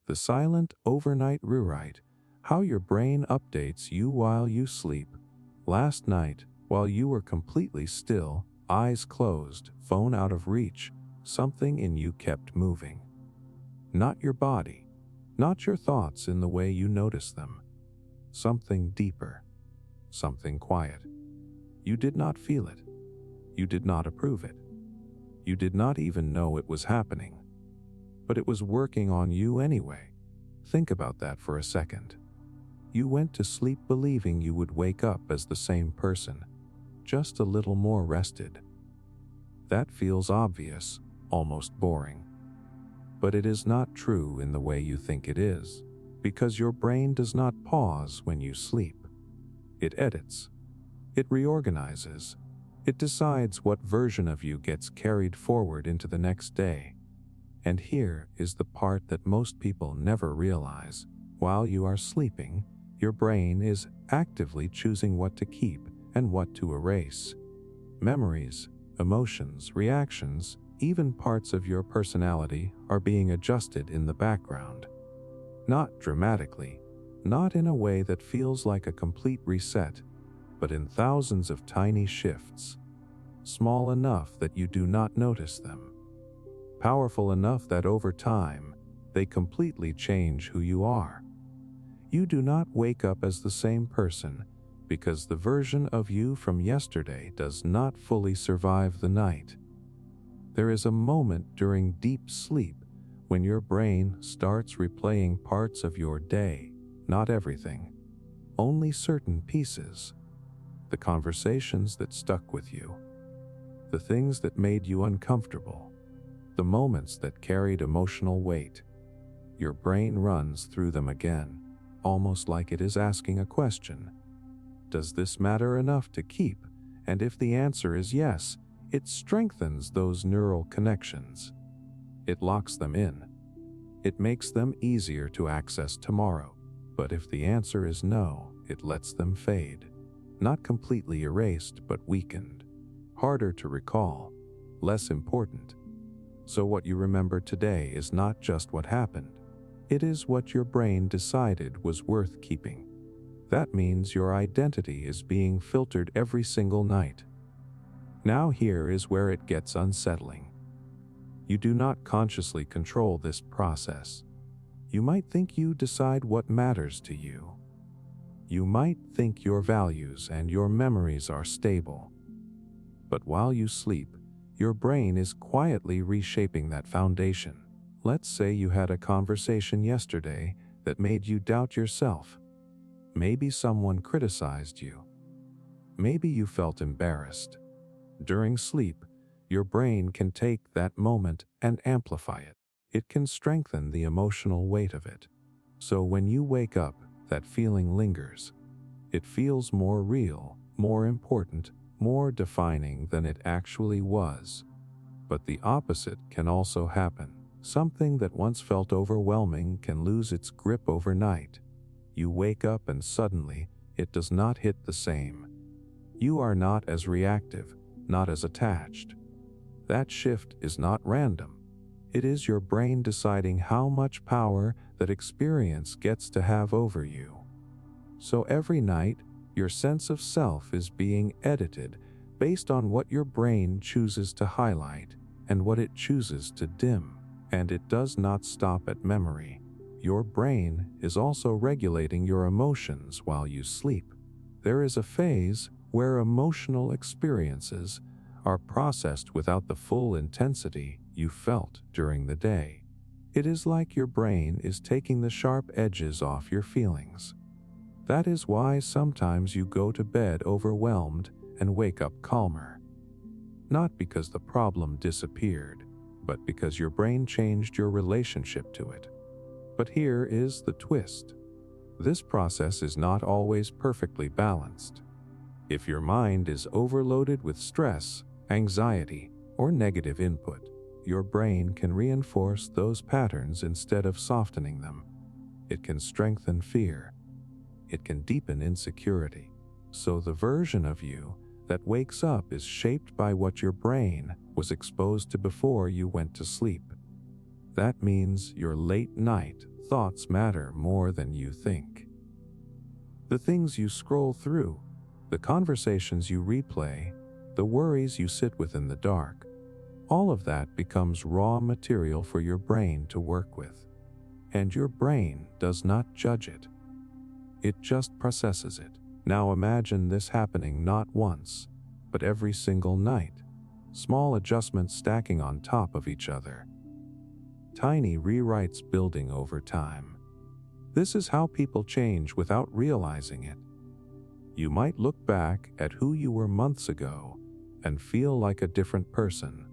The silent overnight rewrite, how your brain updates you while you sleep. Last night, while you were completely still, eyes closed, phone out of reach, something in you kept moving. Not your body, not your thoughts in the way you notice them. Something deeper, something quiet. You did not feel it. You did not approve it. You did not even know it was happening. But it was working on you anyway. Think about that for a second. You went to sleep believing you would wake up as the same person, just a little more rested. That feels obvious, almost boring. But it is not true in the way you think it is, because your brain does not pause when you sleep. It edits. It reorganizes. It decides what version of you gets carried forward into the next day. And here is the part that most people never realize. While you are sleeping, your brain is actively choosing what to keep and what to erase. Memories, emotions, reactions, even parts of your personality are being adjusted in the background. Not dramatically, not in a way that feels like a complete reset, but in thousands of tiny shifts. Small enough that you do not notice them. Powerful enough that over time, they completely change who you are. You do not wake up as the same person because the version of you from yesterday does not fully survive the night. There is a moment during deep sleep when your brain starts replaying parts of your day, not everything, only certain pieces. The conversations that stuck with you, the things that made you uncomfortable, the moments that carried emotional weight. Your brain runs through them again, almost like it is asking a question. Does this matter enough to keep? And if the answer is yes, it strengthens those neural connections. It locks them in. It makes them easier to access tomorrow. But if the answer is no, it lets them fade. Not completely erased, but weakened. Harder to recall. Less important. So what you remember today is not just what happened. It is what your brain decided was worth keeping. That means your identity is being filtered every single night. Now here is where it gets unsettling. You do not consciously control this process. You might think you decide what matters to you. You might think your values and your memories are stable. But while you sleep, your brain is quietly reshaping that foundation. Let's say you had a conversation yesterday that made you doubt yourself. Maybe someone criticized you. Maybe you felt embarrassed. During sleep, your brain can take that moment and amplify it. It can strengthen the emotional weight of it. So when you wake up, that feeling lingers. It feels more real, more important, more defining than it actually was. But the opposite can also happen. Something that once felt overwhelming can lose its grip overnight. You wake up and suddenly, it does not hit the same. You are not as reactive, not as attached. That shift is not random. It is your brain deciding how much power that experience gets to have over you. So every night, your sense of self is being edited based on what your brain chooses to highlight and what it chooses to dim. And it does not stop at memory. Your brain is also regulating your emotions while you sleep. There is a phase where emotional experiences are processed without the full intensity you felt during the day. It is like your brain is taking the sharp edges off your feelings. That is why sometimes you go to bed overwhelmed and wake up calmer. Not because the problem disappeared, but because your brain changed your relationship to it. But here is the twist. This process is not always perfectly balanced. If your mind is overloaded with stress, anxiety, or negative input, your brain can reinforce those patterns instead of softening them. It can strengthen fear. It can deepen insecurity. So the version of you that wakes up is shaped by what your brain was exposed to before you went to sleep. That means your late night thoughts matter more than you think. The things you scroll through, the conversations you replay, the worries you sit with in the dark, all of that becomes raw material for your brain to work with. And your brain does not judge it. It just processes it. Now imagine this happening not once, but every single night. Small adjustments stacking on top of each other. Tiny rewrites building over time. This is how people change without realizing it. You might look back at who you were months ago and feel like a different person.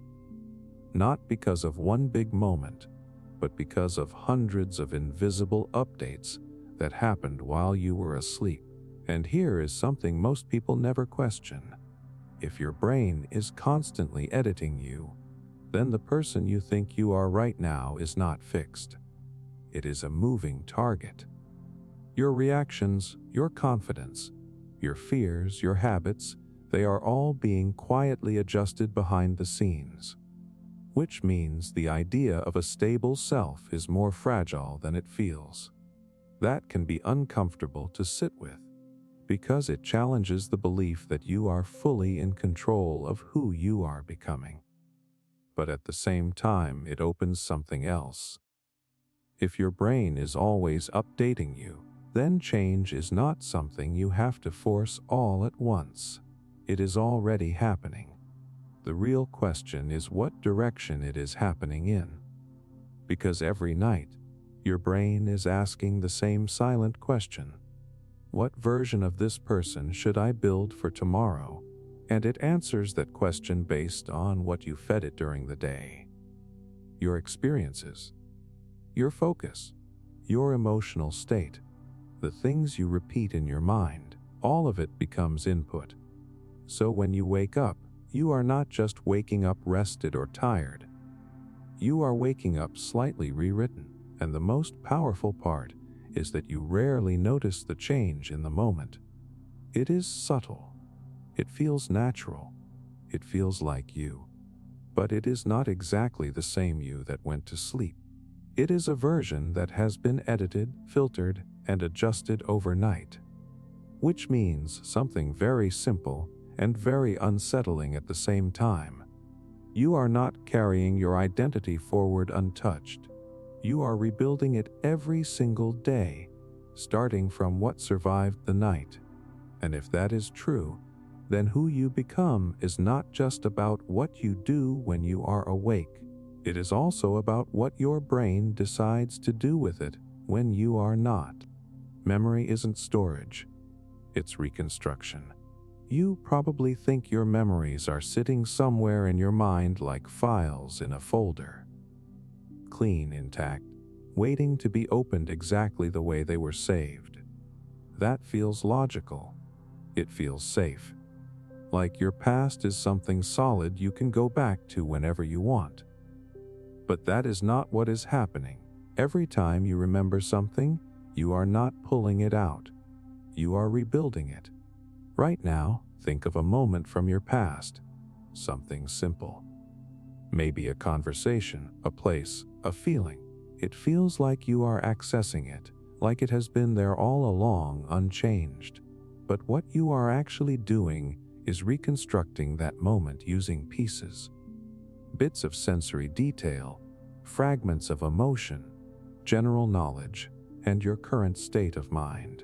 Not because of one big moment, but because of hundreds of invisible updates that happened while you were asleep. And here is something most people never question. If your brain is constantly editing you, then the person you think you are right now is not fixed. It is a moving target. Your reactions, your confidence, your fears, your habits, they are all being quietly adjusted behind the scenes. Which means the idea of a stable self is more fragile than it feels. That can be uncomfortable to sit with, because it challenges the belief that you are fully in control of who you are becoming. But at the same time, it opens something else. If your brain is always updating you, then change is not something you have to force all at once. It is already happening. The real question is what direction it is happening in. Because every night, your brain is asking the same silent question. What version of this person should I build for tomorrow? And it answers that question based on what you fed it during the day. Your experiences, your focus, your emotional state, the things you repeat in your mind, all of it becomes input. So when you wake up, you are not just waking up rested or tired. You are waking up slightly rewritten, and the most powerful part is that you rarely notice the change in the moment. It is subtle. It feels natural. It feels like you. But it is not exactly the same you that went to sleep. It is a version that has been edited, filtered, and adjusted overnight. Which means something very simple and very unsettling at the same time. You are not carrying your identity forward untouched. You are rebuilding it every single day, starting from what survived the night. And if that is true, then who you become is not just about what you do when you are awake. It is also about what your brain decides to do with it when you are not. Memory isn't storage, it's reconstruction. You probably think your memories are sitting somewhere in your mind like files in a folder. Clean, intact, waiting to be opened exactly the way they were saved. That feels logical. It feels safe. Like your past is something solid you can go back to whenever you want. But that is not what is happening. Every time you remember something, you are not pulling it out. You are rebuilding it. Right now, think of a moment from your past. Something simple. Maybe a conversation, a place, a feeling. It feels like you are accessing it, like it has been there all along unchanged. But what you are actually doing is reconstructing that moment using pieces. Bits of sensory detail, fragments of emotion, general knowledge, and your current state of mind.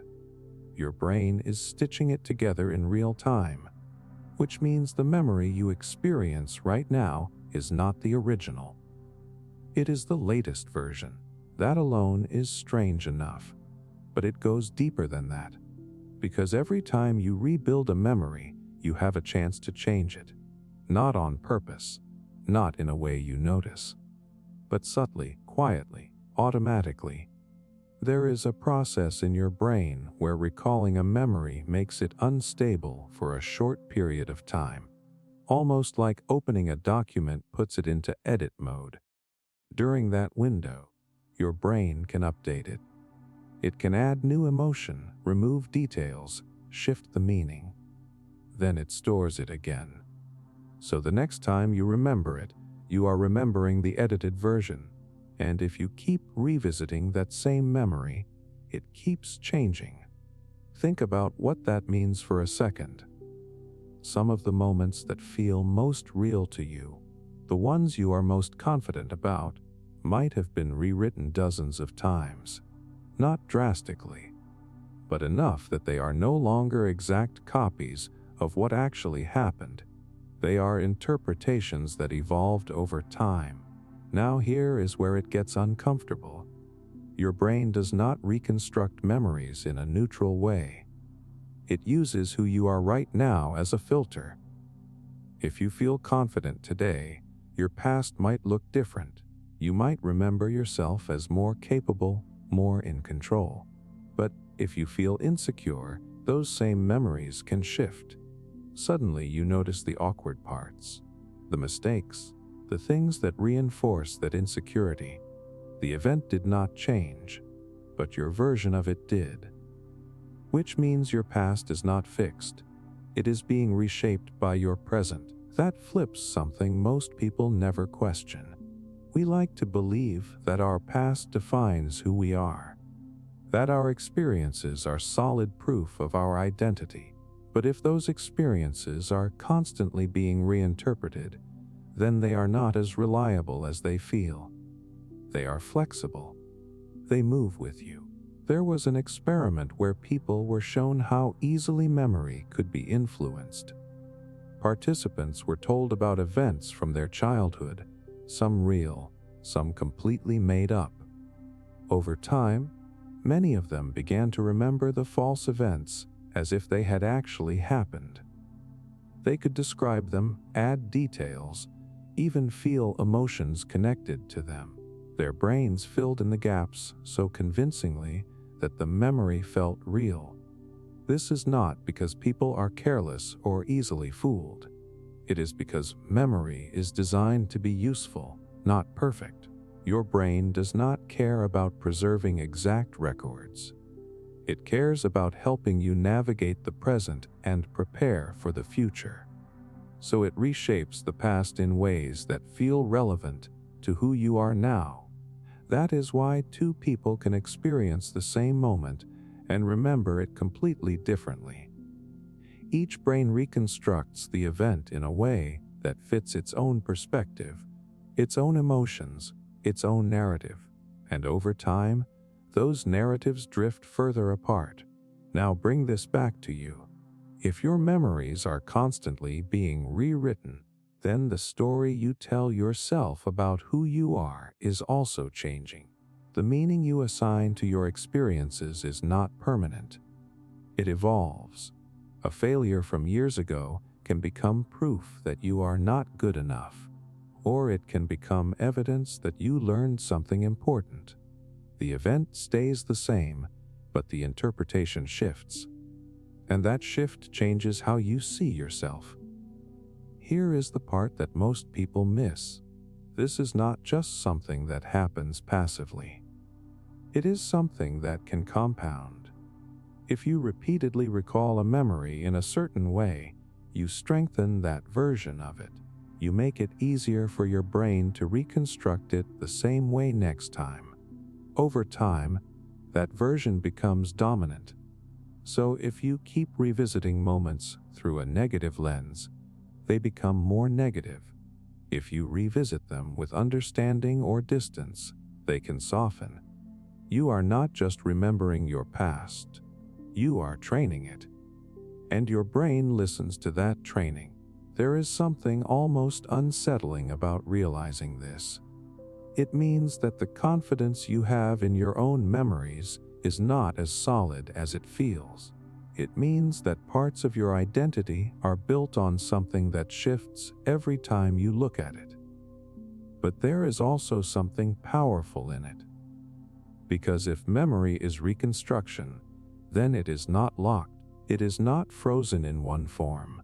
Your brain is stitching it together in real time, which means the memory you experience right now is not the original. It is the latest version. That alone is strange enough, but it goes deeper than that. Because every time you rebuild a memory, you have a chance to change it. Not on purpose, not in a way you notice, but subtly, quietly, automatically. There is a process in your brain where recalling a memory makes it unstable for a short period of time. Almost like opening a document puts it into edit mode. During that window, your brain can update it. It can add new emotion, remove details, shift the meaning. Then it stores it again. So the next time you remember it, you are remembering the edited version. And if you keep revisiting that same memory, it keeps changing. Think about what that means for a second. Some of the moments that feel most real to you, the ones you are most confident about, might have been rewritten dozens of times. Not drastically, but enough that they are no longer exact copies of what actually happened. They are interpretations that evolved over time. Now here is where it gets uncomfortable. Your brain does not reconstruct memories in a neutral way. It uses who you are right now as a filter. If you feel confident today, your past might look different. You might remember yourself as more capable, more in control. But if you feel insecure, those same memories can shift. Suddenly you notice the awkward parts, the mistakes, the things that reinforce that insecurity. The event did not change, but your version of it did. Which means your past is not fixed. It is being reshaped by your present. That flips something most people never question. We like to believe that our past defines who we are, that our experiences are solid proof of our identity. But if those experiences are constantly being reinterpreted, then they are not as reliable as they feel. They are flexible. They move with you. There was an experiment where people were shown how easily memory could be influenced. Participants were told about events from their childhood, some real, some completely made up. Over time, many of them began to remember the false events as if they had actually happened. They could describe them, add details, even feel emotions connected to them. Their brains filled in the gaps so convincingly that the memory felt real. This is not because people are careless or easily fooled. It is because memory is designed to be useful, not perfect. Your brain does not care about preserving exact records. It cares about helping you navigate the present and prepare for the future. So it reshapes the past in ways that feel relevant to who you are now. That is why two people can experience the same moment and remember it completely differently. Each brain reconstructs the event in a way that fits its own perspective, its own emotions, its own narrative, and over time, those narratives drift further apart. Now bring this back to you. If your memories are constantly being rewritten, then the story you tell yourself about who you are is also changing. The meaning you assign to your experiences is not permanent. It evolves. A failure from years ago can become proof that you are not good enough, or it can become evidence that you learned something important. The event stays the same, but the interpretation shifts. And that shift changes how you see yourself. Here is the part that most people miss. This is not just something that happens passively. It is something that can compound. If you repeatedly recall a memory in a certain way, you strengthen that version of it. You make it easier for your brain to reconstruct it the same way next time. Over time, that version becomes dominant. So if you keep revisiting moments through a negative lens, they become more negative. If you revisit them with understanding or distance, they can soften. You are not just remembering your past, you are training it. And your brain listens to that training. There is something almost unsettling about realizing this. It means that the confidence you have in your own memories is not as solid as it feels. It means that parts of your identity are built on something that shifts every time you look at it. But there is also something powerful in it. Because if memory is reconstruction, then it is not locked. It is not frozen in one form.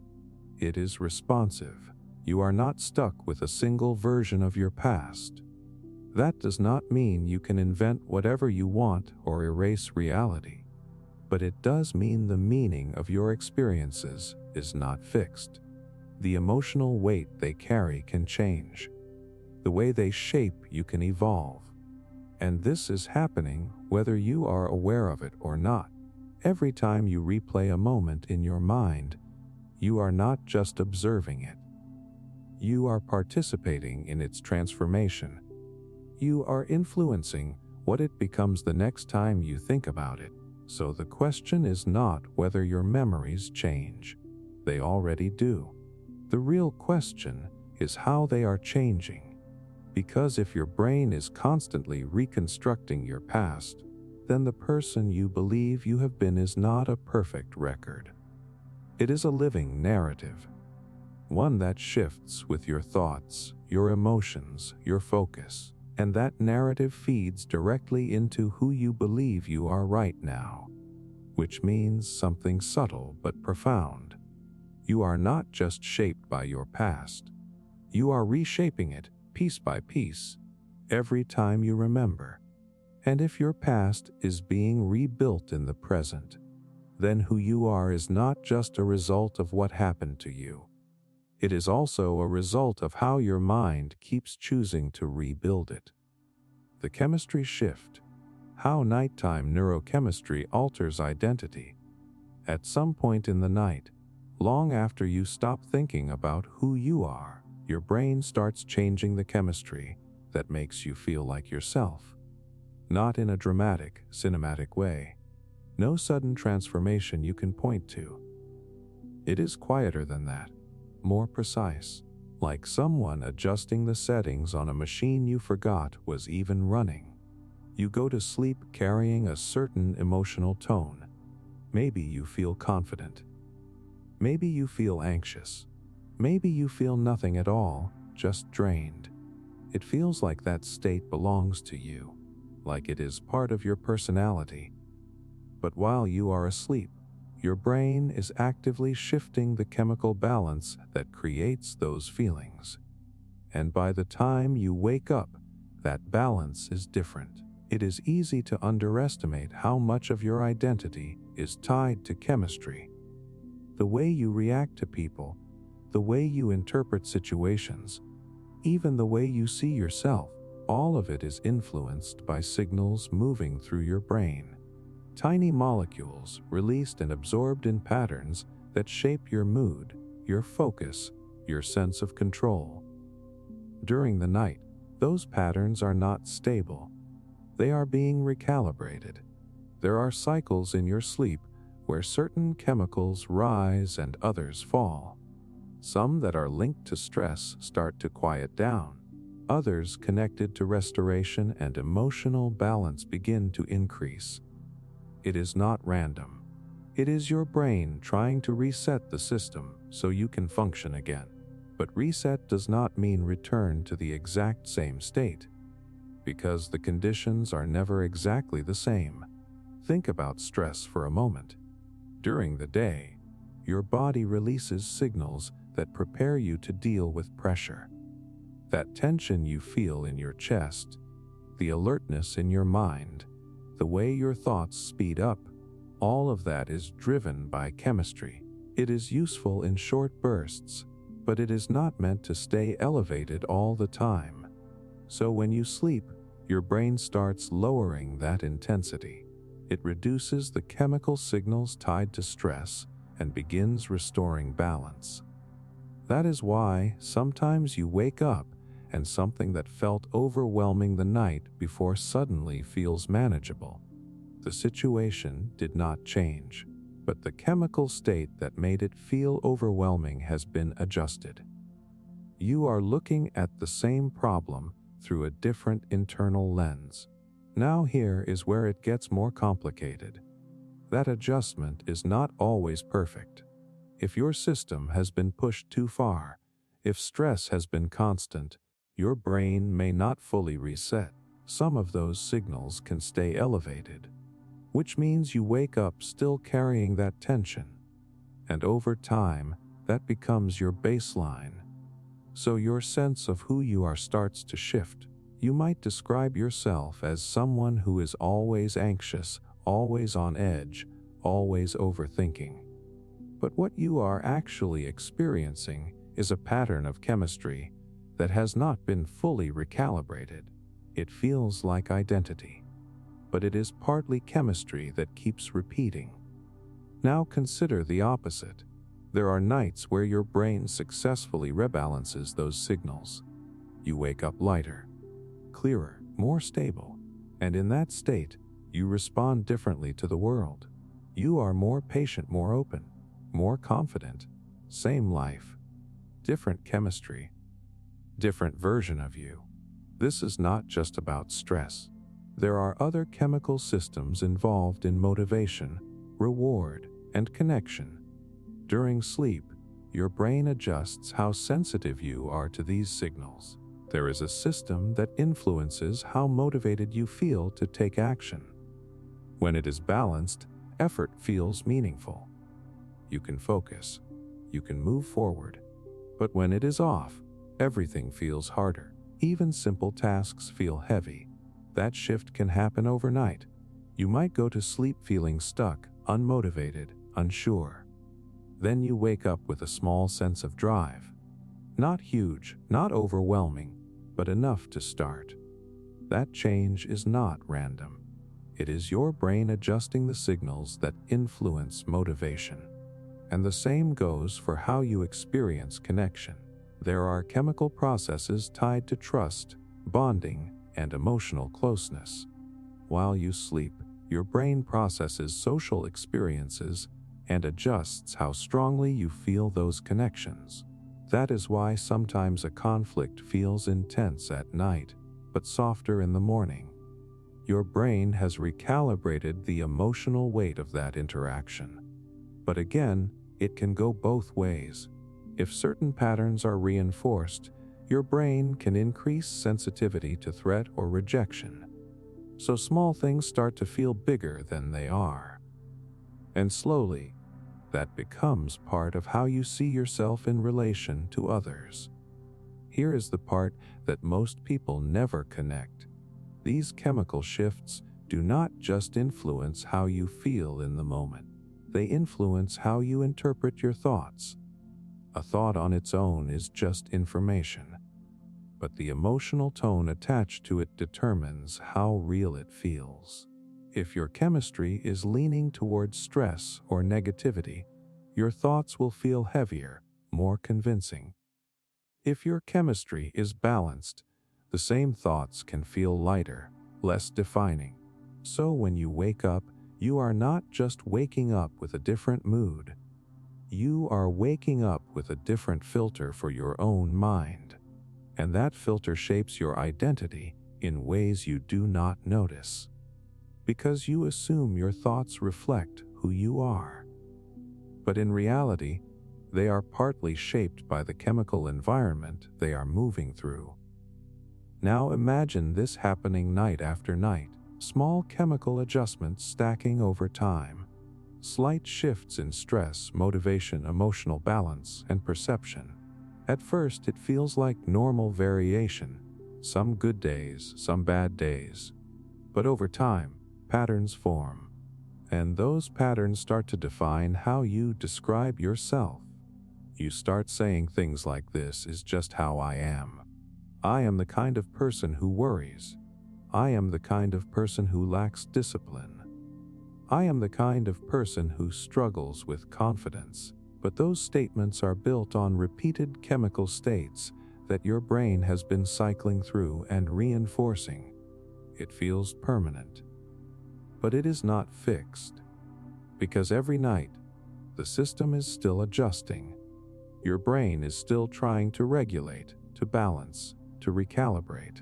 It is responsive. You are not stuck with a single version of your past. That does not mean you can invent whatever you want or erase reality. But it does mean the meaning of your experiences is not fixed. The emotional weight they carry can change. The way they shape you can evolve. And this is happening whether you are aware of it or not. Every time you replay a moment in your mind, you are not just observing it. You are participating in its transformation. You are influencing what it becomes the next time you think about it. So the question is not whether your memories change. They already do. The real question is how they are changing. Because if your brain is constantly reconstructing your past, then the person you believe you have been is not a perfect record. It is a living narrative, one that shifts with your thoughts, your emotions, your focus, and that narrative feeds directly into who you believe you are right now, which means something subtle but profound. You are not just shaped by your past. You are reshaping it piece by piece, every time you remember. And if your past is being rebuilt in the present, then who you are is not just a result of what happened to you. It is also a result of how your mind keeps choosing to rebuild it. The chemistry shift. How nighttime neurochemistry alters identity. At some point in the night, long after you stop thinking about who you are, your brain starts changing the chemistry that makes you feel like yourself. Not in a dramatic, cinematic way. No sudden transformation you can point to. It is quieter than that, more precise, like someone adjusting the settings on a machine you forgot was even running. You go to sleep carrying a certain emotional tone. Maybe you feel confident. Maybe you feel anxious. Maybe you feel nothing at all, just drained. It feels like that state belongs to you, like it is part of your personality. But while you are asleep, your brain is actively shifting the chemical balance that creates those feelings. And by the time you wake up, that balance is different. It is easy to underestimate how much of your identity is tied to chemistry. The way you react to people, the way you interpret situations, even the way you see yourself, all of it is influenced by signals moving through your brain. Tiny molecules released and absorbed in patterns that shape your mood, your focus, your sense of control. During the night, those patterns are not stable. They are being recalibrated. There are cycles in your sleep where certain chemicals rise and others fall. Some that are linked to stress start to quiet down. Others connected to restoration and emotional balance begin to increase. It is not random. It is your brain trying to reset the system so you can function again. But reset does not mean return to the exact same state, because the conditions are never exactly the same. Think about stress for a moment. During the day, your body releases signals that prepare you to deal with pressure. That tension you feel in your chest, the alertness in your mind, the way your thoughts speed up, all of that is driven by chemistry. It is useful in short bursts, but it is not meant to stay elevated all the time. So when you sleep, your brain starts lowering that intensity. It reduces the chemical signals tied to stress and begins restoring balance. That is why sometimes you wake up and something that felt overwhelming the night before suddenly feels manageable. The situation did not change, but the chemical state that made it feel overwhelming has been adjusted. You are looking at the same problem through a different internal lens. Now here is where it gets more complicated. That adjustment is not always perfect. If your system has been pushed too far, if stress has been constant, your brain may not fully reset. Some of those signals can stay elevated, which means you wake up still carrying that tension. And over time, that becomes your baseline. So your sense of who you are starts to shift. You might describe yourself as someone who is always anxious, always on edge, always overthinking. But what you are actually experiencing is a pattern of chemistry that has not been fully recalibrated. It feels like identity, but it is partly chemistry that keeps repeating. Now consider the opposite. There are nights where your brain successfully rebalances those signals. You wake up lighter, clearer, more stable, and in that state, you respond differently to the world. You are more patient, more open, more confident. Same life, different chemistry, different version of you. This is not just about stress. There are other chemical systems involved in motivation, reward, and connection. During sleep, your brain adjusts how sensitive you are to these signals. There is a system that influences how motivated you feel to take action. When it is balanced, effort feels meaningful. You can focus. You can move forward. But when it is off, everything feels harder. Even simple tasks feel heavy. That shift can happen overnight. You might go to sleep feeling stuck, unmotivated, unsure. Then you wake up with a small sense of drive. Not huge, not overwhelming, but enough to start. That change is not random. It is your brain adjusting the signals that influence motivation. And the same goes for how you experience connection. There are chemical processes tied to trust, bonding, and emotional closeness. While you sleep, your brain processes social experiences and adjusts how strongly you feel those connections. That is why sometimes a conflict feels intense at night, but softer in the morning. Your brain has recalibrated the emotional weight of that interaction. But again, it can go both ways. If certain patterns are reinforced, your brain can increase sensitivity to threat or rejection. So small things start to feel bigger than they are. And slowly, that becomes part of how you see yourself in relation to others. Here is the part that most people never connect. These chemical shifts do not just influence how you feel in the moment. They influence how you interpret your thoughts. A thought on its own is just information, but the emotional tone attached to it determines how real it feels. If your chemistry is leaning towards stress or negativity, your thoughts will feel heavier, more convincing. If your chemistry is balanced, the same thoughts can feel lighter, less defining. So when you wake up, you are not just waking up with a different mood. You are waking up with a different filter for your own mind. And that filter shapes your identity in ways you do not notice. Because you assume your thoughts reflect who you are. But in reality, they are partly shaped by the chemical environment they are moving through. Now imagine this happening night after night, small chemical adjustments stacking over time. Slight shifts in stress, motivation, emotional balance, and perception. At first, it feels like normal variation. Some good days, some bad days. But over time, patterns form. And those patterns start to define how you describe yourself. You start saying things like, "This is just how I am. I am the kind of person who worries. I am the kind of person who lacks discipline. I am the kind of person who struggles with confidence." But those statements are built on repeated chemical states that your brain has been cycling through and reinforcing. It feels permanent. But it is not fixed. Because every night, the system is still adjusting. Your brain is still trying to regulate, to balance, to recalibrate.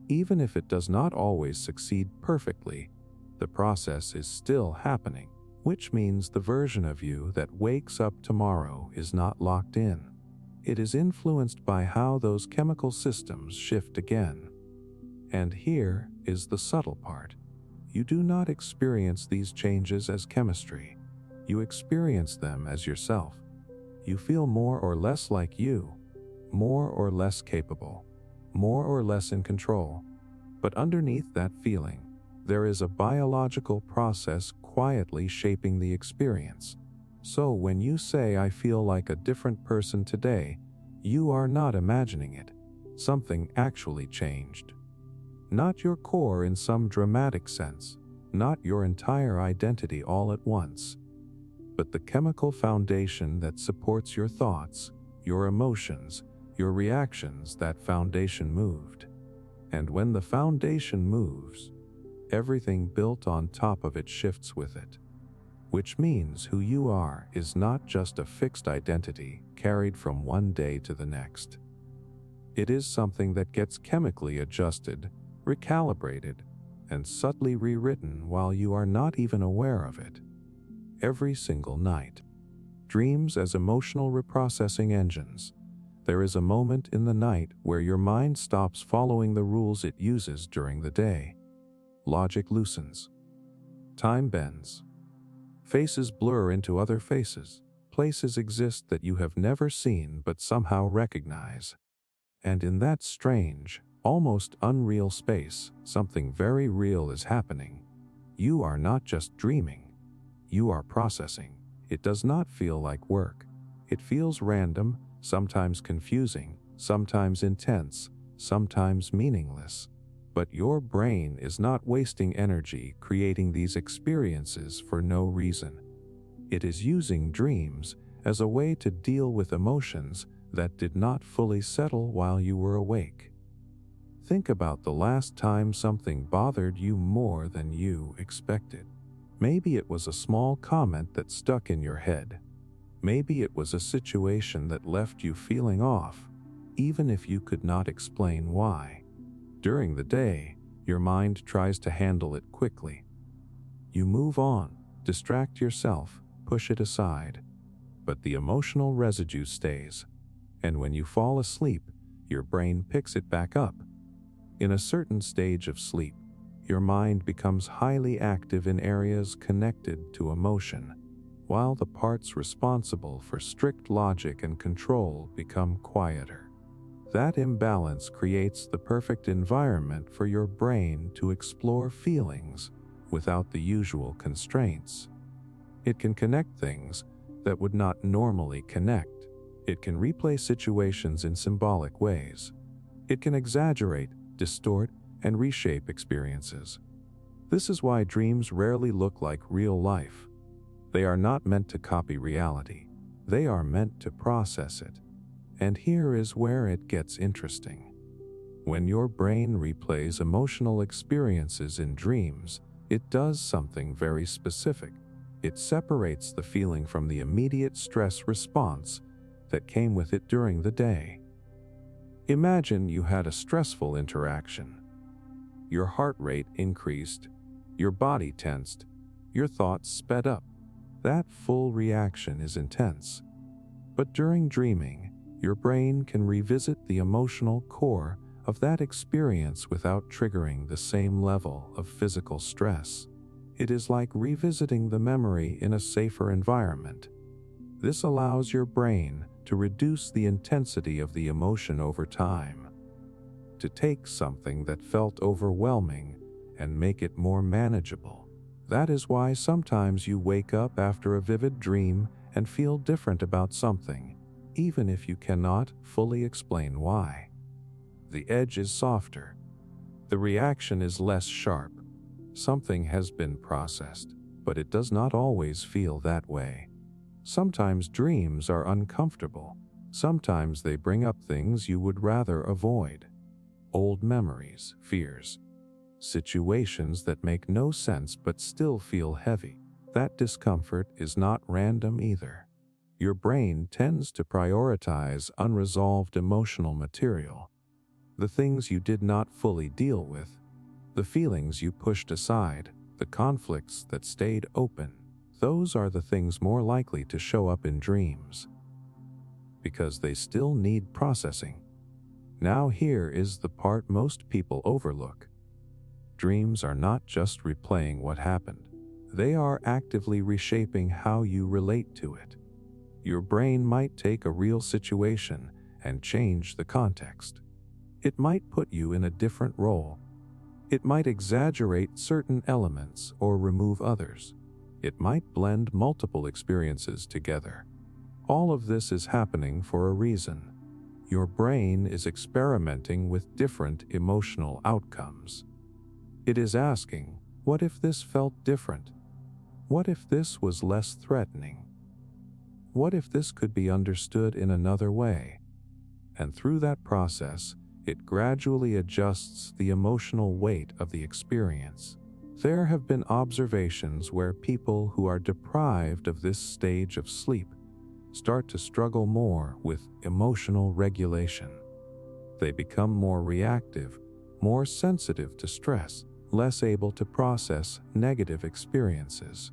Even if it does not always succeed perfectly, the process is still happening, which means the version of you that wakes up tomorrow is not locked in. It is influenced by how those chemical systems shift again. And here is the subtle part. You do not experience these changes as chemistry. You experience them as yourself. You feel more or less like you, more or less capable, more or less in control. But underneath that feeling, there is a biological process quietly shaping the experience. So when you say, "I feel like a different person today," you are not imagining it. Something actually changed. Not your core in some dramatic sense, not your entire identity all at once, but the chemical foundation that supports your thoughts, your emotions, your reactions. That foundation moved. And when the foundation moves, everything built on top of it shifts with it. Which means who you are is not just a fixed identity carried from one day to the next. It is something that gets chemically adjusted, recalibrated, and subtly rewritten while you are not even aware of it. Every single night. Dreams as emotional reprocessing engines. There is a moment in the night where your mind stops following the rules it uses during the day. Logic loosens. Time bends. Faces blur into other faces. Places exist that you have never seen but somehow recognize. And in that strange, almost unreal space, something very real is happening. You are not just dreaming. You are processing. It does not feel like work. It feels random, sometimes confusing, sometimes intense, sometimes meaningless. But your brain is not wasting energy creating these experiences for no reason. It is using dreams as a way to deal with emotions that did not fully settle while you were awake. Think about the last time something bothered you more than you expected. Maybe it was a small comment that stuck in your head. Maybe it was a situation that left you feeling off, even if you could not explain why. During the day, your mind tries to handle it quickly. You move on, distract yourself, push it aside. But the emotional residue stays. And when you fall asleep, your brain picks it back up. In a certain stage of sleep, your mind becomes highly active in areas connected to emotion, while the parts responsible for strict logic and control become quieter. That imbalance creates the perfect environment for your brain to explore feelings without the usual constraints. It can connect things that would not normally connect. It can replay situations in symbolic ways. It can exaggerate, distort, and reshape experiences. This is why dreams rarely look like real life. They are not meant to copy reality. They are meant to process it. And here is where it gets interesting. When your brain replays emotional experiences in dreams, it does something very specific. It separates the feeling from the immediate stress response that came with it during the day. Imagine you had a stressful interaction. Your heart rate increased, your body tensed, your thoughts sped up. That full reaction is intense. But during dreaming, your brain can revisit the emotional core of that experience without triggering the same level of physical stress. It is like revisiting the memory in a safer environment. This allows your brain to reduce the intensity of the emotion over time, to take something that felt overwhelming and make it more manageable. That is why sometimes you wake up after a vivid dream and feel different about something, even if you cannot fully explain why. The edge is softer. The reaction is less sharp. Something has been processed, but it does not always feel that way. Sometimes dreams are uncomfortable. Sometimes they bring up things you would rather avoid. Old memories, fears, situations that make no sense but still feel heavy. That discomfort is not random either. Your brain tends to prioritize unresolved emotional material. The things you did not fully deal with, the feelings you pushed aside, the conflicts that stayed open, those are the things more likely to show up in dreams. Because they still need processing. Now here is the part most people overlook. Dreams are not just replaying what happened. They are actively reshaping how you relate to it. Your brain might take a real situation and change the context. It might put you in a different role. It might exaggerate certain elements or remove others. It might blend multiple experiences together. All of this is happening for a reason. your brain is experimenting with different emotional outcomes. It is asking, what if this felt different? What if this was less threatening? What if this could be understood in another way? And through that process, it gradually adjusts the emotional weight of the experience. There have been observations where people who are deprived of this stage of sleep start to struggle more with emotional regulation. They become more reactive, more sensitive to stress, less able to process negative experiences,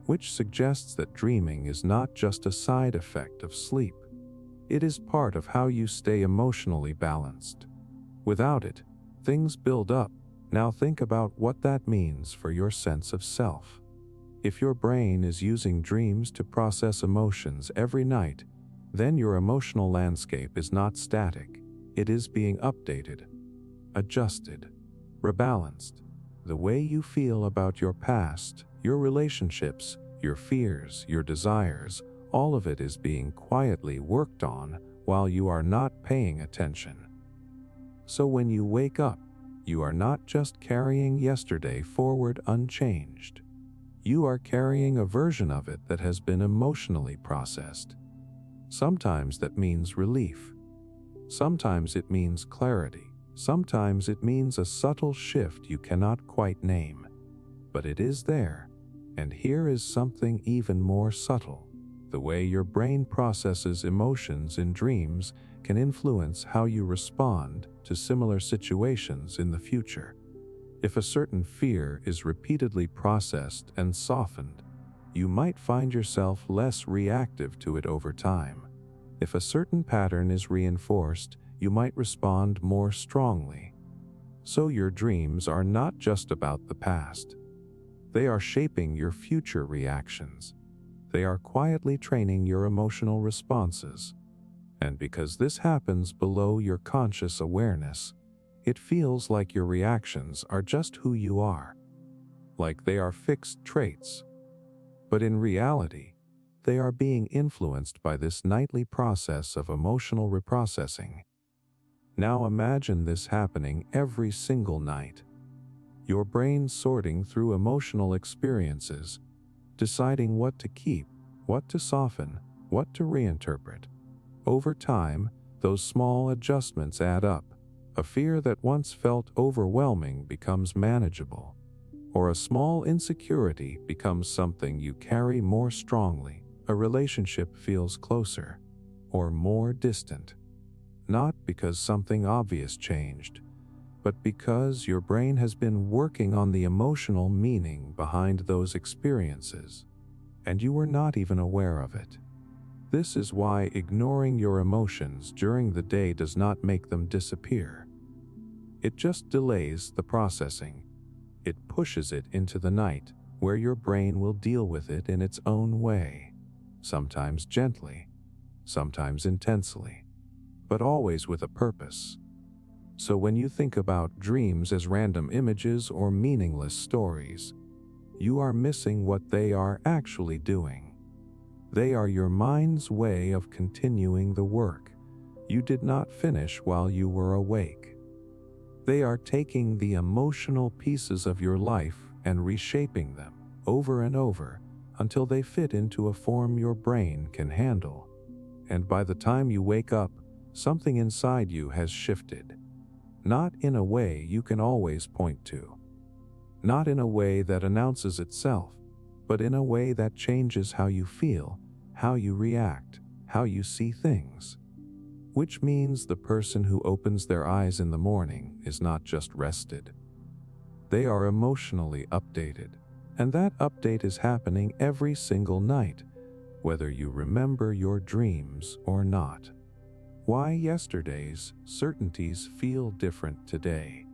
which suggests that dreaming is not just a side effect of sleep. It is part of how you stay emotionally balanced. Without it, things build up. Now think about what that means for your sense of self. If your brain is using dreams to process emotions every night, then your emotional landscape is not static. It is being updated, adjusted, rebalanced. The way you feel about your past, your relationships, your fears, your desires, all of it is being quietly worked on while you are not paying attention. So when you wake up, you are not just carrying yesterday forward unchanged. You are carrying a version of it that has been emotionally processed. Sometimes that means relief. Sometimes it means clarity. Sometimes it means a subtle shift you cannot quite name. But it is there. And here is something even more subtle. The way your brain processes emotions in dreams can influence how you respond to similar situations in the future. If a certain fear is repeatedly processed and softened, you might find yourself less reactive to it over time. If a certain pattern is reinforced, you might respond more strongly. So your dreams are not just about the past. They are shaping your future reactions. They are quietly training your emotional responses. And because this happens below your conscious awareness, it feels like your reactions are just who you are, like they are fixed traits. But in reality, they are being influenced by this nightly process of emotional reprocessing. Now imagine this happening every single night. Your brain sorting through emotional experiences, deciding what to keep, what to soften, what to reinterpret. Over time, those small adjustments add up. A fear that once felt overwhelming becomes manageable, or a small insecurity becomes something you carry more strongly. A relationship feels closer, or more distant. Not because something obvious changed, but because your brain has been working on the emotional meaning behind those experiences, and you were not even aware of it. This is why ignoring your emotions during the day does not make them disappear. It just delays the processing. It pushes it into the night, where your brain will deal with it in its own way, sometimes gently, sometimes intensely, but always with a purpose. So when you think about dreams as random images or meaningless stories, you are missing what they are actually doing. They are your mind's way of continuing the work you did not finish while you were awake. They are taking the emotional pieces of your life and reshaping them over and over until they fit into a form your brain can handle. And by the time you wake up, something inside you has shifted. Not in a way you can always point to. Not in a way that announces itself, but in a way that changes how you feel, how you react, how you see things. Which means the person who opens their eyes in the morning is not just rested. They are emotionally updated, and that update is happening every single night, whether you remember your dreams or not. Why yesterday's certainties feel different today.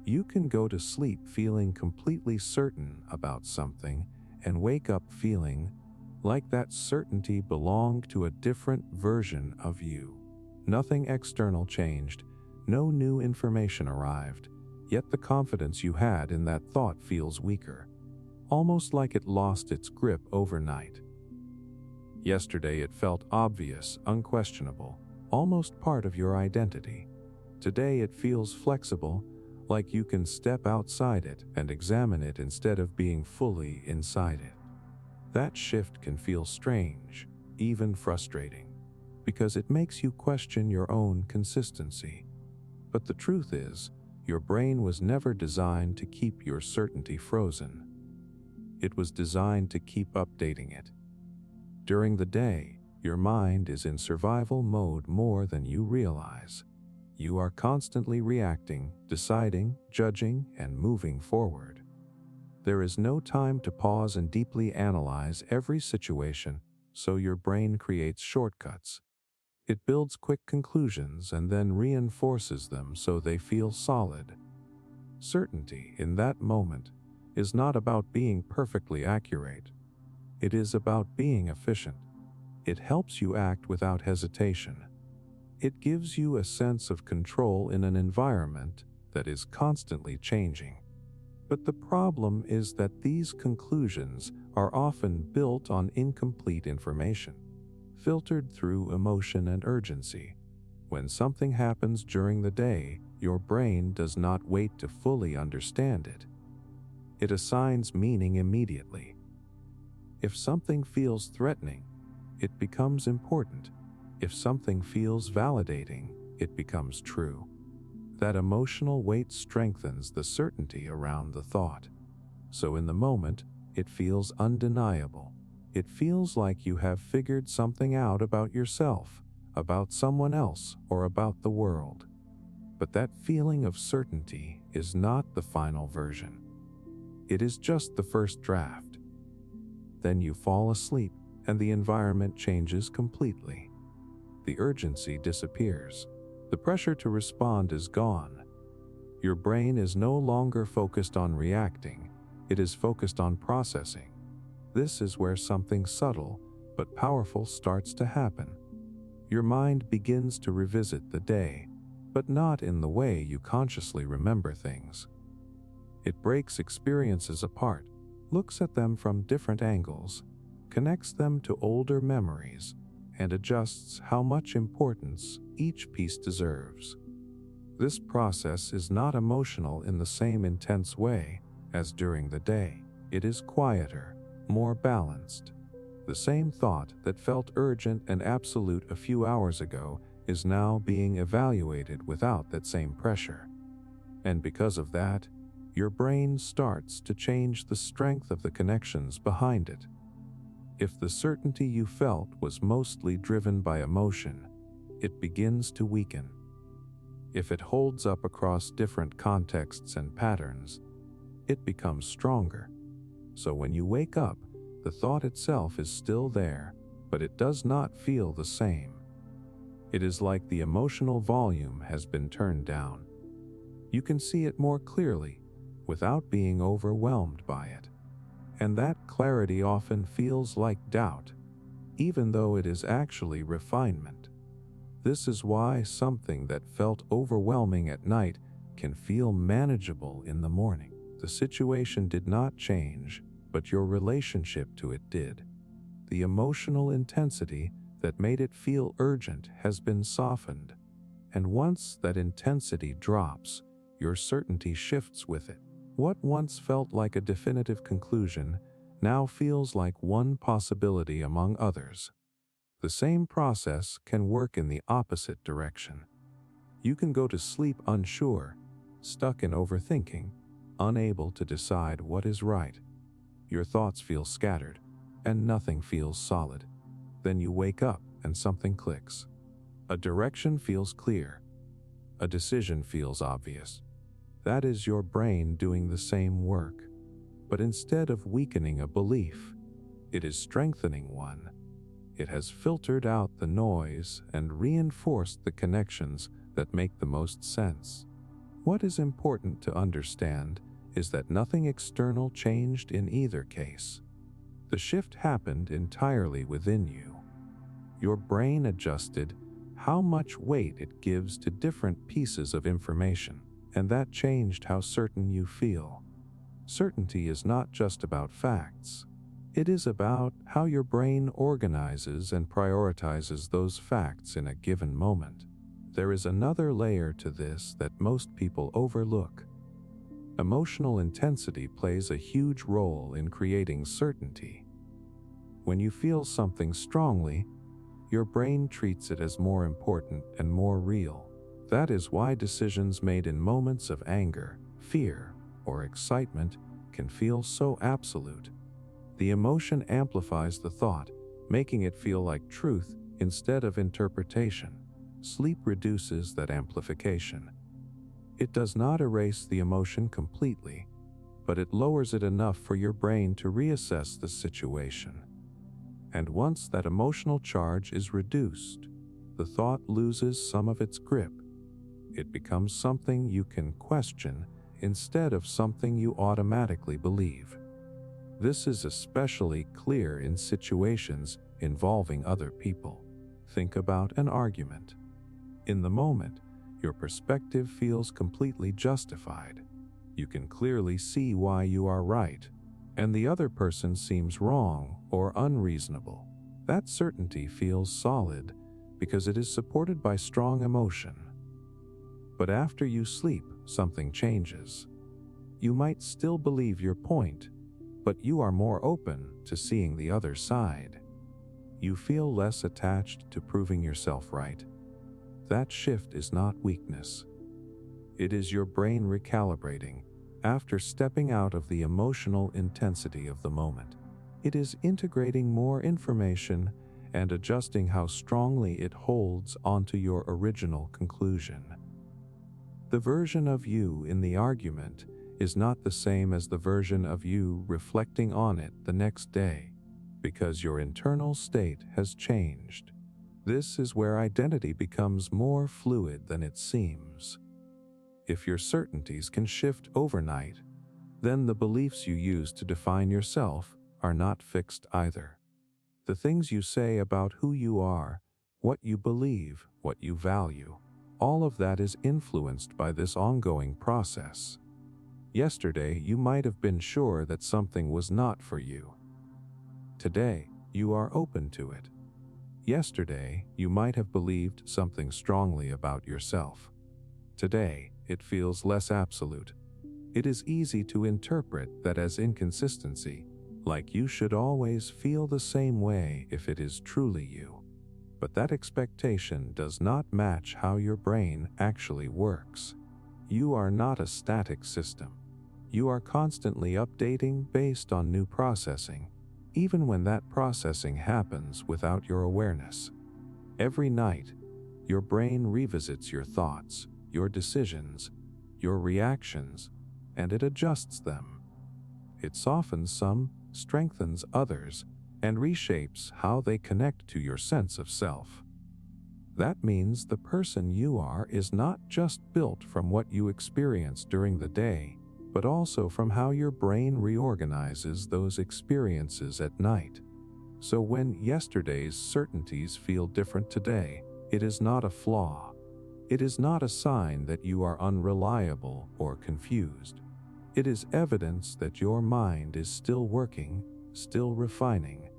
You can go to sleep feeling completely certain about something and wake up feeling like that certainty belonged to a different version of you. Nothing external changed, no new information arrived, yet the confidence you had in that thought feels weaker, almost like it lost its grip overnight. Yesterday it felt obvious, unquestionable. almost part of your identity. Today it feels flexible, like you can step outside it and examine it instead of being fully inside it. That shift can feel strange, even frustrating, because it makes you question your own consistency. But the truth is, your brain was never designed to keep your certainty frozen. It was designed to keep updating it. During the day, your mind is in survival mode more than you realize. You are constantly reacting, deciding, judging, and moving forward. There is no time to pause and deeply analyze every situation, so your brain creates shortcuts. It builds quick conclusions and then reinforces them so they feel solid. Certainty in that moment is not about being perfectly accurate. It is about being efficient. It helps you act without hesitation. It gives you a sense of control in an environment that is constantly changing. But the problem is that these conclusions are often built on incomplete information, filtered through emotion and urgency. When something happens during the day, your brain does not wait to fully understand it. It assigns meaning immediately. If something feels threatening, it becomes important. If something feels validating, it becomes true. That emotional weight strengthens the certainty around the thought. So in the moment, it feels undeniable. It feels like you have figured something out about yourself, about someone else, or about the world. But that feeling of certainty is not the final version. It is just the first draft. Then you fall asleep, and the environment changes completely. The urgency disappears. The pressure to respond is gone. Your brain is no longer focused on reacting, it is focused on processing. This is where something subtle but powerful starts to happen. Your mind begins to revisit the day, but not in the way you consciously remember things. It breaks experiences apart, looks at them from different angles, connects them to older memories, and adjusts how much importance each piece deserves. This process is not emotional in the same intense way as during the day. It is quieter, more balanced. The same thought that felt urgent and absolute a few hours ago is now being evaluated without that same pressure. And because of that, your brain starts to change the strength of the connections behind it. If the certainty you felt was mostly driven by emotion, it begins to weaken. If it holds up across different contexts and patterns, it becomes stronger. So when you wake up, the thought itself is still there, but it does not feel the same. It is like the emotional volume has been turned down. You can see it more clearly, without being overwhelmed by it. And that clarity often feels like doubt, even though it is actually refinement. This is why something that felt overwhelming at night can feel manageable in the morning. The situation did not change, but your relationship to it did. The emotional intensity that made it feel urgent has been softened, and once that intensity drops, your certainty shifts with it. What once felt like a definitive conclusion now feels like one possibility among others. The same process can work in the opposite direction. You can go to sleep unsure, stuck in overthinking, unable to decide what is right. Your thoughts feel scattered, and nothing feels solid. Then you wake up and something clicks. A direction feels clear. A decision feels obvious. That is your brain doing the same work. But instead of weakening a belief, it is strengthening one. It has filtered out the noise and reinforced the connections that make the most sense. What is important to understand is that nothing external changed in either case. The shift happened entirely within you. Your brain adjusted how much weight it gives to different pieces of information, and that changed how certain you feel. Certainty is not just about facts. It is about how your brain organizes and prioritizes those facts in a given moment. There is another layer to this that most people overlook. Emotional intensity plays a huge role in creating certainty. When you feel something strongly, your brain treats it as more important and more real. That is why decisions made in moments of anger, fear, or excitement can feel so absolute. The emotion amplifies the thought, making it feel like truth instead of interpretation. Sleep reduces that amplification. It does not erase the emotion completely, but it lowers it enough for your brain to reassess the situation. And once that emotional charge is reduced, the thought loses some of its grip. It becomes something you can question instead of something you automatically believe. This is especially clear in situations involving other people. Think about an argument. In the moment, your perspective feels completely justified. You can clearly see why you are right, and the other person seems wrong or unreasonable. That certainty feels solid because it is supported by strong emotion. But after you sleep, something changes. You might still believe your point, but you are more open to seeing the other side. You feel less attached to proving yourself right. That shift is not weakness. It is your brain recalibrating after stepping out of the emotional intensity of the moment. It is integrating more information and adjusting how strongly it holds onto your original conclusion. The version of you in the argument is not the same as the version of you reflecting on it the next day, because your internal state has changed. This is where identity becomes more fluid than it seems. If your certainties can shift overnight, then the beliefs you use to define yourself are not fixed either. The things you say about who you are, what you believe, what you value, all of that is influenced by this ongoing process. Yesterday, you might have been sure that something was not for you. Today, you are open to it. Yesterday, you might have believed something strongly about yourself. Today, it feels less absolute. It is easy to interpret that as inconsistency, like you should always feel the same way if it is truly you. But that expectation does not match how your brain actually works. You are not a static system. You are constantly updating based on new processing, even when that processing happens without your awareness. Every night, your brain revisits your thoughts, your decisions, your reactions, and it adjusts them. It softens some, strengthens others, and reshapes how they connect to your sense of self. That means the person you are is not just built from what you experience during the day, but also from how your brain reorganizes those experiences at night. So when yesterday's certainties feel different today, it is not a flaw. It is not a sign that you are unreliable or confused. It is evidence that your mind is still working, still refining,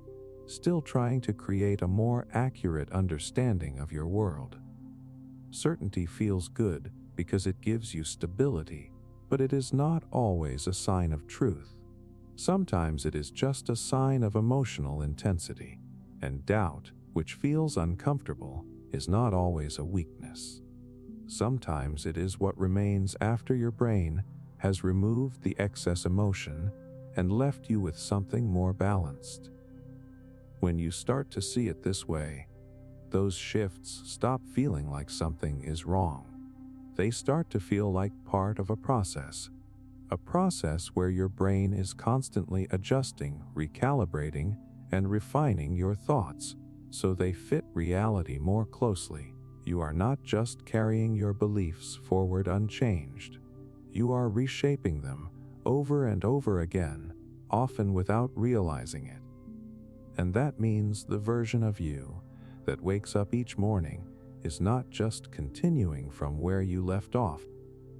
still trying to create a more accurate understanding of your world. Certainty feels good because it gives you stability, but it is not always a sign of truth. Sometimes it is just a sign of emotional intensity, and doubt, which feels uncomfortable, is not always a weakness. Sometimes it is what remains after your brain has removed the excess emotion and left you with something more balanced. When you start to see it this way, those shifts stop feeling like something is wrong. They start to feel like part of a process where your brain is constantly adjusting, recalibrating, and refining your thoughts so they fit reality more closely. You are not just carrying your beliefs forward unchanged. You are reshaping them over and over again, often without realizing it. And that means the version of you that wakes up each morning is not just continuing from where you left off.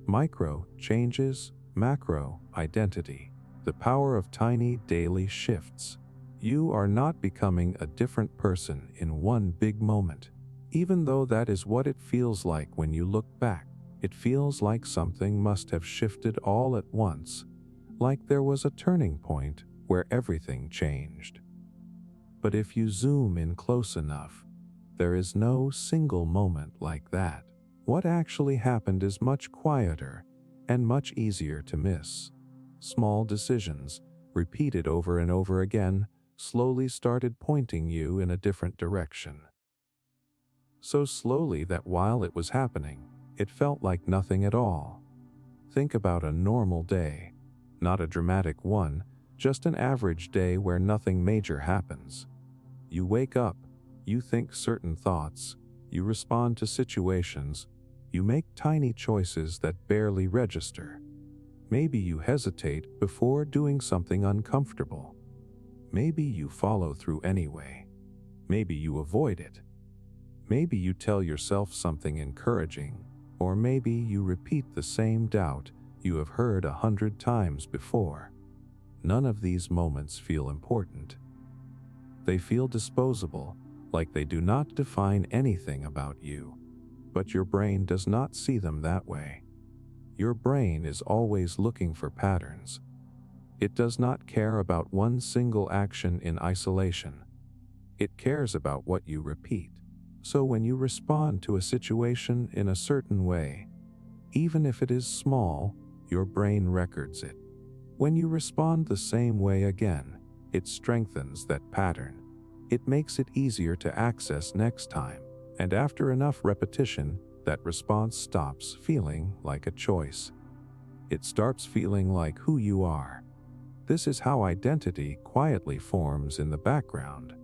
Micro changes, macro identity, the power of tiny daily shifts. You are not becoming a different person in one big moment. Even though that is what it feels like when you look back, it feels like something must have shifted all at once, like there was a turning point where everything changed. But if you zoom in close enough, there is no single moment like that. What actually happened is much quieter and much easier to miss. Small decisions, repeated over and over again, slowly started pointing you in a different direction. So slowly that while it was happening, it felt like nothing at all. Think about a normal day, not a dramatic one, just an average day where nothing major happens. You wake up, you think certain thoughts, you respond to situations, you make tiny choices that barely register. Maybe you hesitate before doing something uncomfortable. Maybe you follow through anyway. Maybe you avoid it. Maybe you tell yourself something encouraging, or maybe you repeat the same doubt you have heard 100 times before. None of these moments feel important. They feel disposable, like they do not define anything about you. But your brain does not see them that way. Your brain is always looking for patterns. It does not care about one single action in isolation. It cares about what you repeat. So when you respond to a situation in a certain way, even if it is small, your brain records it. When you respond the same way again, it strengthens that pattern. It makes it easier to access next time, and after enough repetition, that response stops feeling like a choice. It starts feeling like who you are. This is how identity quietly forms in the background.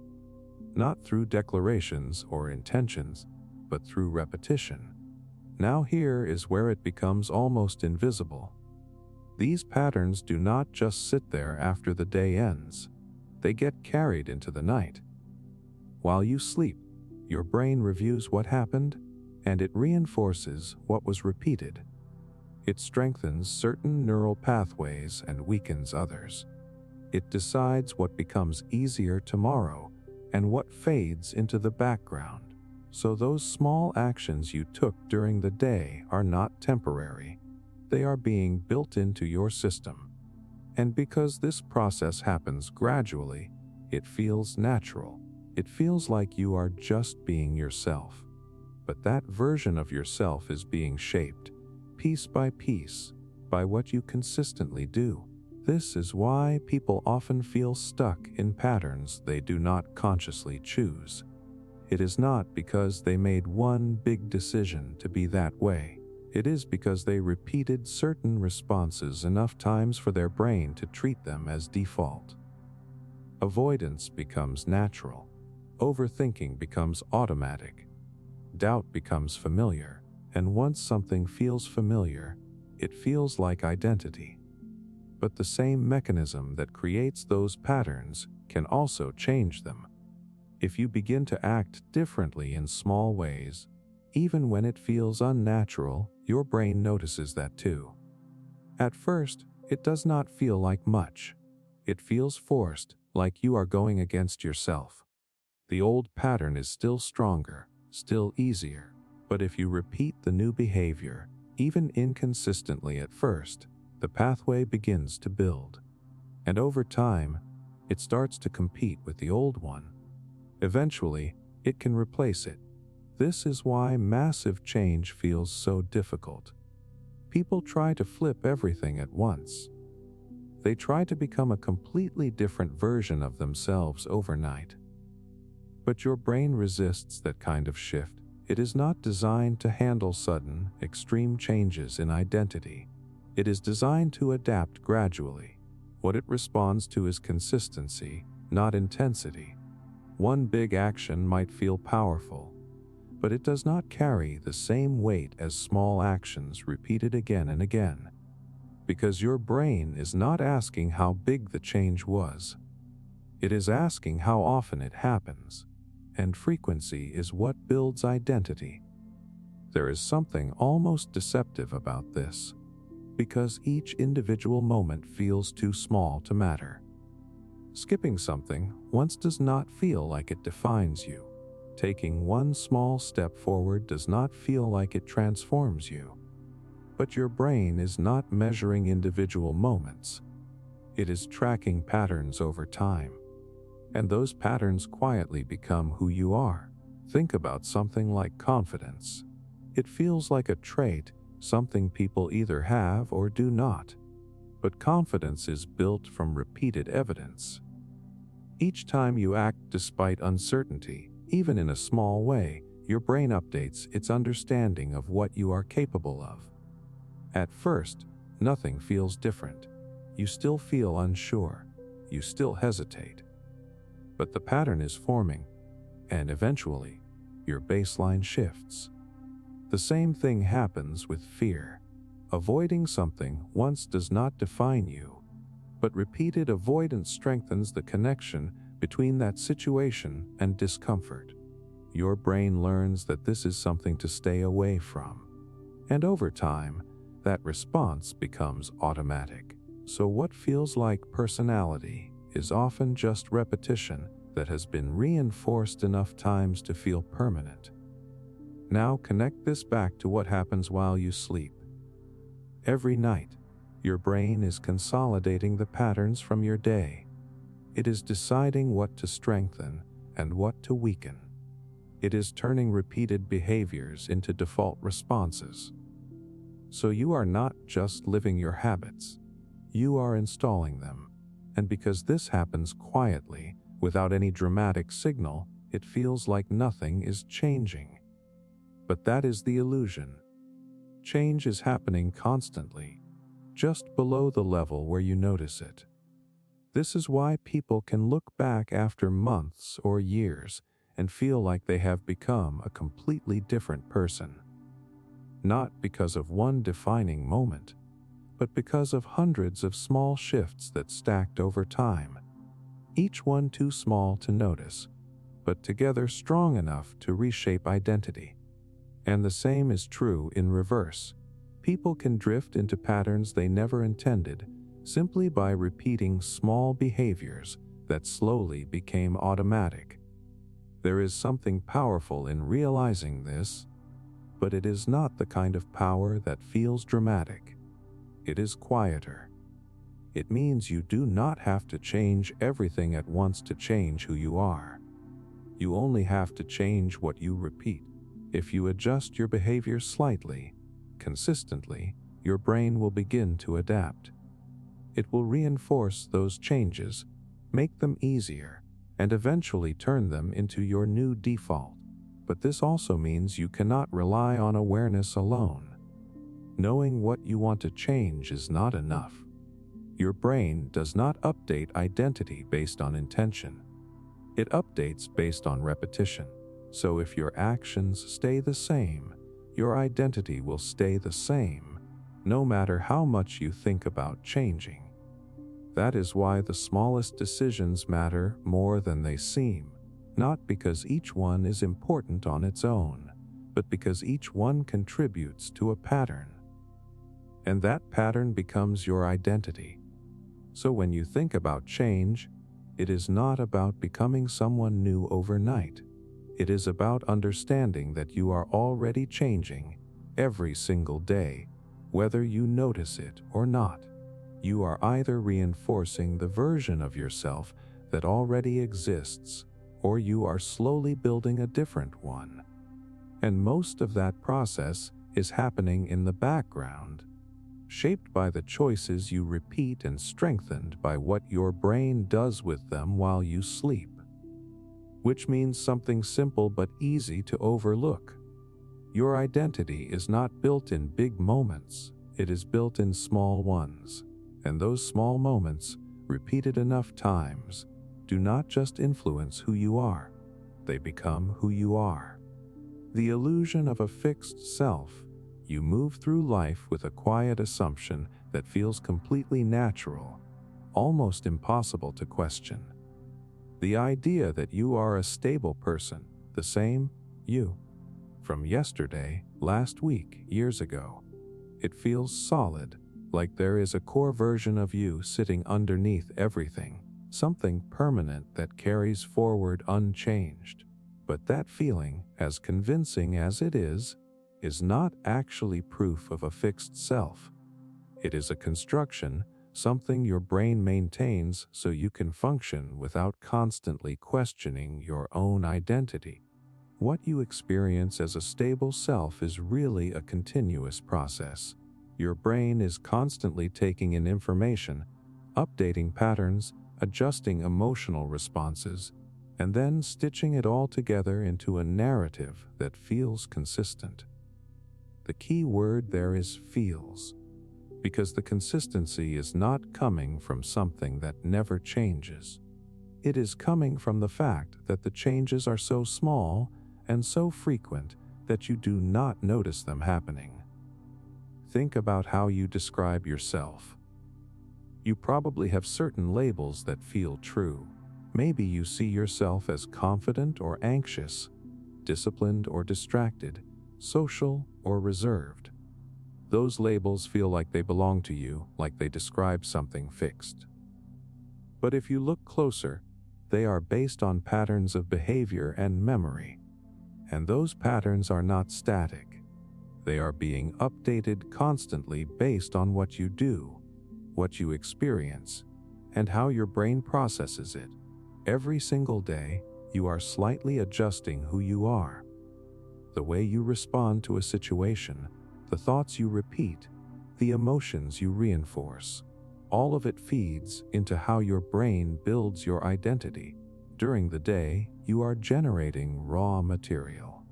Not through declarations or intentions, but through repetition. Now here is where it becomes almost invisible. These patterns do not just sit there after the day ends. They get carried into the night. While you sleep, your brain reviews what happened, and it reinforces what was repeated. It strengthens certain neural pathways and weakens others. It decides what becomes easier tomorrow and what fades into the background. So those small actions you took during the day are not temporary. They are being built into your system. And because this process happens gradually, it feels natural. It feels like you are just being yourself. But that version of yourself is being shaped, piece by piece, by what you consistently do. This is why people often feel stuck in patterns they do not consciously choose. It is not because they made one big decision to be that way. It is because they repeated certain responses enough times for their brain to treat them as default. Avoidance becomes natural. Overthinking becomes automatic. Doubt becomes familiar. And once something feels familiar, it feels like identity. But the same mechanism that creates those patterns can also change them. If you begin to act differently in small ways, even when it feels unnatural, your brain notices that too. At first, it does not feel like much. It feels forced, like you are going against yourself. The old pattern is still stronger, still easier, but if you repeat the new behavior, even inconsistently at first, the pathway begins to build. And over time, it starts to compete with the old one. Eventually, it can replace it. This is why massive change feels so difficult. People try to flip everything at once. They try to become a completely different version of themselves overnight. But your brain resists that kind of shift. It is not designed to handle sudden, extreme changes in identity. It is designed to adapt gradually. What it responds to is consistency, not intensity. One big action might feel powerful, but it does not carry the same weight as small actions repeated again and again. Because your brain is not asking how big the change was. It is asking how often it happens. And frequency is what builds identity. There is something almost deceptive about this, because each individual moment feels too small to matter. Skipping something once does not feel like it defines you. Taking one small step forward does not feel like it transforms you. But your brain is not measuring individual moments. It is tracking patterns over time. And those patterns quietly become who you are. Think about something like confidence. It feels like a trait, something people either have or do not. But confidence is built from repeated evidence. Each time you act despite uncertainty, even in a small way, your brain updates its understanding of what you are capable of. At first, nothing feels different. You still feel unsure. You still hesitate. But the pattern is forming, and eventually, your baseline shifts. The same thing happens with fear. Avoiding something once does not define you, but repeated avoidance strengthens the connection between that situation and discomfort. Your brain learns that this is something to stay away from. And over time, that response becomes automatic. So what feels like personality is often just repetition that has been reinforced enough times to feel permanent. Now connect this back to what happens while you sleep. Every night, your brain is consolidating the patterns from your day. It is deciding what to strengthen and what to weaken. It is turning repeated behaviors into default responses. So you are not just living your habits, you are installing them. And because this happens quietly, without any dramatic signal, it feels like nothing is changing. But that is the illusion. Change is happening constantly, just below the level where you notice it. This is why people can look back after months or years and feel like they have become a completely different person. Not because of one defining moment, but because of hundreds of small shifts that stacked over time, each one too small to notice, but together strong enough to reshape identity. And the same is true in reverse. People can drift into patterns they never intended simply by repeating small behaviors that slowly became automatic. There is something powerful in realizing this, but it is not the kind of power that feels dramatic. It is quieter. It means you do not have to change everything at once to change who you are. You only have to change what you repeat. If you adjust your behavior slightly, consistently, your brain will begin to adapt. It will reinforce those changes, make them easier, and eventually turn them into your new default. But this also means you cannot rely on awareness alone. Knowing what you want to change is not enough. Your brain does not update identity based on intention. It updates based on repetition. So if your actions stay the same, your identity will stay the same, no matter how much you think about changing. That is why the smallest decisions matter more than they seem, not because each one is important on its own, but because each one contributes to a pattern. And that pattern becomes your identity. So when you think about change, it is not about becoming someone new overnight. It is about understanding that you are already changing every single day, whether you notice it or not. You are either reinforcing the version of yourself that already exists, or you are slowly building a different one. And most of that process is happening in the background, shaped by the choices you repeat and strengthened by what your brain does with them while you sleep. Which means something simple but easy to overlook. Your identity is not built in big moments, it is built in small ones. And those small moments, repeated enough times, do not just influence who you are, they become who you are. The illusion of a fixed self. You move through life with a quiet assumption that feels completely natural, almost impossible to question. The idea that you are a stable person, the same you, from yesterday, last week, years ago. It feels solid, like there is a core version of you sitting underneath everything, something permanent that carries forward unchanged. But that feeling, as convincing as it is not actually proof of a fixed self. It is a construction, something your brain maintains so you can function without constantly questioning your own identity. What you experience as a stable self is really a continuous process. Your brain is constantly taking in information, updating patterns, adjusting emotional responses, and then stitching it all together into a narrative that feels consistent. The key word there is feels, because the consistency is not coming from something that never changes. It is coming from the fact that the changes are so small and so frequent that you do not notice them happening. Think about how you describe yourself. You probably have certain labels that feel true. Maybe you see yourself as confident or anxious, disciplined or distracted, social or reserved. Those labels feel like they belong to you, like they describe something fixed. But if you look closer, they are based on patterns of behavior and memory. And those patterns are not static. They are being updated constantly based on what you do, what you experience, and how your brain processes it. Every single day, you are slightly adjusting who you are. The way you respond to a situation, the thoughts you repeat, the emotions you reinforce. All of it feeds into how your brain builds your identity. During the day, you are generating raw material.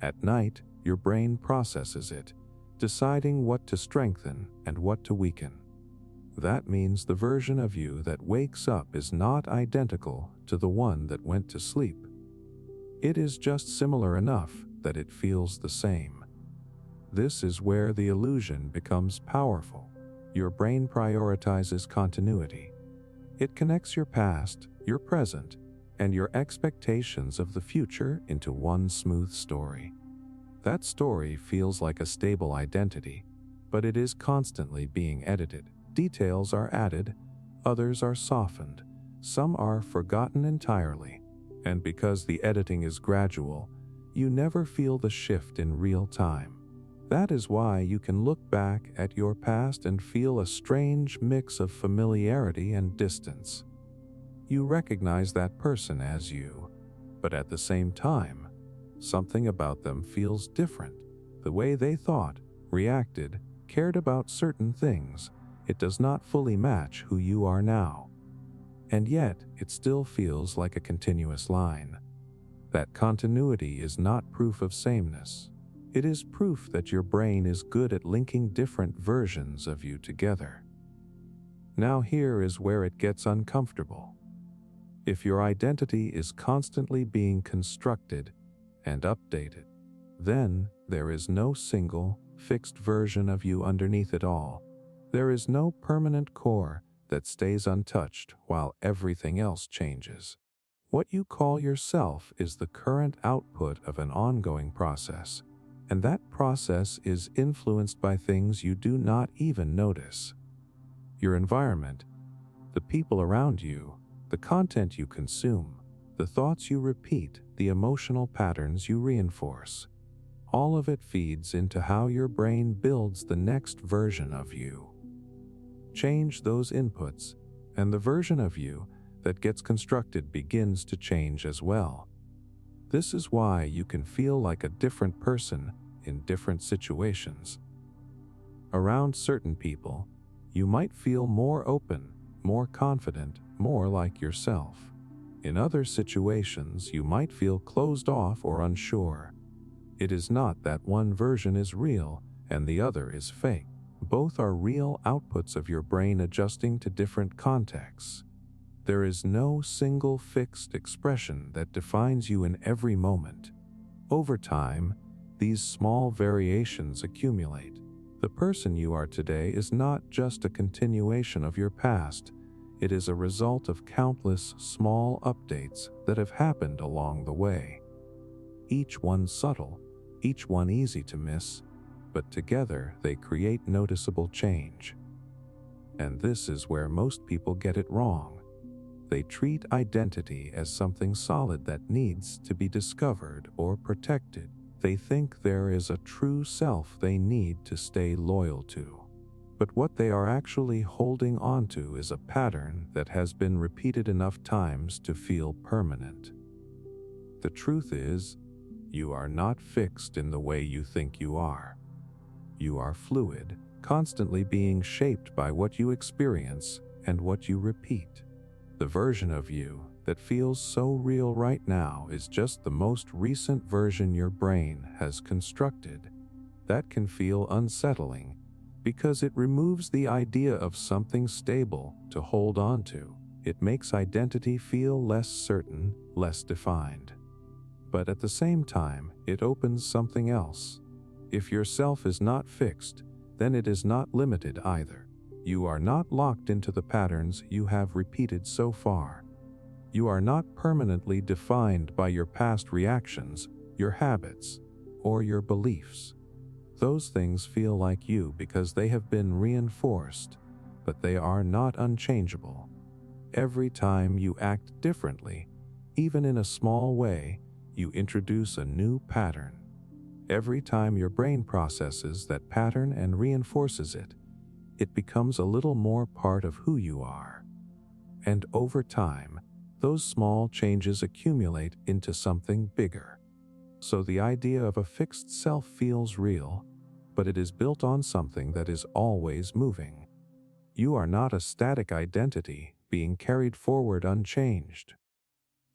At night, your brain processes it, deciding what to strengthen and what to weaken. That means the version of you that wakes up is not identical to the one that went to sleep. It is just similar enough that it feels the same. This is where the illusion becomes powerful. Your brain prioritizes continuity. It connects your past, your present, and your expectations of the future into one smooth story. That story feels like a stable identity, but it is constantly being edited. Details are added, others are softened, some are forgotten entirely, and because the editing is gradual, you never feel the shift in real time. That is why you can look back at your past and feel a strange mix of familiarity and distance. You recognize that person as you, but at the same time, something about them feels different. The way they thought, reacted, cared about certain things, it does not fully match who you are now. And yet, it still feels like a continuous line. That continuity is not proof of sameness. It is proof that your brain is good at linking different versions of you together. Now here is where it gets uncomfortable. If your identity is constantly being constructed and updated, then there is no single, fixed version of you underneath it all. There is no permanent core that stays untouched while everything else changes. What you call yourself is the current output of an ongoing process, and that process is influenced by things you do not even notice. Your environment, the people around you, the content you consume, the thoughts you repeat, the emotional patterns you reinforce. All of it feeds into how your brain builds the next version of you. Change those inputs, and the version of you that gets constructed begins to change as well. This is why you can feel like a different person in different situations. Around certain people, you might feel more open, more confident, more like yourself. In other situations, you might feel closed off or unsure. It is not that one version is real and the other is fake. Both are real outputs of your brain adjusting to different contexts. There is no single fixed expression that defines you in every moment. Over time, these small variations accumulate. The person you are today is not just a continuation of your past. It is a result of countless small updates that have happened along the way. Each one subtle, each one easy to miss, but together they create noticeable change. And this is where most people get it wrong. They treat identity as something solid that needs to be discovered or protected. They think there is a true self they need to stay loyal to. But what they are actually holding onto is a pattern that has been repeated enough times to feel permanent. The truth is, you are not fixed in the way you think you are. You are fluid, constantly being shaped by what you experience and what you repeat. The version of you that feels so real right now is just the most recent version your brain has constructed. That can feel unsettling because it removes the idea of something stable to hold on to. It makes identity feel less certain, less defined. But at the same time, it opens something else. If your self is not fixed, then it is not limited either. You are not locked into the patterns you have repeated so far. You are not permanently defined by your past reactions, your habits, or your beliefs. Those things feel like you because they have been reinforced, but they are not unchangeable. Every time you act differently, even in a small way, you introduce a new pattern. Every time your brain processes that pattern and reinforces it, it becomes a little more part of who you are. And over time, those small changes accumulate into something bigger. So the idea of a fixed self feels real, but it is built on something that is always moving. You are not a static identity being carried forward unchanged.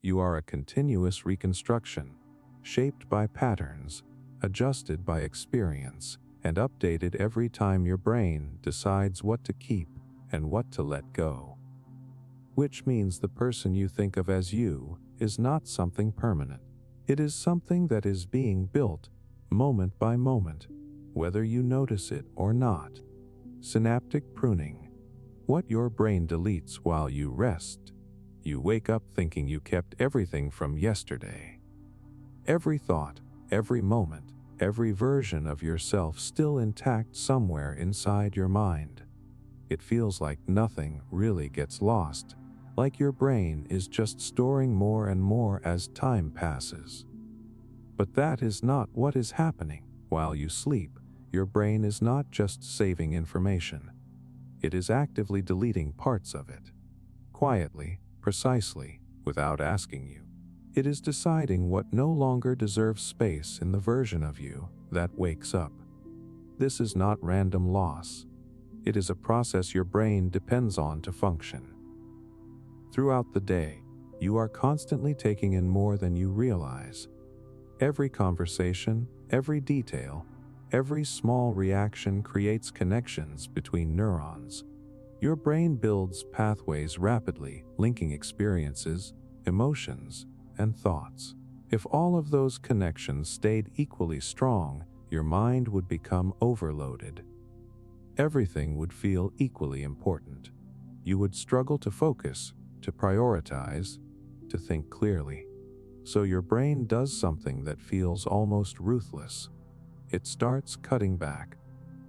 You are a continuous reconstruction, shaped by patterns, adjusted by experience, and updated every time your brain decides what to keep and what to let go. Which means the person you think of as you is not something permanent. It is something that is being built moment by moment, whether you notice it or not. Synaptic pruning. What your brain deletes while you rest. You wake up thinking you kept everything from yesterday. Every thought, every moment, every version of yourself still intact somewhere inside your mind. It feels like nothing really gets lost, like your brain is just storing more and more as time passes. But that is not what is happening. While you sleep, your brain is not just saving information. It is actively deleting parts of it. Quietly, precisely, without asking you. It is deciding what no longer deserves space in the version of you that wakes up. This is not random loss. It is a process your brain depends on to function. Throughout the day, you are constantly taking in more than you realize. Every conversation, every detail, every small reaction creates connections between neurons. Your brain builds pathways rapidly, linking experiences, emotions, and thoughts. If all of those connections stayed equally strong, your mind would become overloaded. Everything would feel equally important. You would struggle to focus, to prioritize, to think clearly. So your brain does something that feels almost ruthless. It starts cutting back.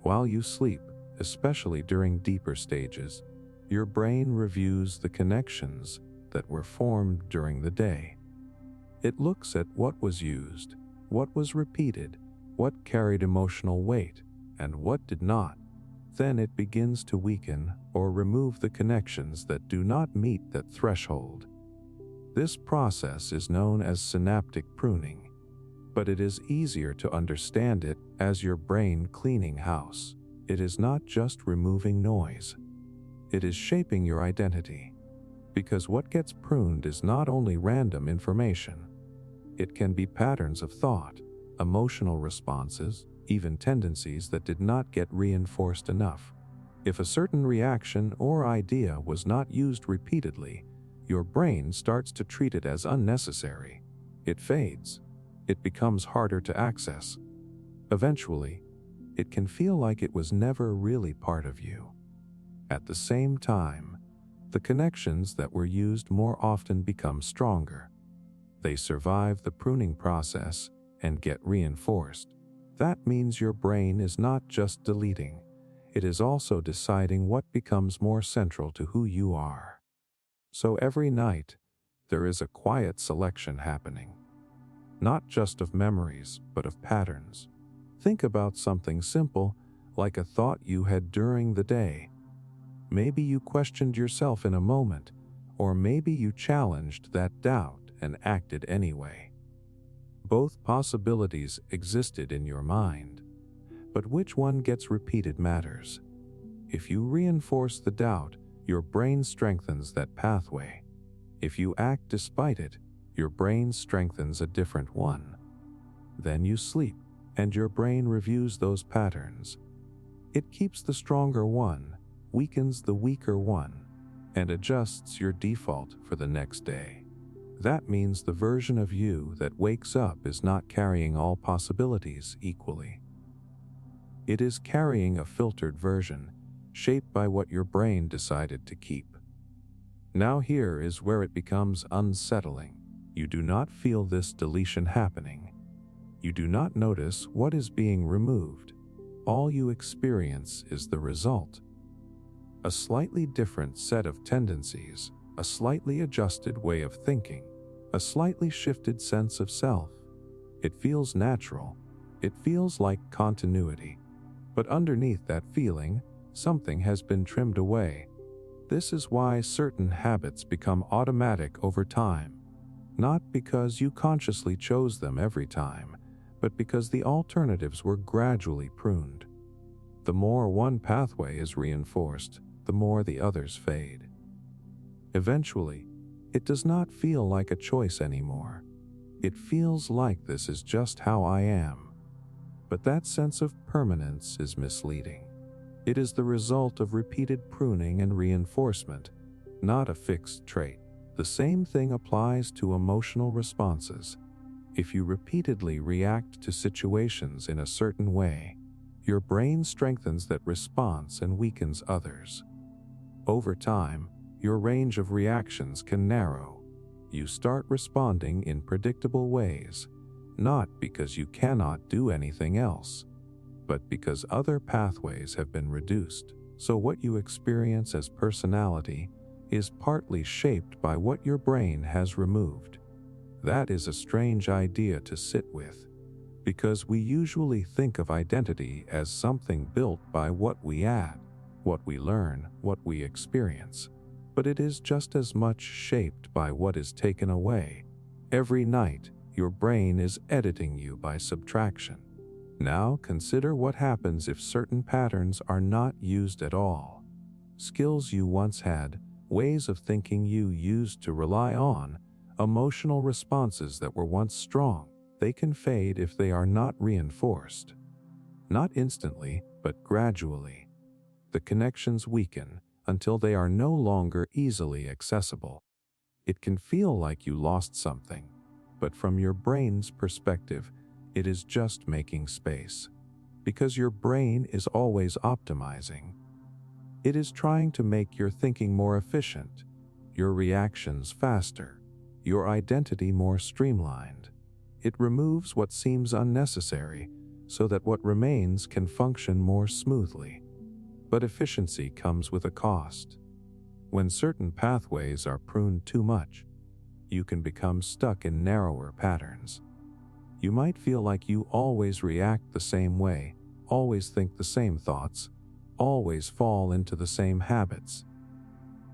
While you sleep, especially during deeper stages, your brain reviews the connections that were formed during the day. It looks at what was used, what was repeated, what carried emotional weight, and what did not. Then it begins to weaken or remove the connections that do not meet that threshold. This process is known as synaptic pruning, but it is easier to understand it as your brain cleaning house. It is not just removing noise. It is shaping your identity. Because what gets pruned is not only random information. It can be patterns of thought, emotional responses, even tendencies that did not get reinforced enough. If a certain reaction or idea was not used repeatedly, your brain starts to treat it as unnecessary. It fades. It becomes harder to access. Eventually, it can feel like it was never really part of you. At the same time, the connections that were used more often become stronger. They survive the pruning process and get reinforced. That means your brain is not just deleting, it is also deciding what becomes more central to who you are. So every night, there is a quiet selection happening, not just of memories, but of patterns. Think about something simple, like a thought you had during the day. Maybe you questioned yourself in a moment, or maybe you challenged that doubt and acted anyway. Both possibilities existed in your mind, but which one gets repeated matters. If you reinforce the doubt, your brain strengthens that pathway. If you act despite it, your brain strengthens a different one. Then you sleep, and your brain reviews those patterns. It keeps the stronger one, weakens the weaker one, and adjusts your default for the next day. That means the version of you that wakes up is not carrying all possibilities equally. It is carrying a filtered version, shaped by what your brain decided to keep. Now here is where it becomes unsettling. You do not feel this deletion happening. You do not notice what is being removed. All you experience is the result. A slightly different set of tendencies, a slightly adjusted way of thinking, a slightly shifted sense of self. It feels natural. It feels like continuity. But underneath that feeling, something has been trimmed away. This is why certain habits become automatic over time. Not because you consciously chose them every time, but because the alternatives were gradually pruned. The more one pathway is reinforced, the more the others fade. Eventually, it does not feel like a choice anymore. It feels like this is just how I am. But that sense of permanence is misleading. It is the result of repeated pruning and reinforcement, not a fixed trait. The same thing applies to emotional responses. If you repeatedly react to situations in a certain way, your brain strengthens that response and weakens others. Over time, your range of reactions can narrow. You start responding in predictable ways, not because you cannot do anything else, but because other pathways have been reduced. So what you experience as personality is partly shaped by what your brain has removed. That is a strange idea to sit with, because we usually think of identity as something built by what we add, what we learn, what we experience. But it is just as much shaped by what is taken away. Every night, your brain is editing you by subtraction. Now consider what happens if certain patterns are not used at all. Skills you once had, ways of thinking you used to rely on, emotional responses that were once strong, they can fade if they are not reinforced. Not instantly, but gradually. The connections weaken until they are no longer easily accessible. It can feel like you lost something, but from your brain's perspective, it is just making space. Because your brain is always optimizing. It is trying to make your thinking more efficient, your reactions faster, your identity more streamlined. It removes what seems unnecessary so that what remains can function more smoothly. But efficiency comes with a cost. When certain pathways are pruned too much, you can become stuck in narrower patterns. You might feel like you always react the same way, always think the same thoughts, always fall into the same habits.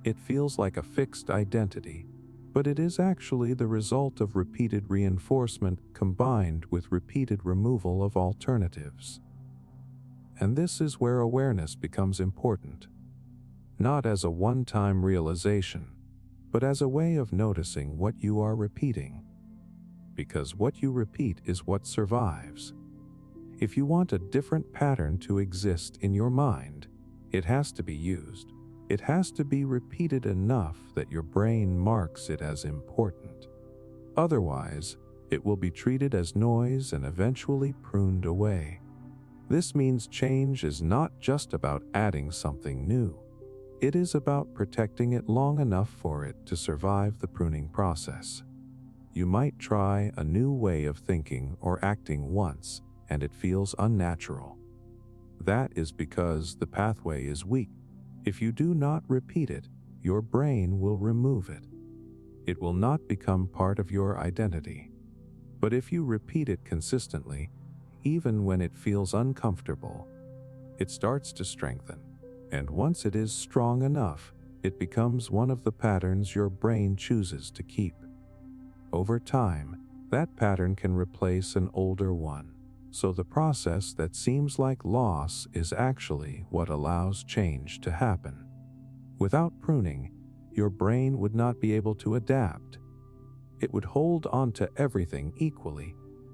It feels like a fixed identity, but it is actually the result of repeated reinforcement combined with repeated removal of alternatives. And this is where awareness becomes important. Not as a one-time realization, but as a way of noticing what you are repeating. Because what you repeat is what survives. If you want a different pattern to exist in your mind, it has to be used. It has to be repeated enough that your brain marks it as important. Otherwise, it will be treated as noise and eventually pruned away. This means change is not just about adding something new. It is about protecting it long enough for it to survive the pruning process. You might try a new way of thinking or acting once, and it feels unnatural. That is because the pathway is weak. If you do not repeat it, your brain will remove it. It will not become part of your identity. But if you repeat it consistently, even when it feels uncomfortable, it starts to strengthen. And once it is strong enough, it becomes one of the patterns your brain chooses to keep. Over time, that pattern can replace an older one. So the process that seems like loss is actually what allows change to happen. Without pruning, your brain would not be able to adapt. It would hold on to everything equally,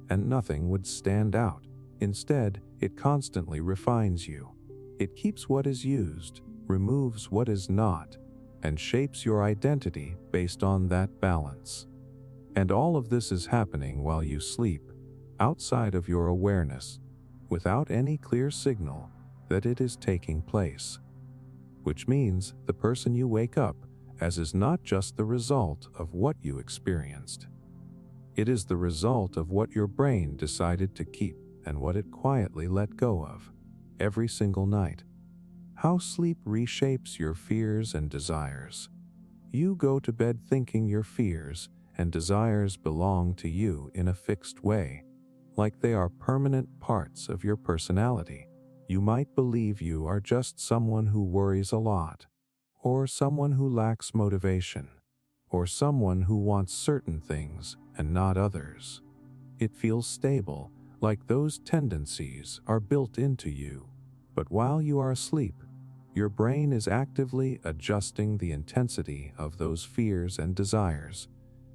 and nothing would stand out. Instead, it constantly refines you. It keeps what is used, removes what is not, and shapes your identity based on that balance. And all of this is happening while you sleep, outside of your awareness, without any clear signal that it is taking place. Which means the person you wake up as is not just the result of what you experienced. It is the result of what your brain decided to keep and what it quietly let go of every single night. How sleep reshapes your fears and desires. You go to bed thinking your fears and desires belong to you in a fixed way, like they are permanent parts of your personality. You might believe you are just someone who worries a lot, or someone who lacks motivation, or someone who wants certain things and not others. It feels stable, like those tendencies are built into you. But while you are asleep, your brain is actively adjusting the intensity of those fears and desires,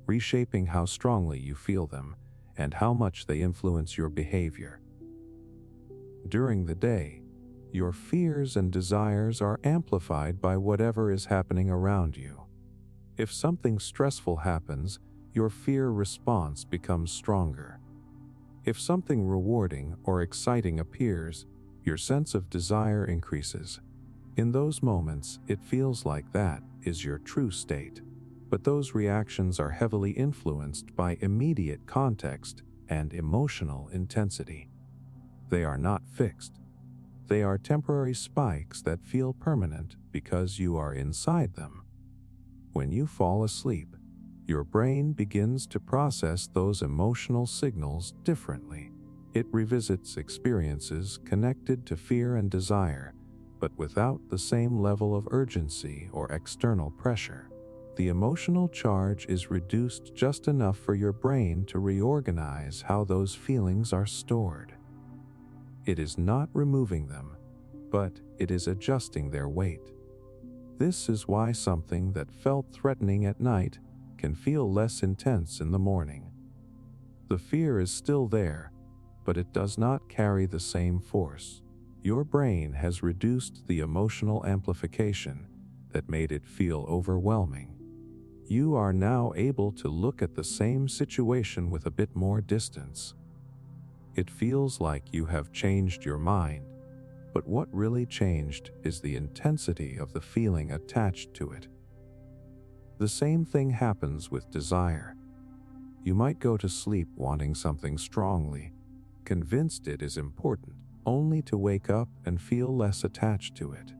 reshaping how strongly you feel them and how much they influence your behavior. During the day, your fears and desires are amplified by whatever is happening around you. If something stressful happens, your fear response becomes stronger. If something rewarding or exciting appears, your sense of desire increases. In those moments, it feels like that is your true state. But those reactions are heavily influenced by immediate context and emotional intensity. They are not fixed. They are temporary spikes that feel permanent because you are inside them. When you fall asleep, your brain begins to process those emotional signals differently. It revisits experiences connected to fear and desire, but without the same level of urgency or external pressure. The emotional charge is reduced just enough for your brain to reorganize how those feelings are stored. It is not removing them, but it is adjusting their weight. This is why something that felt threatening at night can feel less intense in the morning. The fear is still there, but it does not carry the same force. Your brain has reduced the emotional amplification that made it feel overwhelming. You are now able to look at the same situation with a bit more distance. It feels like you have changed your mind, but what really changed is the intensity of the feeling attached to it. The same thing happens with desire. You might go to sleep wanting something strongly, convinced it is important, only to wake up and feel less attached to it.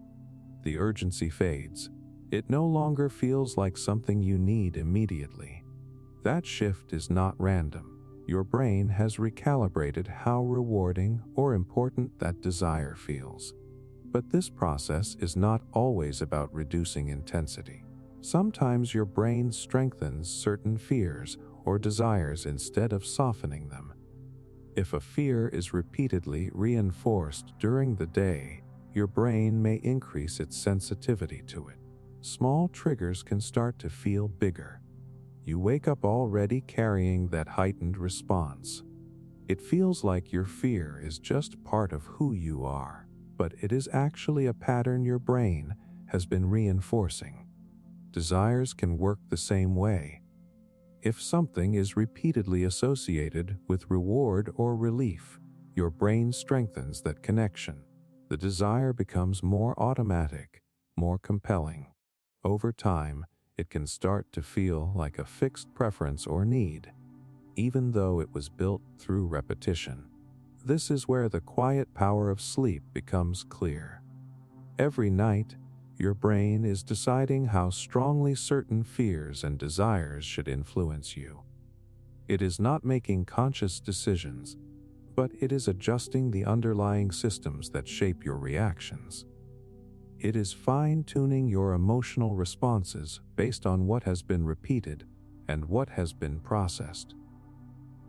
The urgency fades. It no longer feels like something you need immediately. That shift is not random. Your brain has recalibrated how rewarding or important that desire feels. But this process is not always about reducing intensity. Sometimes your brain strengthens certain fears or desires instead of softening them. If a fear is repeatedly reinforced during the day, your brain may increase its sensitivity to it. Small triggers can start to feel bigger. You wake up already carrying that heightened response. It feels like your fear is just part of who you are, but it is actually a pattern your brain has been reinforcing. Desires can work the same way. If something is repeatedly associated with reward or relief, your brain strengthens that connection. The desire becomes more automatic, more compelling. Over time, it can start to feel like a fixed preference or need, even though it was built through repetition. This is where the quiet power of sleep becomes clear. Every night, your brain is deciding how strongly certain fears and desires should influence you. It is not making conscious decisions, but it is adjusting the underlying systems that shape your reactions. It is fine-tuning your emotional responses based on what has been repeated and what has been processed.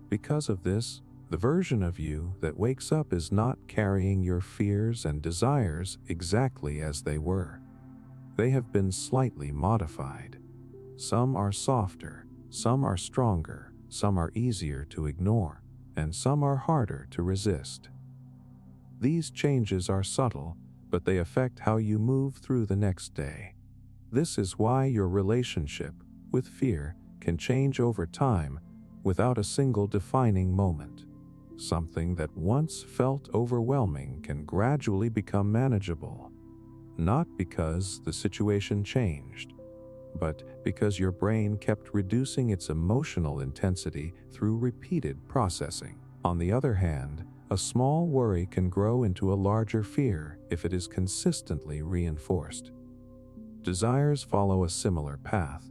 Because of this, the version of you that wakes up is not carrying your fears and desires exactly as they were. They have been slightly modified. Some are softer, some are stronger, some are easier to ignore, and some are harder to resist. These changes are subtle, but they affect how you move through the next day. This is why your relationship with fear can change over time without a single defining moment. Something that once felt overwhelming can gradually become manageable, not because the situation changed, but because your brain kept reducing its emotional intensity through repeated processing. On the other hand, a small worry can grow into a larger fear if it is consistently reinforced. Desires follow a similar path.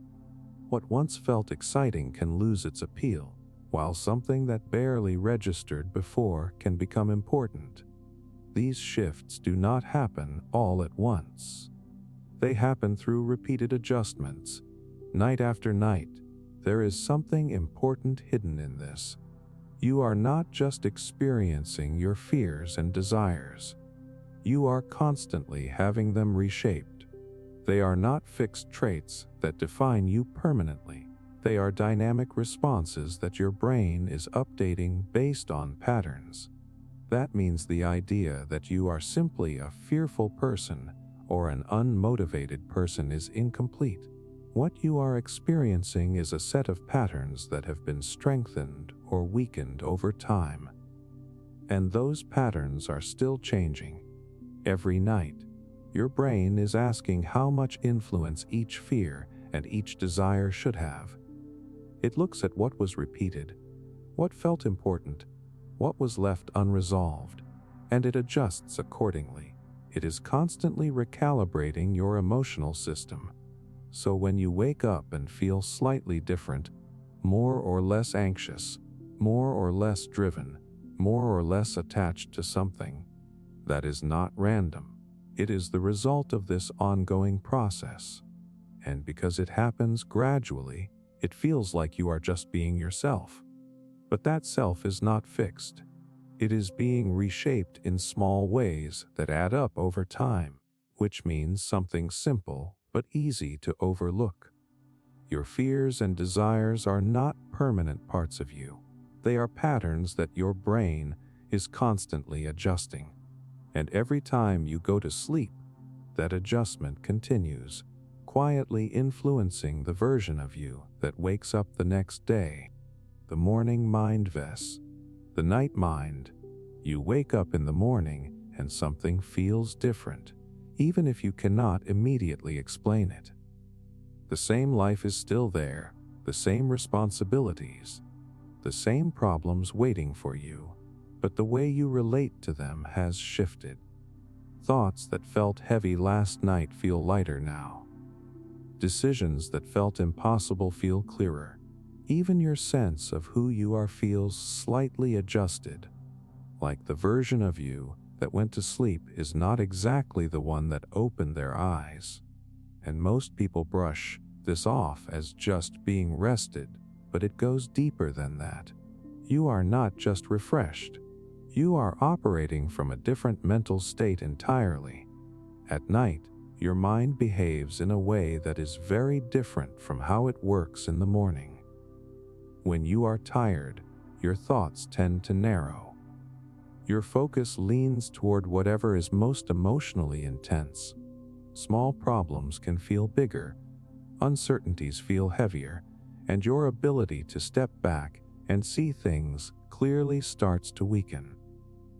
What once felt exciting can lose its appeal, while something that barely registered before can become important. These shifts do not happen all at once. They happen through repeated adjustments. Night after night, there is something important hidden in this. You are not just experiencing your fears and desires. You are constantly having them reshaped. They are not fixed traits that define you permanently. They are dynamic responses that your brain is updating based on patterns. That means the idea that you are simply a fearful person or an unmotivated person is incomplete. What you are experiencing is a set of patterns that have been strengthened or weakened over time. And those patterns are still changing. Every night, your brain is asking how much influence each fear and each desire should have. It looks at what was repeated, what felt important, what was left unresolved, and it adjusts accordingly. It is constantly recalibrating your emotional system. So when you wake up and feel slightly different, more or less anxious, more or less driven, more or less attached to something, that is not random. It is the result of this ongoing process. And because it happens gradually, it feels like you are just being yourself. But that self is not fixed. It is being reshaped in small ways that add up over time, which means something simple but easy to overlook. Your fears and desires are not permanent parts of you. They are patterns that your brain is constantly adjusting. And every time you go to sleep, that adjustment continues, quietly influencing the version of you that wakes up the next day. The morning mind vests. The night mind. You wake up in the morning and something feels different, even if you cannot immediately explain it. The same life is still there, the same responsibilities, the same problems waiting for you, but the way you relate to them has shifted. Thoughts that felt heavy last night feel lighter now. Decisions that felt impossible feel clearer. Even your sense of who you are feels slightly adjusted. Like the version of you that went to sleep is not exactly the one that opened their eyes. And most people brush this off as just being rested, but it goes deeper than that. You are not just refreshed. You are operating from a different mental state entirely. At night, your mind behaves in a way that is very different from how it works in the morning. When you are tired, your thoughts tend to narrow. Your focus leans toward whatever is most emotionally intense. Small problems can feel bigger, uncertainties feel heavier, and your ability to step back and see things clearly starts to weaken.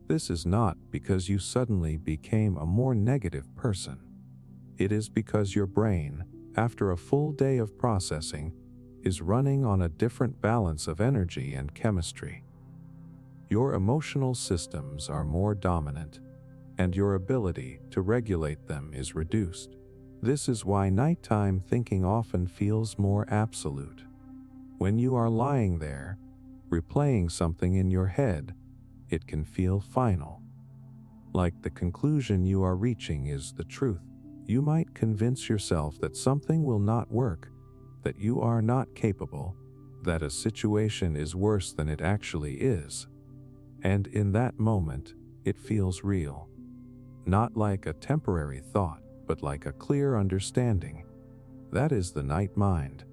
This is not because you suddenly became a more negative person. It is because your brain, after a full day of processing, is running on a different balance of energy and chemistry. Your emotional systems are more dominant, and your ability to regulate them is reduced. This is why nighttime thinking often feels more absolute. When you are lying there, replaying something in your head, it can feel final. Like the conclusion you are reaching is the truth. You might convince yourself that something will not work, that you are not capable, that a situation is worse than it actually is. And in that moment, it feels real. Not like a temporary thought, but like a clear understanding. That is the night mind.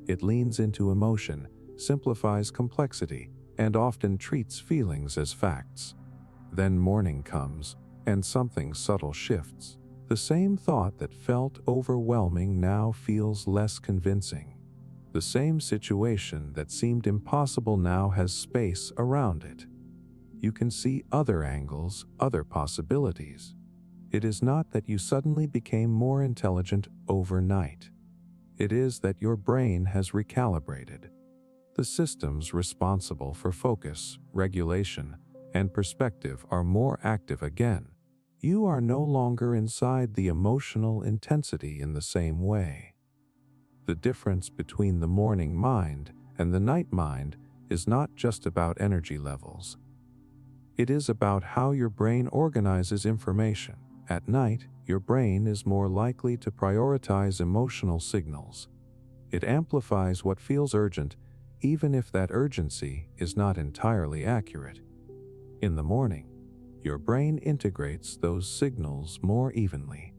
It leans into emotion, simplifies complexity, and often treats feelings as facts. Then morning comes, and something subtle shifts. The same thought that felt overwhelming now feels less convincing. The same situation that seemed impossible now has space around it. You can see other angles, other possibilities. It is not that you suddenly became more intelligent overnight. It is that your brain has recalibrated. The systems responsible for focus, regulation, and perspective are more active again. You are no longer inside the emotional intensity in the same way. The difference between the morning mind and the night mind is not just about energy levels. It is about how your brain organizes information. At night, your brain is more likely to prioritize emotional signals. It amplifies what feels urgent, even if that urgency is not entirely accurate. In the morning, your brain integrates those signals more evenly.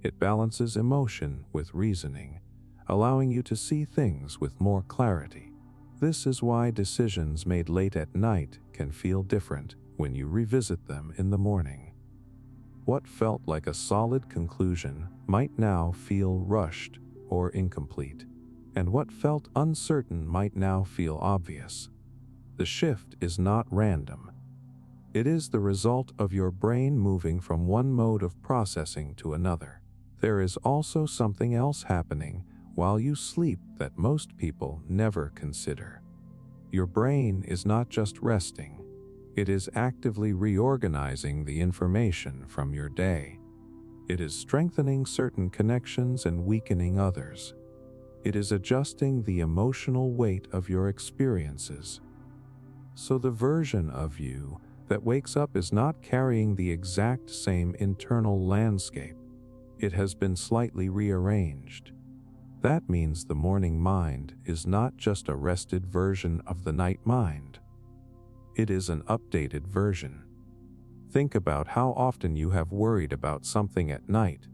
It balances emotion with reasoning, allowing you to see things with more clarity. This is why decisions made late at night can feel different when you revisit them in the morning. What felt like a solid conclusion might now feel rushed or incomplete, and what felt uncertain might now feel obvious. The shift is not random. It is the result of your brain moving from one mode of processing to another. There is also something else happening while you sleep that most people never consider. Your brain is not just resting. It is actively reorganizing the information from your day. It is strengthening certain connections and weakening others. It is adjusting the emotional weight of your experiences. So the version of you that wakes up is not carrying the exact same internal landscape. It has been slightly rearranged. That means the morning mind is not just a rested version of the night mind. It is an updated version. Think about how often you have worried about something at night,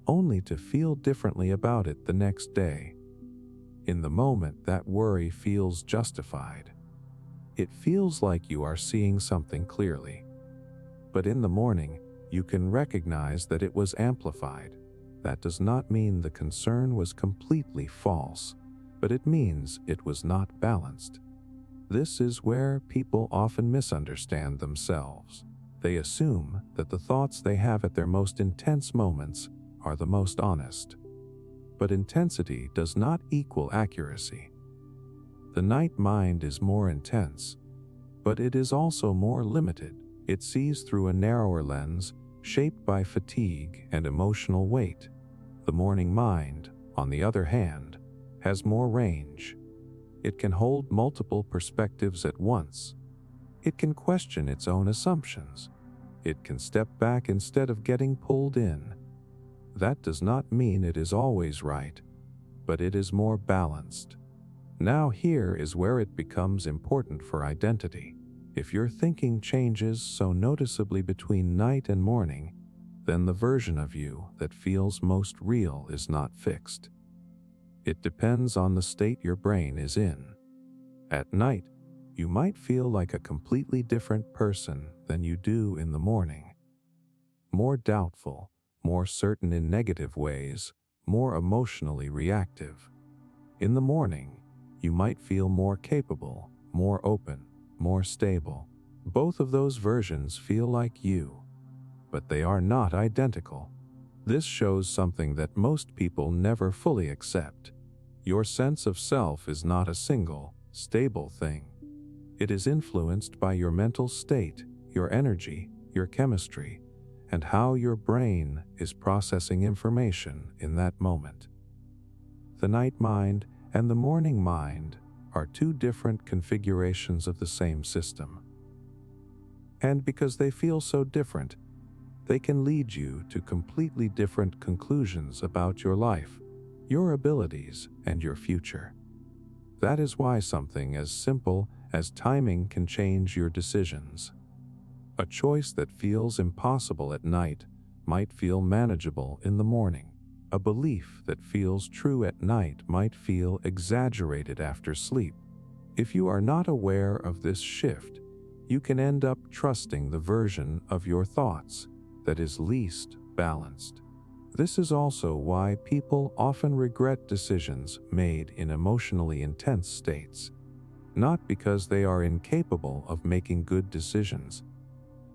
only to feel differently about it the next day. In the moment, that worry feels justified. It feels like you are seeing something clearly. But in the morning, you can recognize that it was amplified. That does not mean the concern was completely false, but it means it was not balanced. This is where people often misunderstand themselves. They assume that the thoughts they have at their most intense moments are the most honest. But intensity does not equal accuracy. The night mind is more intense, but it is also more limited. It sees through a narrower lens, shaped by fatigue and emotional weight. The morning mind, on the other hand, has more range. It can hold multiple perspectives at once. It can question its own assumptions. It can step back instead of getting pulled in. That does not mean it is always right, but it is more balanced. Now here is where it becomes important for identity. If your thinking changes so noticeably between night and morning, then the version of you that feels most real is not fixed. It depends on the state your brain is in. At night, you might feel like a completely different person than you do in the morning. More doubtful, more certain in negative ways, more emotionally reactive. In the morning, you might feel more capable, more open, more stable. Both of those versions feel like you, but they are not identical. This shows something that most people never fully accept. Your sense of self is not a single, stable thing. It is influenced by your mental state, your energy, your chemistry, and how your brain is processing information in that moment. The night mind and the morning mind are two different configurations of the same system. And because they feel so different, they can lead you to completely different conclusions about your life, your abilities, and your future. That is why something as simple as timing can change your decisions. A choice that feels impossible at night might feel manageable in the morning. A belief that feels true at night might feel exaggerated after sleep. If you are not aware of this shift, you can end up trusting the version of your thoughts that is least balanced. This is also why people often regret decisions made in emotionally intense states, not because they are incapable of making good decisions,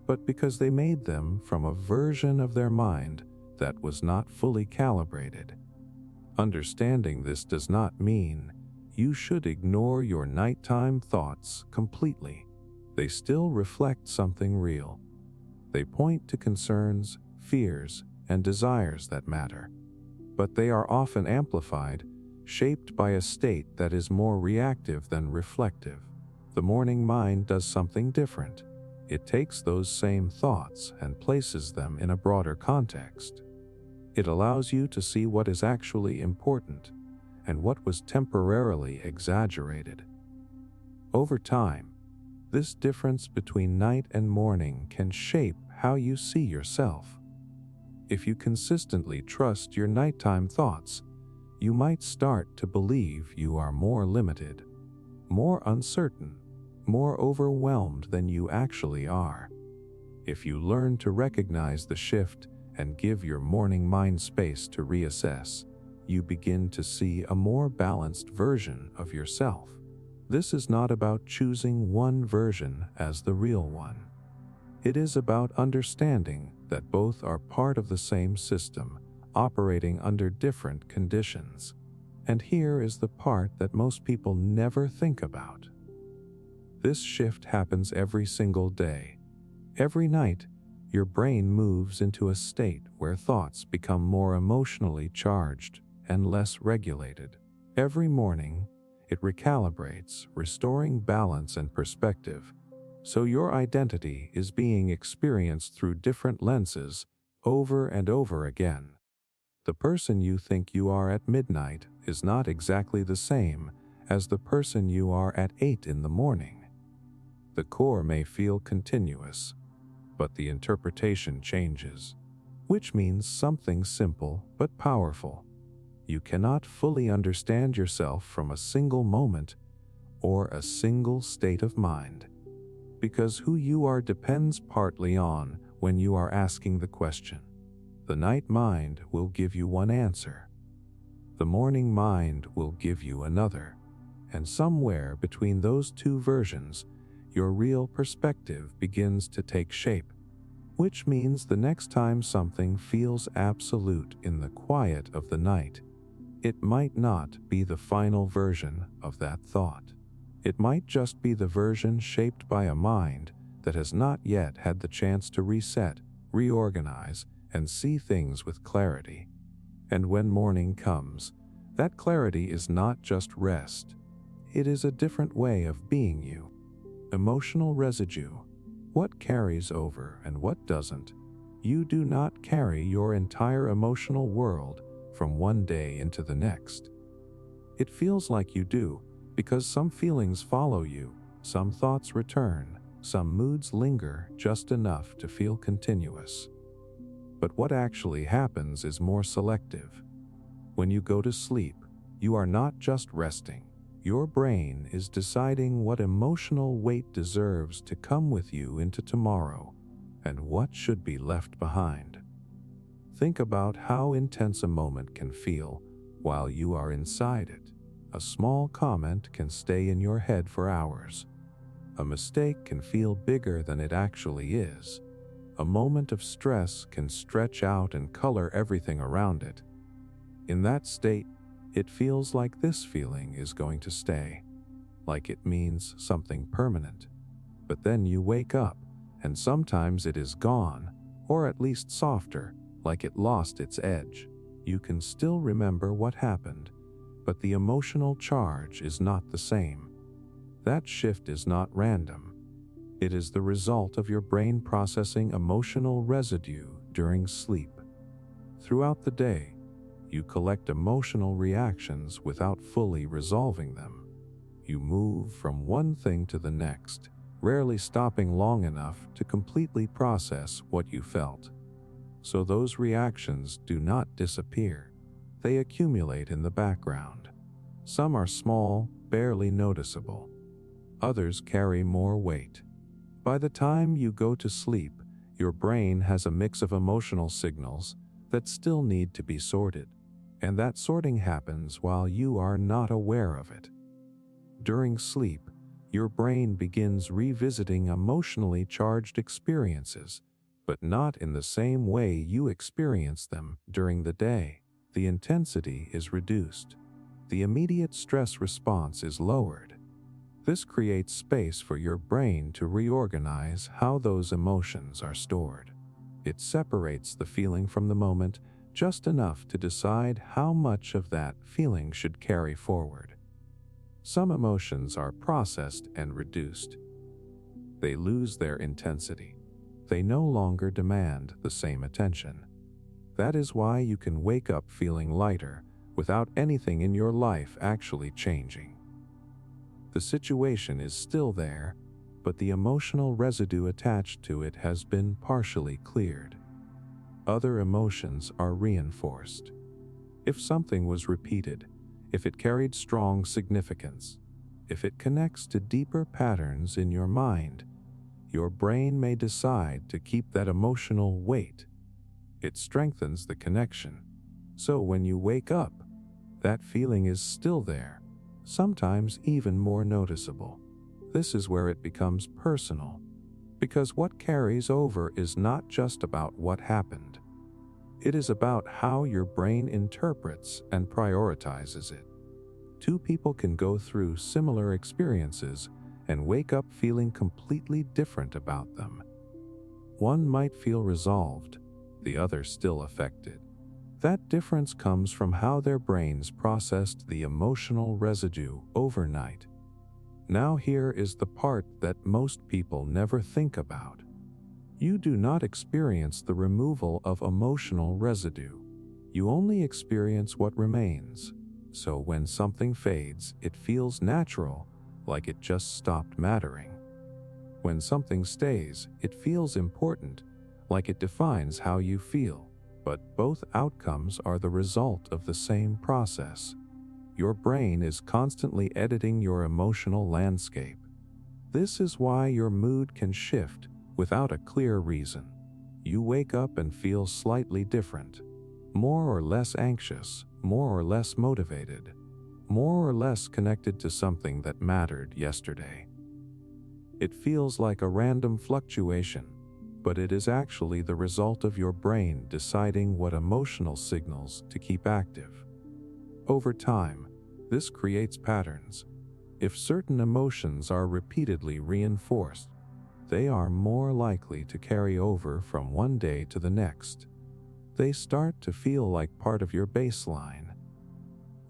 but because they made them from a version of their mind that was not fully calibrated. Understanding this does not mean you should ignore your nighttime thoughts completely. They still reflect something real. They point to concerns, fears, and desires that matter. But they are often amplified, shaped by a state that is more reactive than reflective. The morning mind does something different. It takes those same thoughts and places them in a broader context. It allows you to see what is actually important and what was temporarily exaggerated. Over time, this difference between night and morning can shape how you see yourself. If you consistently trust your nighttime thoughts, you might start to believe you are more limited, more uncertain, more overwhelmed than you actually are. If you learn to recognize the shift and give your morning mind space to reassess, you begin to see a more balanced version of yourself. This is not about choosing one version as the real one. It is about understanding that both are part of the same system, operating under different conditions. And here is the part that most people never think about. This shift happens every single day. Every night, your brain moves into a state where thoughts become more emotionally charged and less regulated. Every morning, it recalibrates, restoring balance and perspective. So your identity is being experienced through different lenses over and over again. The person you think you are at midnight is not exactly the same as the person you are at 8 in the morning. The core may feel continuous, but the interpretation changes, which means something simple but powerful. You cannot fully understand yourself from a single moment or a single state of mind, because who you are depends partly on when you are asking the question. The night mind will give you one answer. The morning mind will give you another. And somewhere between those two versions, your real perspective begins to take shape, which means the next time something feels absolute in the quiet of the night, it might not be the final version of that thought. It might just be the version shaped by a mind that has not yet had the chance to reset, reorganize, and see things with clarity. And when morning comes, that clarity is not just rest. It is a different way of being you. Emotional residue. What carries over and what doesn't? You do not carry your entire emotional world from one day into the next. It feels like you do, because some feelings follow you, some thoughts return, some moods linger just enough to feel continuous. But what actually happens is more selective. When you go to sleep, you are not just resting. Your brain is deciding what emotional weight deserves to come with you into tomorrow and what should be left behind. Think about how intense a moment can feel while you are inside it. A small comment can stay in your head for hours. A mistake can feel bigger than it actually is. A moment of stress can stretch out and color everything around it. In that state, it feels like this feeling is going to stay, like it means something permanent. But then you wake up, and sometimes it is gone, or at least softer, like it lost its edge. You can still remember what happened, but the emotional charge is not the same. That shift is not random. It is the result of your brain processing emotional residue during sleep. Throughout the day, you collect emotional reactions without fully resolving them. You move from one thing to the next, rarely stopping long enough to completely process what you felt. So those reactions do not disappear. They accumulate in the background. Some are small, barely noticeable. Others carry more weight. By the time you go to sleep, your brain has a mix of emotional signals that still need to be sorted, and that sorting happens while you are not aware of it. During sleep, your brain begins revisiting emotionally charged experiences, but not in the same way you experience them during the day. The intensity is reduced. The immediate stress response is lowered. This creates space for your brain to reorganize how those emotions are stored. It separates the feeling from the moment just enough to decide how much of that feeling should carry forward. Some emotions are processed and reduced. They lose their intensity. They no longer demand the same attention. That is why you can wake up feeling lighter without anything in your life actually changing. The situation is still there, but the emotional residue attached to it has been partially cleared. Other emotions are reinforced. If something was repeated, if it carried strong significance, if it connects to deeper patterns in your mind, your brain may decide to keep that emotional weight. It strengthens the connection. So when you wake up, that feeling is still there, sometimes even more noticeable. This is where it becomes personal, because what carries over is not just about what happened. It is about how your brain interprets and prioritizes it. Two people can go through similar experiences and wake up feeling completely different about them. One might feel resolved, the other still affected. That difference comes from how their brains processed the emotional residue overnight. Now here is the part that most people never think about. You do not experience the removal of emotional residue. You only experience what remains. So when something fades, it feels natural, like it just stopped mattering. When something stays, it feels important, like it defines how you feel. But both outcomes are the result of the same process. Your brain is constantly editing your emotional landscape. This is why your mood can shift without a clear reason. You wake up and feel slightly different, more or less anxious, more or less motivated, more or less connected to something that mattered yesterday. It feels like a random fluctuation, but it is actually the result of your brain deciding what emotional signals to keep active. Over time, this creates patterns. If certain emotions are repeatedly reinforced, they are more likely to carry over from one day to the next. They start to feel like part of your baseline.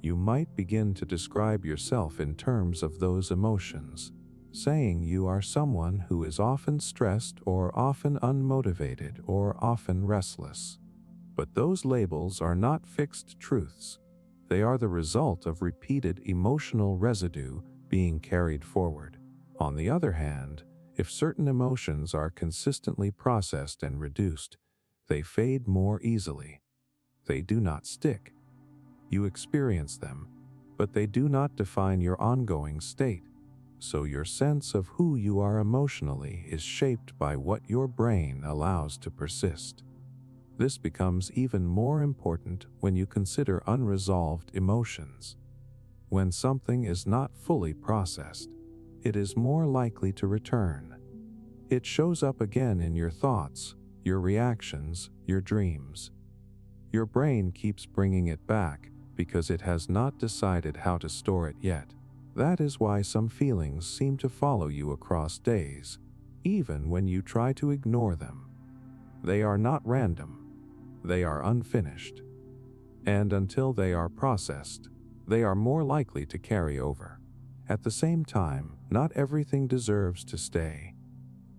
You might begin to describe yourself in terms of those emotions, saying you are someone who is often stressed or often unmotivated or often restless. But those labels are not fixed truths. They are the result of repeated emotional residue being carried forward. On the other hand, if certain emotions are consistently processed and reduced, they fade more easily. They do not stick. You experience them, but they do not define your ongoing state. So your sense of who you are emotionally is shaped by what your brain allows to persist. This becomes even more important when you consider unresolved emotions. When something is not fully processed, it is more likely to return. It shows up again in your thoughts, your reactions, your dreams. Your brain keeps bringing it back because it has not decided how to store it yet. That is why some feelings seem to follow you across days, even when you try to ignore them. They are not random. They are unfinished. And until they are processed, they are more likely to carry over. At the same time, not everything deserves to stay.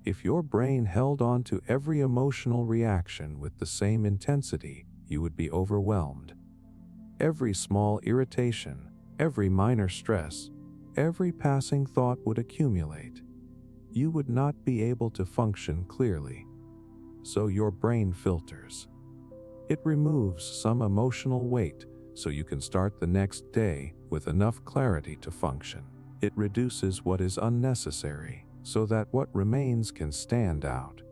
If your brain held on to every emotional reaction with the same intensity, you would be overwhelmed. Every small irritation, every minor stress, every passing thought would accumulate. You would not be able to function clearly. So your brain filters. It removes some emotional weight so you can start the next day with enough clarity to function. It reduces what is unnecessary so that what remains can stand out.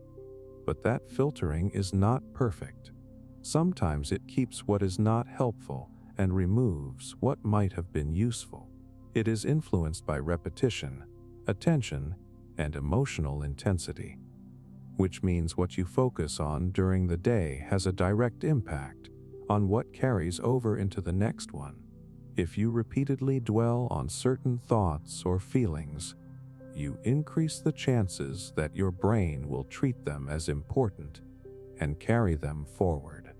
But that filtering is not perfect. Sometimes it keeps what is not helpful and removes what might have been useful. It is influenced by repetition, attention, and emotional intensity, which means what you focus on during the day has a direct impact on what carries over into the next one. If you repeatedly dwell on certain thoughts or feelings, you increase the chances that your brain will treat them as important and carry them forward.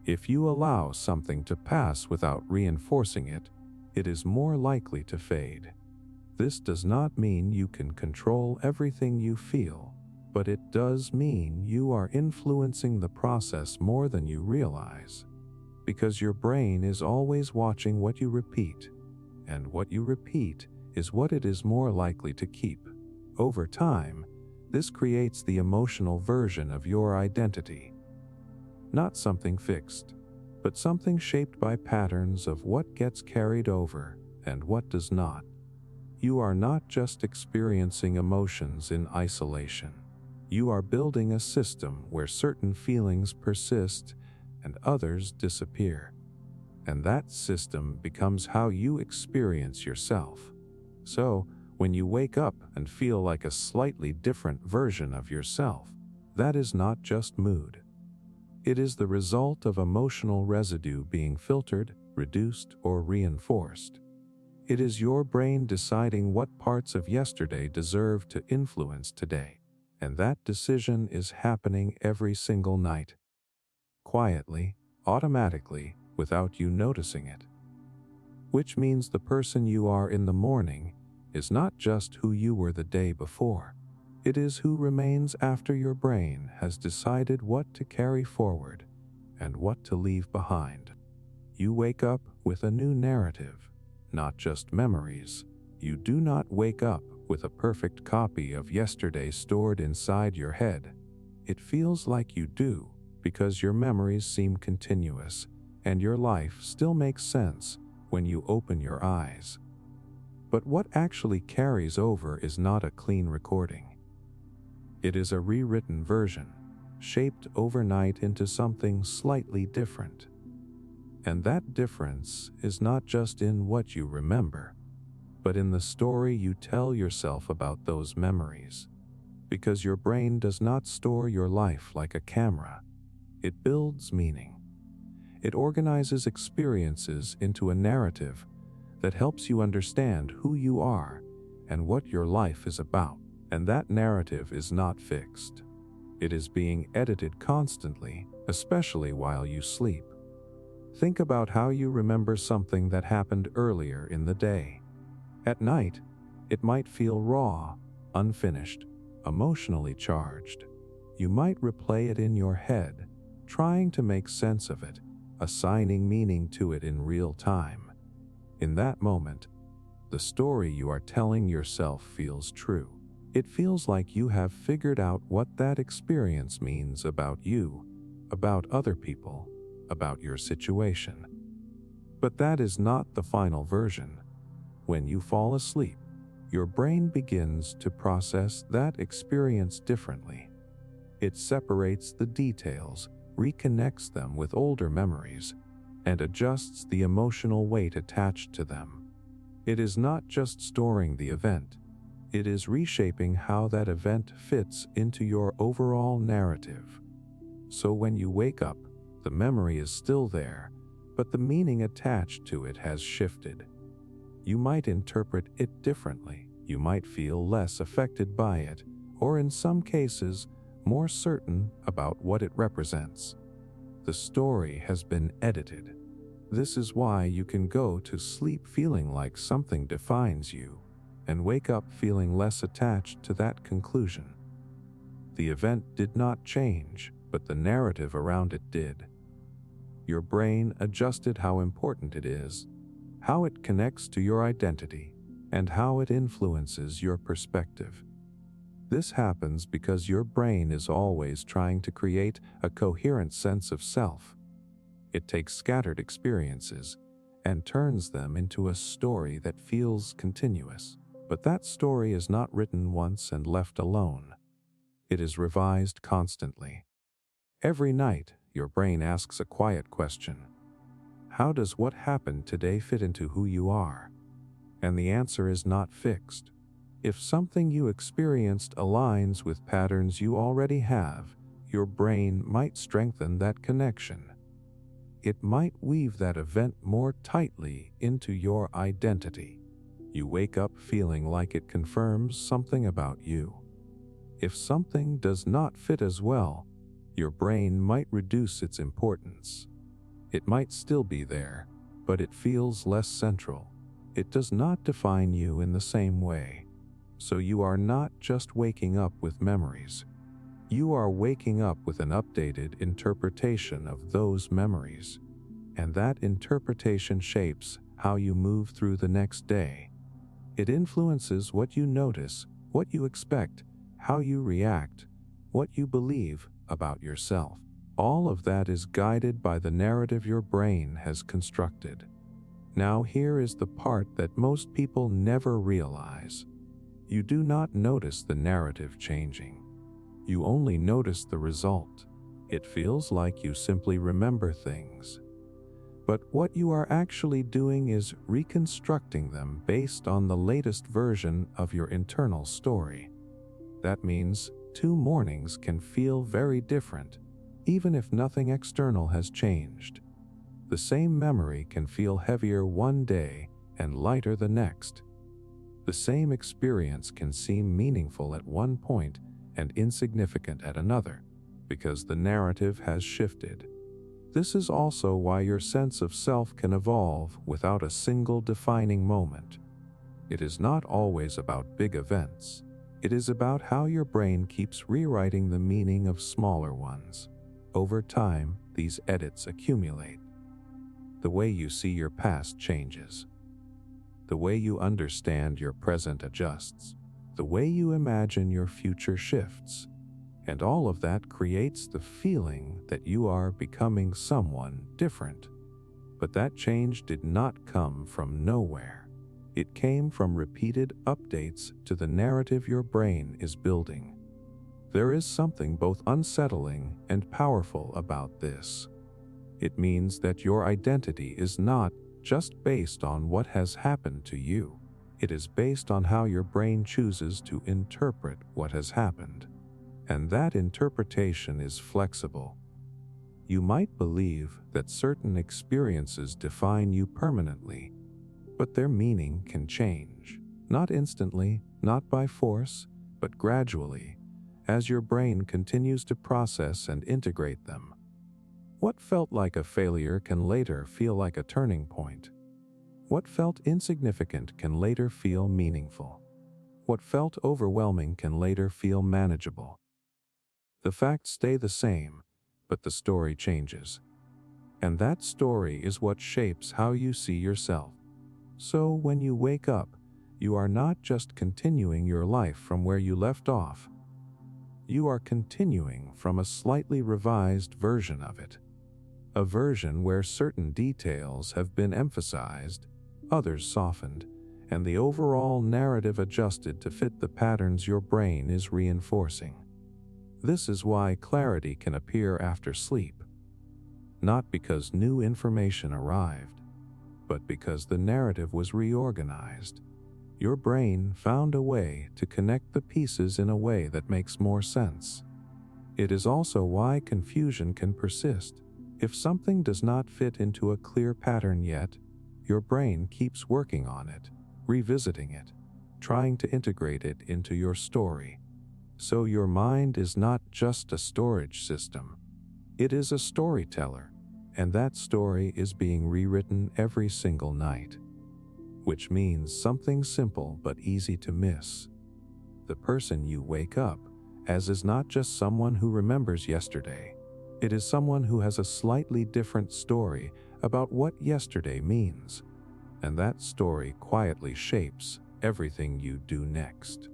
If you allow something to pass without reinforcing it, it is more likely to fade. This does not mean you can control everything you feel, but it does mean you are influencing the process more than you realize. Because your brain is always watching what you repeat, and what you repeat is what it is more likely to keep. Over time, this creates the emotional version of your identity. Not something fixed, but something shaped by patterns of what gets carried over and what does not. You are not just experiencing emotions in isolation. You are building a system where certain feelings persist and others disappear. And that system becomes how you experience yourself. So, when you wake up and feel like a slightly different version of yourself, that is not just mood. It is the result of emotional residue being filtered, reduced, or reinforced. It is your brain deciding what parts of yesterday deserve to influence today. And that decision is happening every single night. Quietly, automatically, without you noticing it. Which means the person you are in the morning is not just who you were the day before. It is who remains after your brain has decided what to carry forward and what to leave behind. You wake up with a new narrative, not just memories. You do not wake up with a perfect copy of yesterday stored inside your head. It feels like you do, because your memories seem continuous, and your life still makes sense when you open your eyes. But what actually carries over is not a clean recording. It is a rewritten version, shaped overnight into something slightly different. And that difference is not just in what you remember, but in the story you tell yourself about those memories. Because your brain does not store your life like a camera. It builds meaning. It organizes experiences into a narrative that helps you understand who you are and what your life is about. And that narrative is not fixed. It is being edited constantly, especially while you sleep. Think about how you remember something that happened earlier in the day. At night, it might feel raw, unfinished, emotionally charged. You might replay it in your head, trying to make sense of it, assigning meaning to it in real time. In that moment, the story you are telling yourself feels true. It feels like you have figured out what that experience means about you, about other people, about your situation. But that is not the final version. When you fall asleep, your brain begins to process that experience differently. It separates the details, reconnects them with older memories, and adjusts the emotional weight attached to them. It is not just storing the event. It is reshaping how that event fits into your overall narrative. So when you wake up, the memory is still there, but the meaning attached to it has shifted. You might interpret it differently. You might feel less affected by it, or in some cases, more certain about what it represents. The story has been edited. This is why you can go to sleep feeling like something defines you, and wake up feeling less attached to that conclusion. The event did not change, but the narrative around it did. Your brain adjusted how important it is, how it connects to your identity, and how it influences your perspective. This happens because your brain is always trying to create a coherent sense of self. It takes scattered experiences and turns them into a story that feels continuous. But that story is not written once and left alone. It is revised constantly. Every night, your brain asks a quiet question. How does what happened today fit into who you are? And the answer is not fixed. If something you experienced aligns with patterns you already have, your brain might strengthen that connection. It might weave that event more tightly into your identity. You wake up feeling like it confirms something about you. If something does not fit as well, your brain might reduce its importance. It might still be there, but it feels less central. It does not define you in the same way. So you are not just waking up with memories. You are waking up with an updated interpretation of those memories. And that interpretation shapes how you move through the next day. It influences what you notice, what you expect, how you react, what you believe about yourself. All of that is guided by the narrative your brain has constructed. Now here is the part that most people never realize. You do not notice the narrative changing. You only notice the result. It feels like you simply remember things. But what you are actually doing is reconstructing them based on the latest version of your internal story. That means 2 mornings can feel very different, even if nothing external has changed. The same memory can feel heavier one day and lighter the next. The same experience can seem meaningful at one point and insignificant at another, because the narrative has shifted. This is also why your sense of self can evolve without a single defining moment. It is not always about big events. It is about how your brain keeps rewriting the meaning of smaller ones. Over time, these edits accumulate. The way you see your past changes. The way you understand your present adjusts. The way you imagine your future shifts. And all of that creates the feeling that you are becoming someone different. But that change did not come from nowhere. It came from repeated updates to the narrative your brain is building. There is something both unsettling and powerful about this. It means that your identity is not just based on what has happened to you. It is based on how your brain chooses to interpret what has happened. And that interpretation is flexible. You might believe that certain experiences define you permanently, but their meaning can change. Not instantly, not by force, but gradually, as your brain continues to process and integrate them. What felt like a failure can later feel like a turning point. What felt insignificant can later feel meaningful. What felt overwhelming can later feel manageable. The facts stay the same, but the story changes. And that story is what shapes how you see yourself. So when you wake up, you are not just continuing your life from where you left off. You are continuing from a slightly revised version of it. A version where certain details have been emphasized, others softened, and the overall narrative adjusted to fit the patterns your brain is reinforcing. This is why clarity can appear after sleep. Not because new information arrived, but because the narrative was reorganized. Your brain found a way to connect the pieces in a way that makes more sense. It is also why confusion can persist. If something does not fit into a clear pattern yet, your brain keeps working on it, revisiting it, trying to integrate it into your story. So your mind is not just a storage system. It is a storyteller, and that story is being rewritten every single night. Which means something simple but easy to miss. The person you wake up as is not just someone who remembers yesterday. It is someone who has a slightly different story about what yesterday means. And that story quietly shapes everything you do next.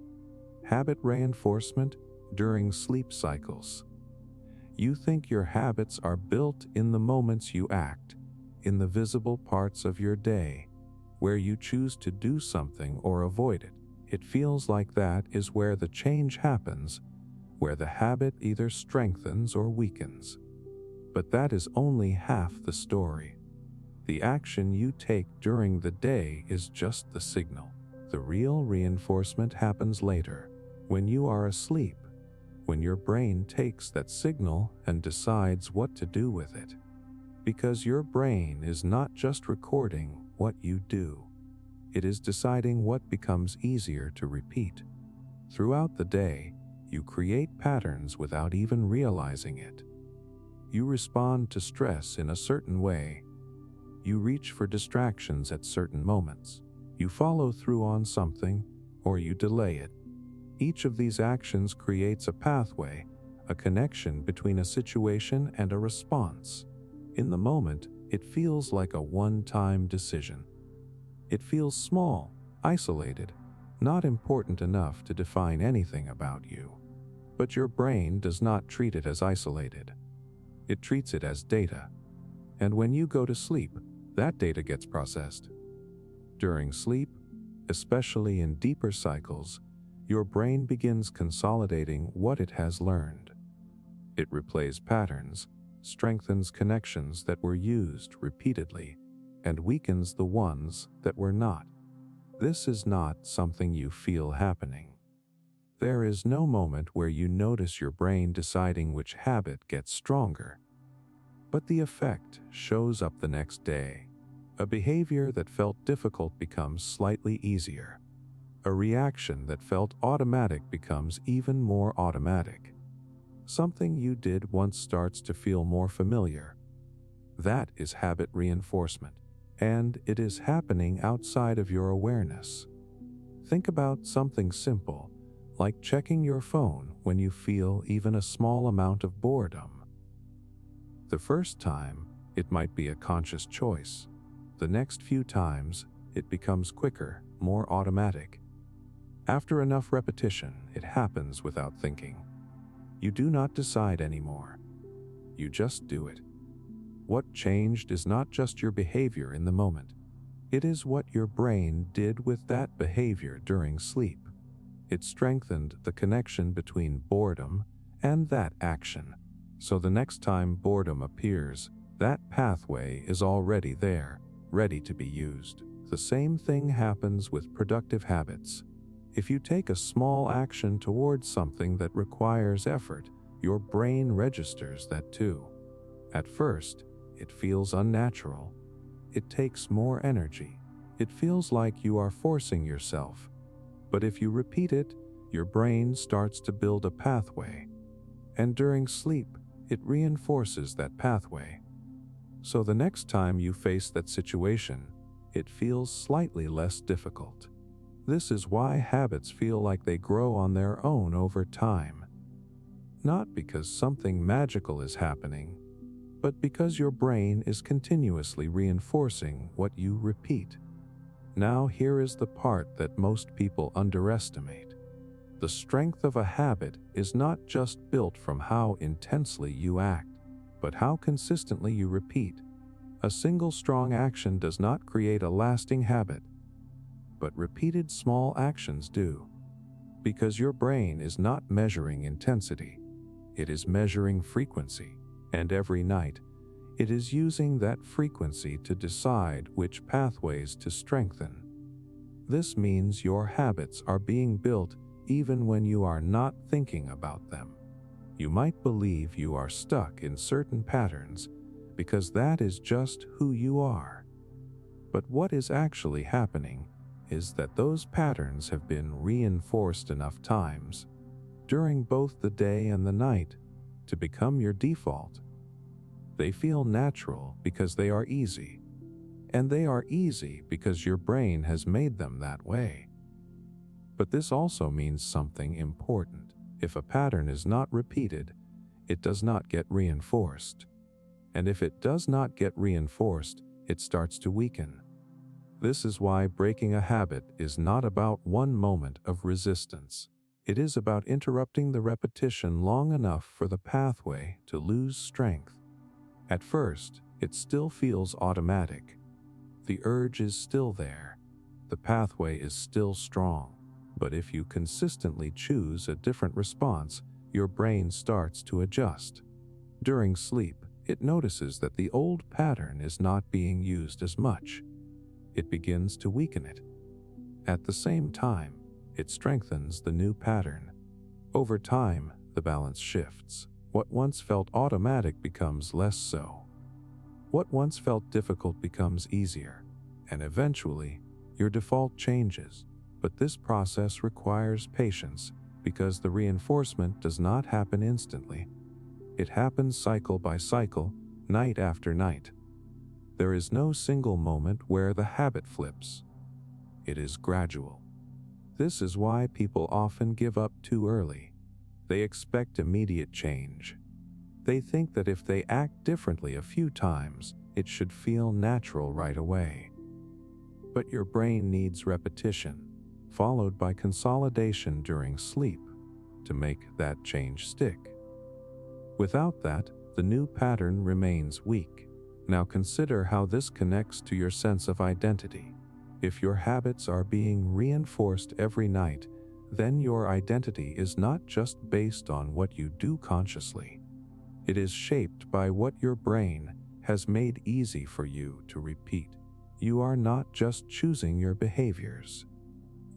Habit reinforcement during sleep cycles. You think your habits are built in the moments you act, in the visible parts of your day, where you choose to do something or avoid it. It feels like that is where the change happens, where the habit either strengthens or weakens. But that is only half the story. The action you take during the day is just the signal. The real reinforcement happens later, when you are asleep, when your brain takes that signal and decides what to do with it. Because your brain is not just recording what you do, it is deciding what becomes easier to repeat. Throughout the day, you create patterns without even realizing it. You respond to stress in a certain way. You reach for distractions at certain moments. You follow through on something, or you delay it. Each of these actions creates a pathway, a connection between a situation and a response. In the moment, it feels like a one-time decision. It feels small, isolated, not important enough to define anything about you. But your brain does not treat it as isolated. It treats it as data. And when you go to sleep, that data gets processed. During sleep, especially in deeper cycles, your brain begins consolidating what it has learned. It replays patterns, strengthens connections that were used repeatedly, and weakens the ones that were not. This is not something you feel happening. There is no moment where you notice your brain deciding which habit gets stronger. But the effect shows up the next day. A behavior that felt difficult becomes slightly easier. A reaction that felt automatic becomes even more automatic. Something you did once starts to feel more familiar. That is habit reinforcement, and it is happening outside of your awareness. Think about something simple, like checking your phone when you feel even a small amount of boredom. The first time, it might be a conscious choice. The next few times, it becomes quicker, more automatic. After enough repetition, it happens without thinking. You do not decide anymore. You just do it. What changed is not just your behavior in the moment. It is what your brain did with that behavior during sleep. It strengthened the connection between boredom and that action. So the next time boredom appears, that pathway is already there, ready to be used. The same thing happens with productive habits. If you take a small action towards something that requires effort, your brain registers that too. At first, it feels unnatural. It takes more energy. It feels like you are forcing yourself. But if you repeat it, your brain starts to build a pathway. And during sleep, it reinforces that pathway. So the next time you face that situation, it feels slightly less difficult. This is why habits feel like they grow on their own over time. Not because something magical is happening, but because your brain is continuously reinforcing what you repeat. Now here is the part that most people underestimate. The strength of a habit is not just built from how intensely you act, but how consistently you repeat. A single strong action does not create a lasting habit, but repeated small actions do. Because your brain is not measuring intensity, it is measuring frequency, and every night, it is using that frequency to decide which pathways to strengthen. This means your habits are being built even when you are not thinking about them. You might believe you are stuck in certain patterns because that is just who you are. But what is actually happening is that those patterns have been reinforced enough times. during both the day and the night to become your default. They feel natural because they are easy, and they are easy because your brain has made them that way. But this also means something important. If a pattern is not repeated, it does not get reinforced. And if it does not get reinforced, it starts to weaken. This is why breaking a habit is not about one moment of resistance. It is about interrupting the repetition long enough for the pathway to lose strength. At first, it still feels automatic. The urge is still there. The pathway is still strong. But if you consistently choose a different response, your brain starts to adjust. During sleep, it notices that the old pattern is not being used as much. It begins to weaken it. At the same time, it strengthens the new pattern. Over time, the balance shifts. What once felt automatic becomes less so. What once felt difficult becomes easier, and eventually, your default changes. But this process requires patience because the reinforcement does not happen instantly. It happens cycle by cycle, night after night. There is no single moment where the habit flips. It is gradual. This is why people often give up too early. They expect immediate change. They think that if they act differently a few times, it should feel natural right away. But your brain needs repetition, followed by consolidation during sleep, to make that change stick. Without that, the new pattern remains weak. Now consider how this connects to your sense of identity. If your habits are being reinforced every night, then your identity is not just based on what you do consciously. It is shaped by what your brain has made easy for you to repeat. You are not just choosing your behaviors.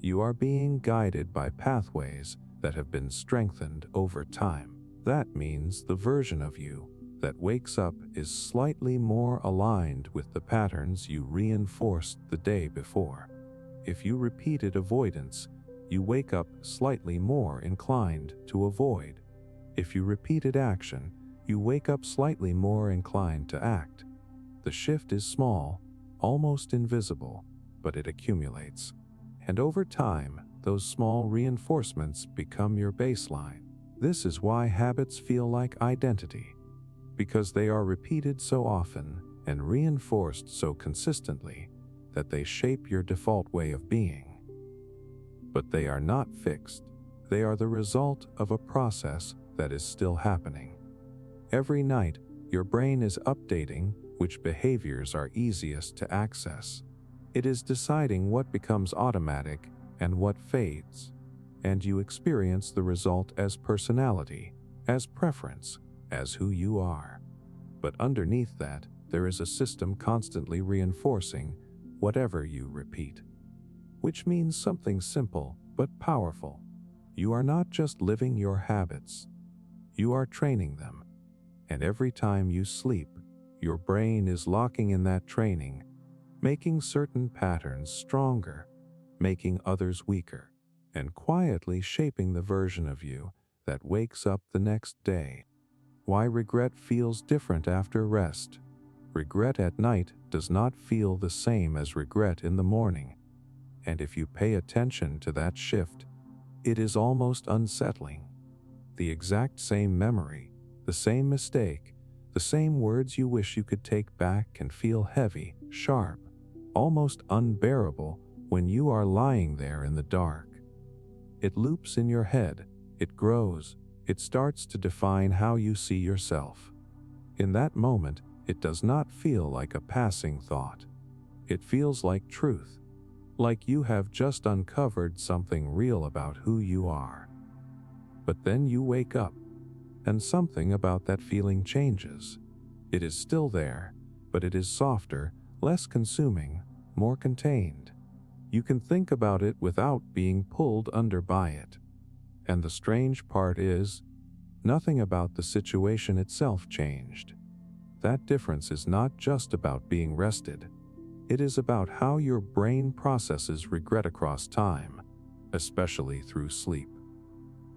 You are being guided by pathways that have been strengthened over time. That means the version of you that wakes up is slightly more aligned with the patterns you reinforced the day before. If you repeated avoidance, you wake up slightly more inclined to avoid. If you repeated action, you wake up slightly more inclined to act. The shift is small, almost invisible, but it accumulates. And over time, those small reinforcements become your baseline. This is why habits feel like identity, because they are repeated so often and reinforced so consistently that they shape your default way of being. But they are not fixed. They are the result of a process that is still happening. Every night, your brain is updating which behaviors are easiest to access. It is deciding what becomes automatic and what fades, and you experience the result as personality, as preference, as who you are. But underneath that, there is a system constantly reinforcing whatever you repeat. Which means something simple but powerful. You are not just living your habits. You are training them. And every time you sleep, your brain is locking in that training, making certain patterns stronger, making others weaker, and quietly shaping the version of you that wakes up the next day. Why regret feels different after rest. Regret at night does not feel the same as regret in the morning. And if you pay attention to that shift, it is almost unsettling. The exact same memory, the same mistake, the same words you wish you could take back can feel heavy, sharp, almost unbearable when you are lying there in the dark. It loops in your head, it grows, it starts to define how you see yourself. In that moment, it does not feel like a passing thought. It feels like truth, like you have just uncovered something real about who you are. But then you wake up, and something about that feeling changes. It is still there, but it is softer, less consuming, more contained. You can think about it without being pulled under by it. And the strange part is, nothing about the situation itself changed. That difference is not just about being rested. It is about how your brain processes regret across time, especially through sleep.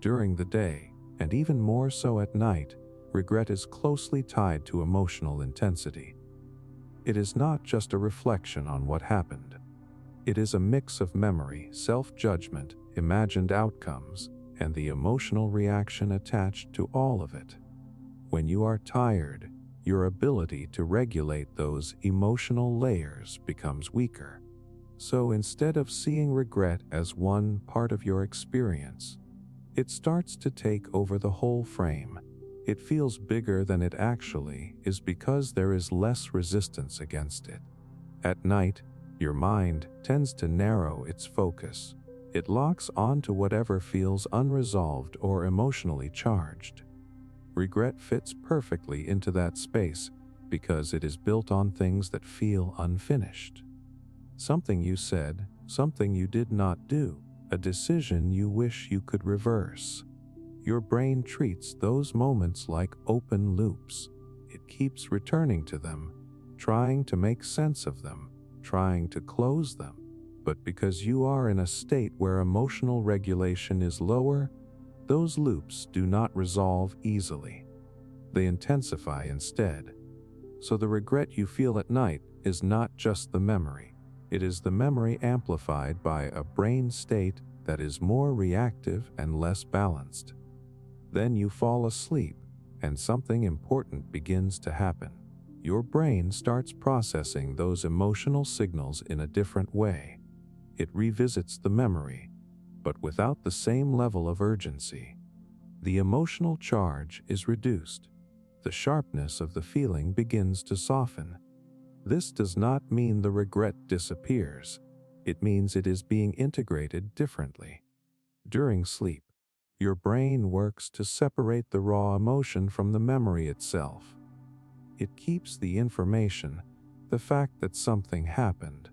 During the day, and even more so at night, regret is closely tied to emotional intensity. It is not just a reflection on what happened. It is a mix of memory, self-judgment, imagined outcomes, and the emotional reaction attached to all of it. When you are tired, your ability to regulate those emotional layers becomes weaker. So instead of seeing regret as one part of your experience, it starts to take over the whole frame. It feels bigger than it actually is because there is less resistance against it. At night, your mind tends to narrow its focus. It locks onto whatever feels unresolved or emotionally charged. Regret fits perfectly into that space because it is built on things that feel unfinished. Something you said, something you did not do, a decision you wish you could reverse. Your brain treats those moments like open loops. It keeps returning to them, trying to make sense of them, trying to close them. But because you are in a state where emotional regulation is lower, those loops do not resolve easily. They intensify instead. So the regret you feel at night is not just the memory. It is the memory amplified by a brain state that is more reactive and less balanced. Then you fall asleep, and something important begins to happen. Your brain starts processing those emotional signals in a different way. It revisits the memory, but without the same level of urgency. The emotional charge is reduced. The sharpness of the feeling begins to soften. This does not mean the regret disappears. It means it is being integrated differently. During sleep, your brain works to separate the raw emotion from the memory itself. It keeps the information, the fact that something happened,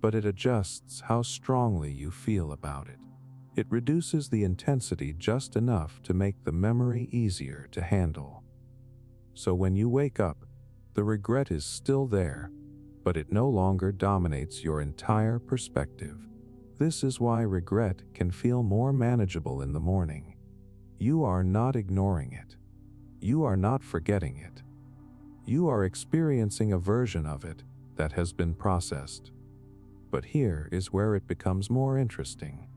but it adjusts how strongly you feel about it. It reduces the intensity just enough to make the memory easier to handle. So when you wake up, the regret is still there, but it no longer dominates your entire perspective. This is why regret can feel more manageable in the morning. You are not ignoring it. You are not forgetting it. You are experiencing a version of it that has been processed. But here is where it becomes more interesting.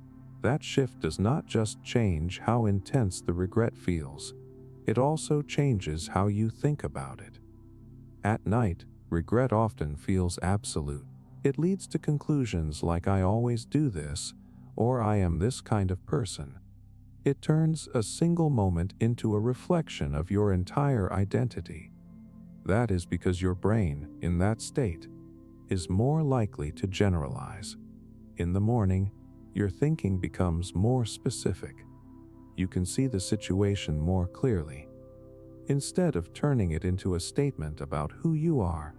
That shift does not just change how intense the regret feels, it also changes how you think about it. At night, regret often feels absolute. It leads to conclusions like "I always do this," or "I am this kind of person." It turns a single moment into a reflection of your entire identity. That is because your brain, in that state, is more likely to generalize. In the morning, your thinking becomes more specific. You can see the situation more clearly. Instead of turning it into a statement about who you are,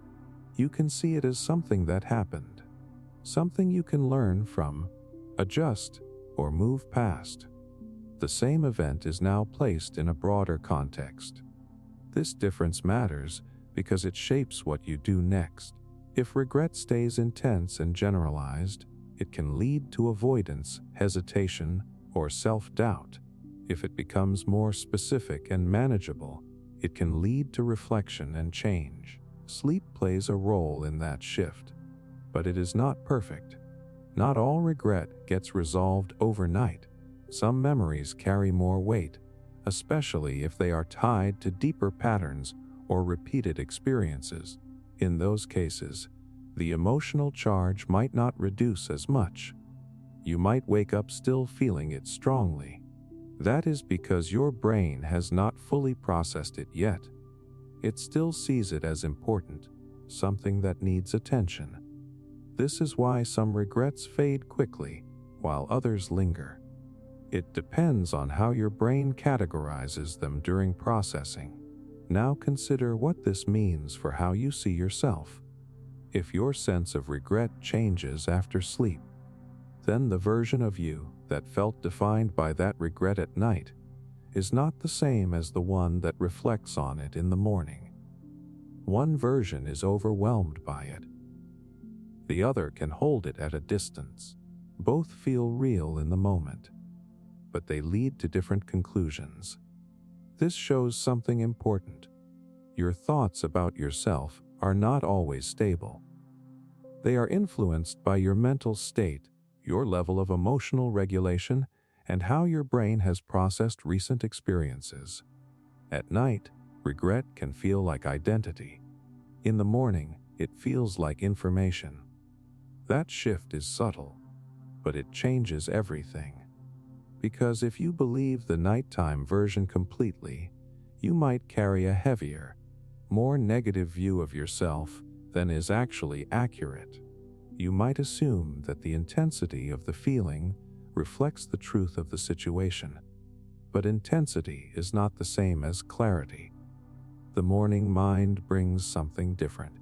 you can see it as something that happened, something you can learn from, adjust, or move past. The same event is now placed in a broader context. This difference matters because it shapes what you do next. If regret stays intense and generalized, it can lead to avoidance, hesitation, or self-doubt. If it becomes more specific and manageable, it can lead to reflection and change. Sleep plays a role in that shift, but it is not perfect. Not all regret gets resolved overnight. Some memories carry more weight, especially if they are tied to deeper patterns or repeated experiences. In those cases, the emotional charge might not reduce as much. You might wake up still feeling it strongly. That is because your brain has not fully processed it yet. It still sees it as important, something that needs attention. This is why some regrets fade quickly, while others linger. It depends on how your brain categorizes them during processing. Now consider what this means for how you see yourself. If your sense of regret changes after sleep, then the version of you that felt defined by that regret at night is not the same as the one that reflects on it in the morning. One version is overwhelmed by it. The other can hold it at a distance. Both feel real in the moment. but they lead to different conclusions. This shows something important. Your thoughts about yourself are not always stable. They are influenced by your mental state, your level of emotional regulation, and how your brain has processed recent experiences. At night, regret can feel like identity. In the morning, it feels like information. That shift is subtle, but it changes everything. Because if you believe the nighttime version completely, you might carry a heavier, more negative view of yourself than is actually accurate. You might assume that the intensity of the feeling reflects the truth of the situation. But intensity is not the same as clarity. The morning mind brings something different.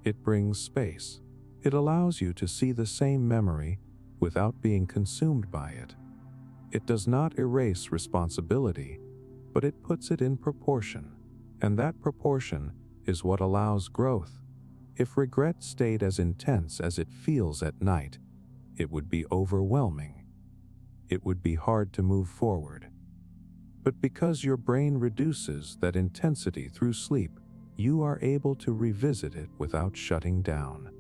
It brings space. It allows you to see the same memory without being consumed by it. It does not erase responsibility, but it puts it in proportion, and that proportion is what allows growth. If regret stayed as intense as it feels at night, it would be overwhelming. It would be hard to move forward. But because your brain reduces that intensity through sleep, you are able to revisit it without shutting down.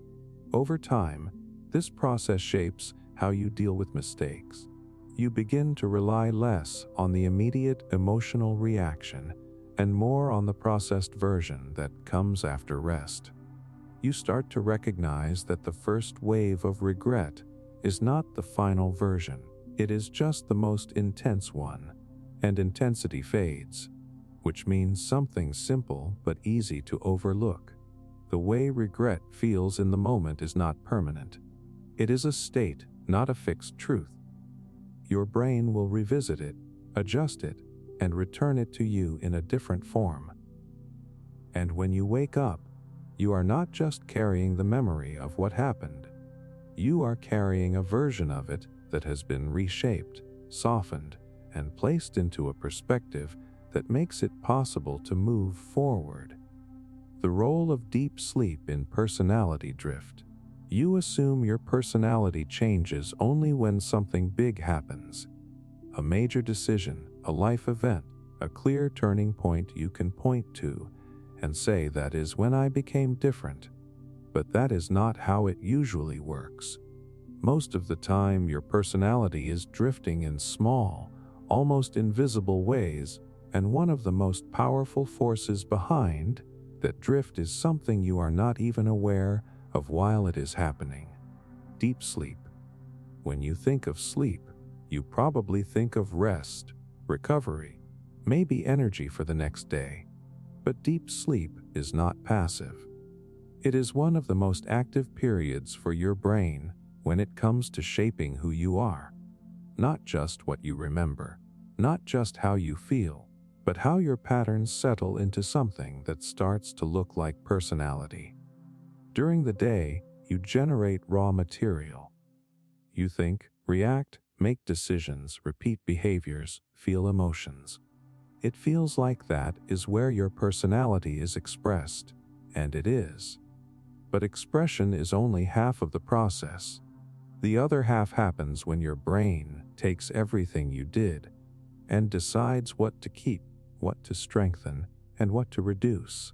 Over time, this process shapes how you deal with mistakes. You begin to rely less on the immediate emotional reaction and more on the processed version that comes after rest. You start to recognize that the first wave of regret is not the final version. It is just the most intense one, and intensity fades, which means something simple but easy to overlook. The way regret feels in the moment is not permanent. It is a state, not a fixed truth. Your brain will revisit it, adjust it, and return it to you in a different form. And when you wake up, you are not just carrying the memory of what happened. You are carrying a version of it that has been reshaped, softened, and placed into a perspective that makes it possible to move forward. The role of deep sleep in personality drift. You assume your personality changes only when something big happens. A major decision, a life event, a clear turning point you can point to and say, that is when I became different. But that is not how it usually works. Most of the time, your personality is drifting in small, almost invisible ways, and one of the most powerful forces behind that drift is something you are not even aware of while it is happening. Deep sleep. When you think of sleep, you probably think of rest, recovery, maybe energy for the next day. But deep sleep is not passive. It is one of the most active periods for your brain when it comes to shaping who you are. Not just what you remember, not just how you feel, but how your patterns settle into something that starts to look like personality. During the day, you generate raw material. You think, react, make decisions, repeat behaviors, feel emotions. It feels like that is where your personality is expressed, and it is. But expression is only half of the process. The other half happens when your brain takes everything you did and decides what to keep, what to strengthen, and what to reduce.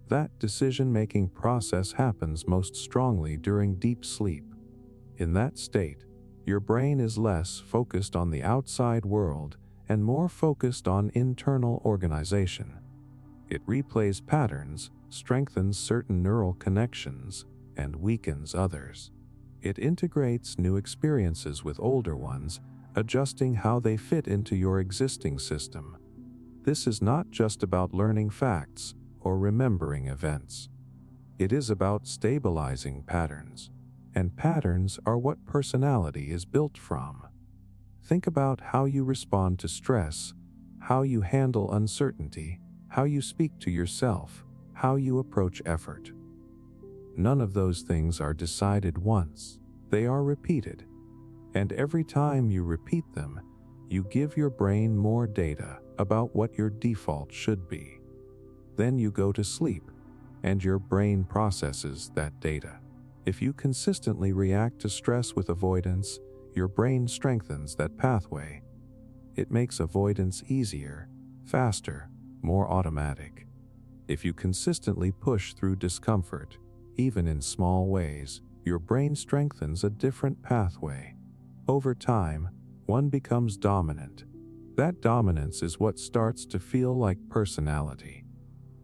That decision-making process happens most strongly during deep sleep. In that state, your brain is less focused on the outside world and more focused on internal organization. It replays patterns, strengthens certain neural connections, and weakens others. It integrates new experiences with older ones, adjusting how they fit into your existing system. This is not just about learning facts or remembering events. It is about stabilizing patterns, and patterns are what personality is built from. Think about how you respond to stress, how you handle uncertainty, how you speak to yourself, how you approach effort. None of those things are decided once. They are repeated. And every time you repeat them, you give your brain more data about what your default should be. Then you go to sleep, and your brain processes that data. If you consistently react to stress with avoidance, your brain strengthens that pathway. It makes avoidance easier, faster, more automatic. If you consistently push through discomfort, even in small ways, your brain strengthens a different pathway. Over time, one becomes dominant. That dominance is what starts to feel like personality.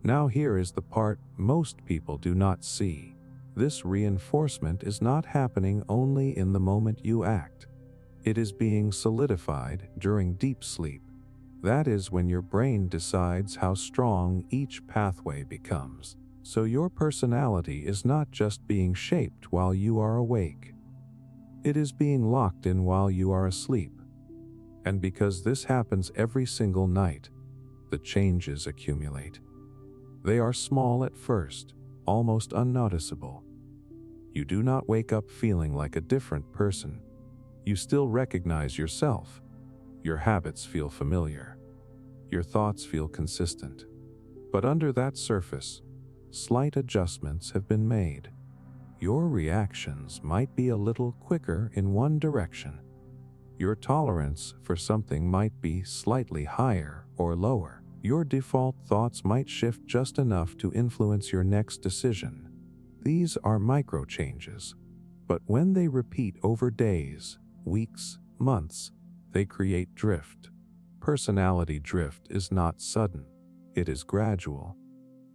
Now here is the part most people do not see. This reinforcement is not happening only in the moment you act. It is being solidified during deep sleep. That is when your brain decides how strong each pathway becomes. So your personality is not just being shaped while you are awake. It is being locked in while you are asleep. And because this happens every single night, the changes accumulate. They are small at first, almost unnoticeable. You do not wake up feeling like a different person. You still recognize yourself. Your habits feel familiar. Your thoughts feel consistent. But under that surface, slight adjustments have been made. Your reactions might be a little quicker in one direction. Your tolerance for something might be slightly higher or lower. Your default thoughts might shift just enough to influence your next decision. These are micro changes, but when they repeat over days, weeks, months, they create drift. Personality drift is not sudden. It is gradual.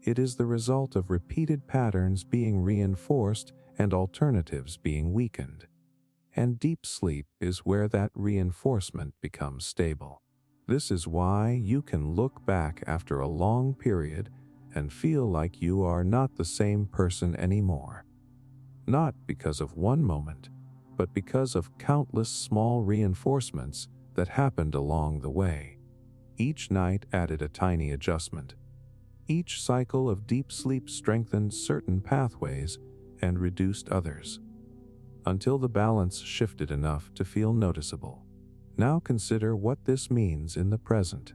It is the result of repeated patterns being reinforced and alternatives being weakened. And deep sleep is where that reinforcement becomes stable. This is why you can look back after a long period and feel like you are not the same person anymore. Not because of one moment, but because of countless small reinforcements that happened along the way. Each night added a tiny adjustment. Each cycle of deep sleep strengthened certain pathways and reduced others, until the balance shifted enough to feel noticeable. Now consider what this means in the present.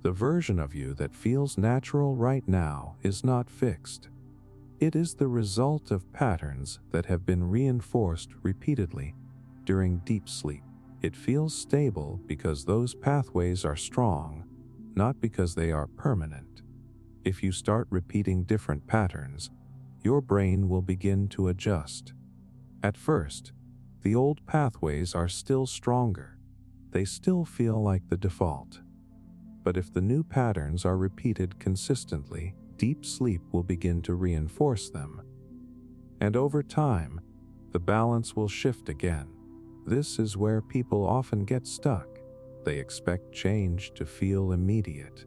The version of you that feels natural right now is not fixed. It is the result of patterns that have been reinforced repeatedly during deep sleep. It feels stable because those pathways are strong, not because they are permanent. If you start repeating different patterns, your brain will begin to adjust. At first, the old pathways are still stronger. They still feel like the default. But if the new patterns are repeated consistently, deep sleep will begin to reinforce them. And over time, the balance will shift again. This is where people often get stuck. They expect change to feel immediate.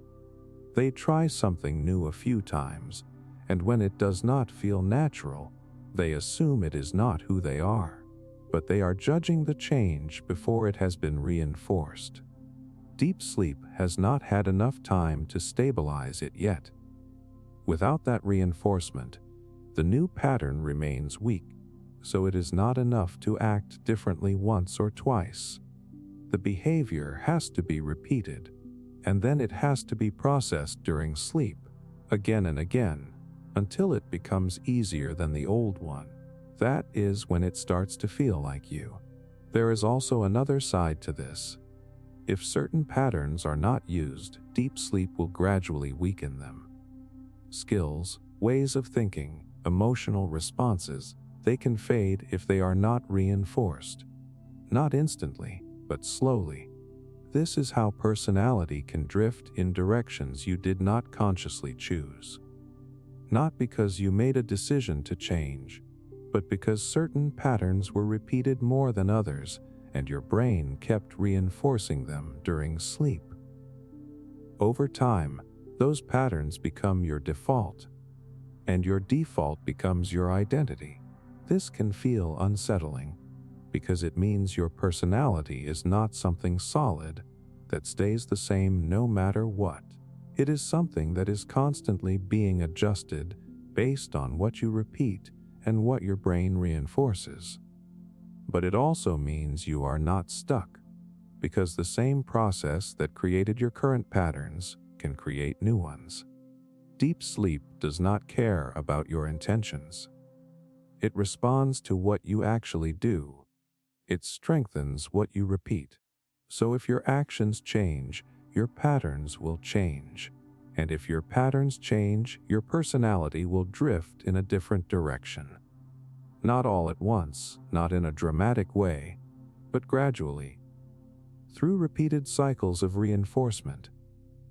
They try something new a few times, and when it does not feel natural, they assume it is not who they are. But they are judging the change before it has been reinforced. Deep sleep has not had enough time to stabilize it yet. Without that reinforcement, the new pattern remains weak, so it is not enough to act differently once or twice. The behavior has to be repeated, and then it has to be processed during sleep, again and again, until it becomes easier than the old one. That is when it starts to feel like you. There is also another side to this. If certain patterns are not used, deep sleep will gradually weaken them. Skills, ways of thinking, emotional responses, they can fade if they are not reinforced. Not instantly, but slowly. This is how personality can drift in directions you did not consciously choose. Not because you made a decision to change, but because certain patterns were repeated more than others, and your brain kept reinforcing them during sleep. Over time, those patterns become your default, and your default becomes your identity. This can feel unsettling, because it means your personality is not something solid that stays the same no matter what. It is something that is constantly being adjusted based on what you repeat and what your brain reinforces. But it also means you are not stuck, because the same process that created your current patterns can create new ones. Deep sleep does not care about your intentions. It responds to what you actually do. It strengthens what you repeat. So if your actions change, your patterns will change. And if your patterns change, your personality will drift in a different direction. Not all at once, not in a dramatic way, but gradually, through repeated cycles of reinforcement,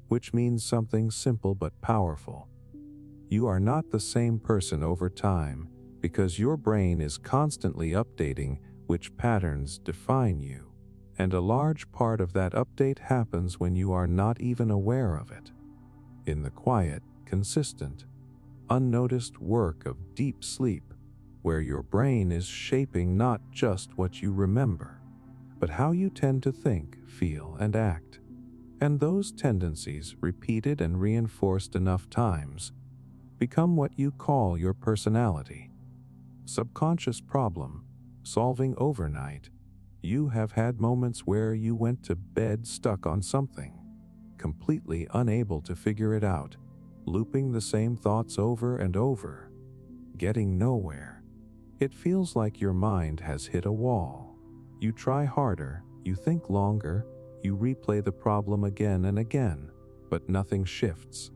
which means something simple but powerful. You are not the same person over time because your brain is constantly updating which patterns define you, and a large part of that update happens when you are not even aware of it. In the quiet, consistent, unnoticed work of deep sleep, where your brain is shaping not just what you remember, but how you tend to think, feel, and act. And those tendencies, repeated and reinforced enough times, become what you call your personality. Subconscious problem solving overnight. You have had moments where you went to bed stuck on something, completely unable to figure it out, looping the same thoughts over and over, getting nowhere. It feels like your mind has hit a wall. You try harder, you think longer, you replay the problem again and again, but nothing shifts.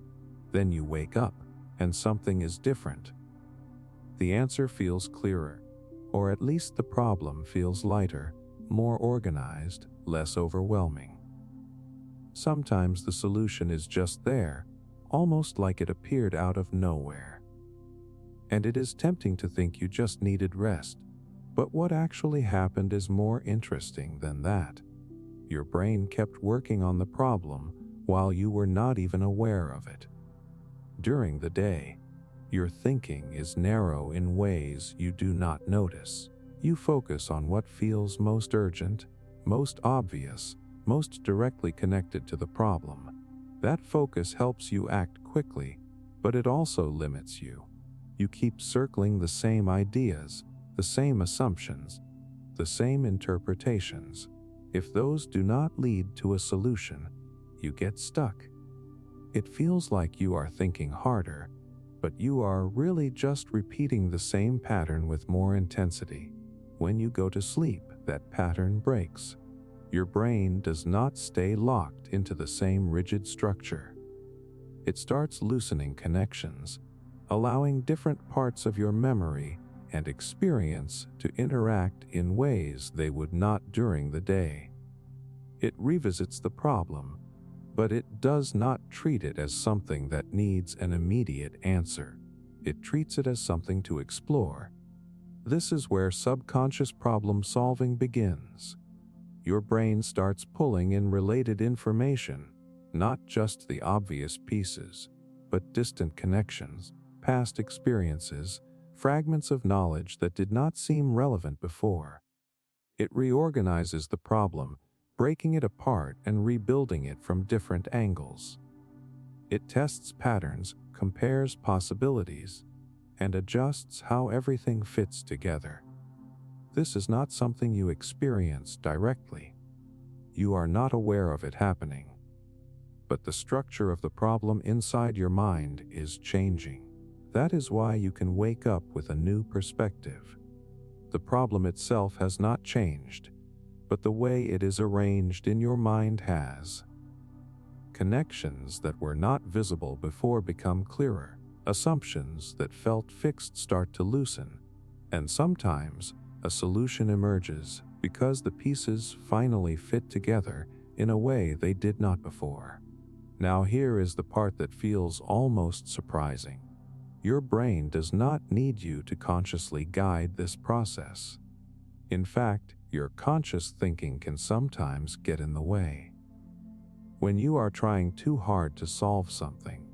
Then you wake up, and something is different. The answer feels clearer, or at least the problem feels lighter, more organized, less overwhelming. Sometimes the solution is just there, almost like it appeared out of nowhere. And it is tempting to think you just needed rest, but what actually happened is more interesting than that. Your brain kept working on the problem while you were not even aware of it. During the day, your thinking is narrow in ways you do not notice. You focus on what feels most urgent, most obvious, most directly connected to the problem. That focus helps you act quickly, but it also limits you. You keep circling the same ideas, the same assumptions, the same interpretations. If those do not lead to a solution, you get stuck. It feels like you are thinking harder, but you are really just repeating the same pattern with more intensity. When you go to sleep, that pattern breaks. Your brain does not stay locked into the same rigid structure. It starts loosening connections, allowing different parts of your memory and experience to interact in ways they would not during the day. It revisits the problem, but it does not treat it as something that needs an immediate answer. It treats it as something to explore. This is where subconscious problem solving begins. Your brain starts pulling in related information, not just the obvious pieces, but distant connections, past experiences, fragments of knowledge that did not seem relevant before. It reorganizes the problem, breaking it apart and rebuilding it from different angles. It tests patterns, compares possibilities, and adjusts how everything fits together. This is not something you experience directly. You are not aware of it happening. But the structure of the problem inside your mind is changing. That is why you can wake up with a new perspective. The problem itself has not changed, but the way it is arranged in your mind has. Connections that were not visible before become clearer. Assumptions that felt fixed start to loosen. And sometimes, a solution emerges because the pieces finally fit together in a way they did not before. Now here is the part that feels almost surprising. Your brain does not need you to consciously guide this process. In fact, your conscious thinking can sometimes get in the way. When you are trying too hard to solve something,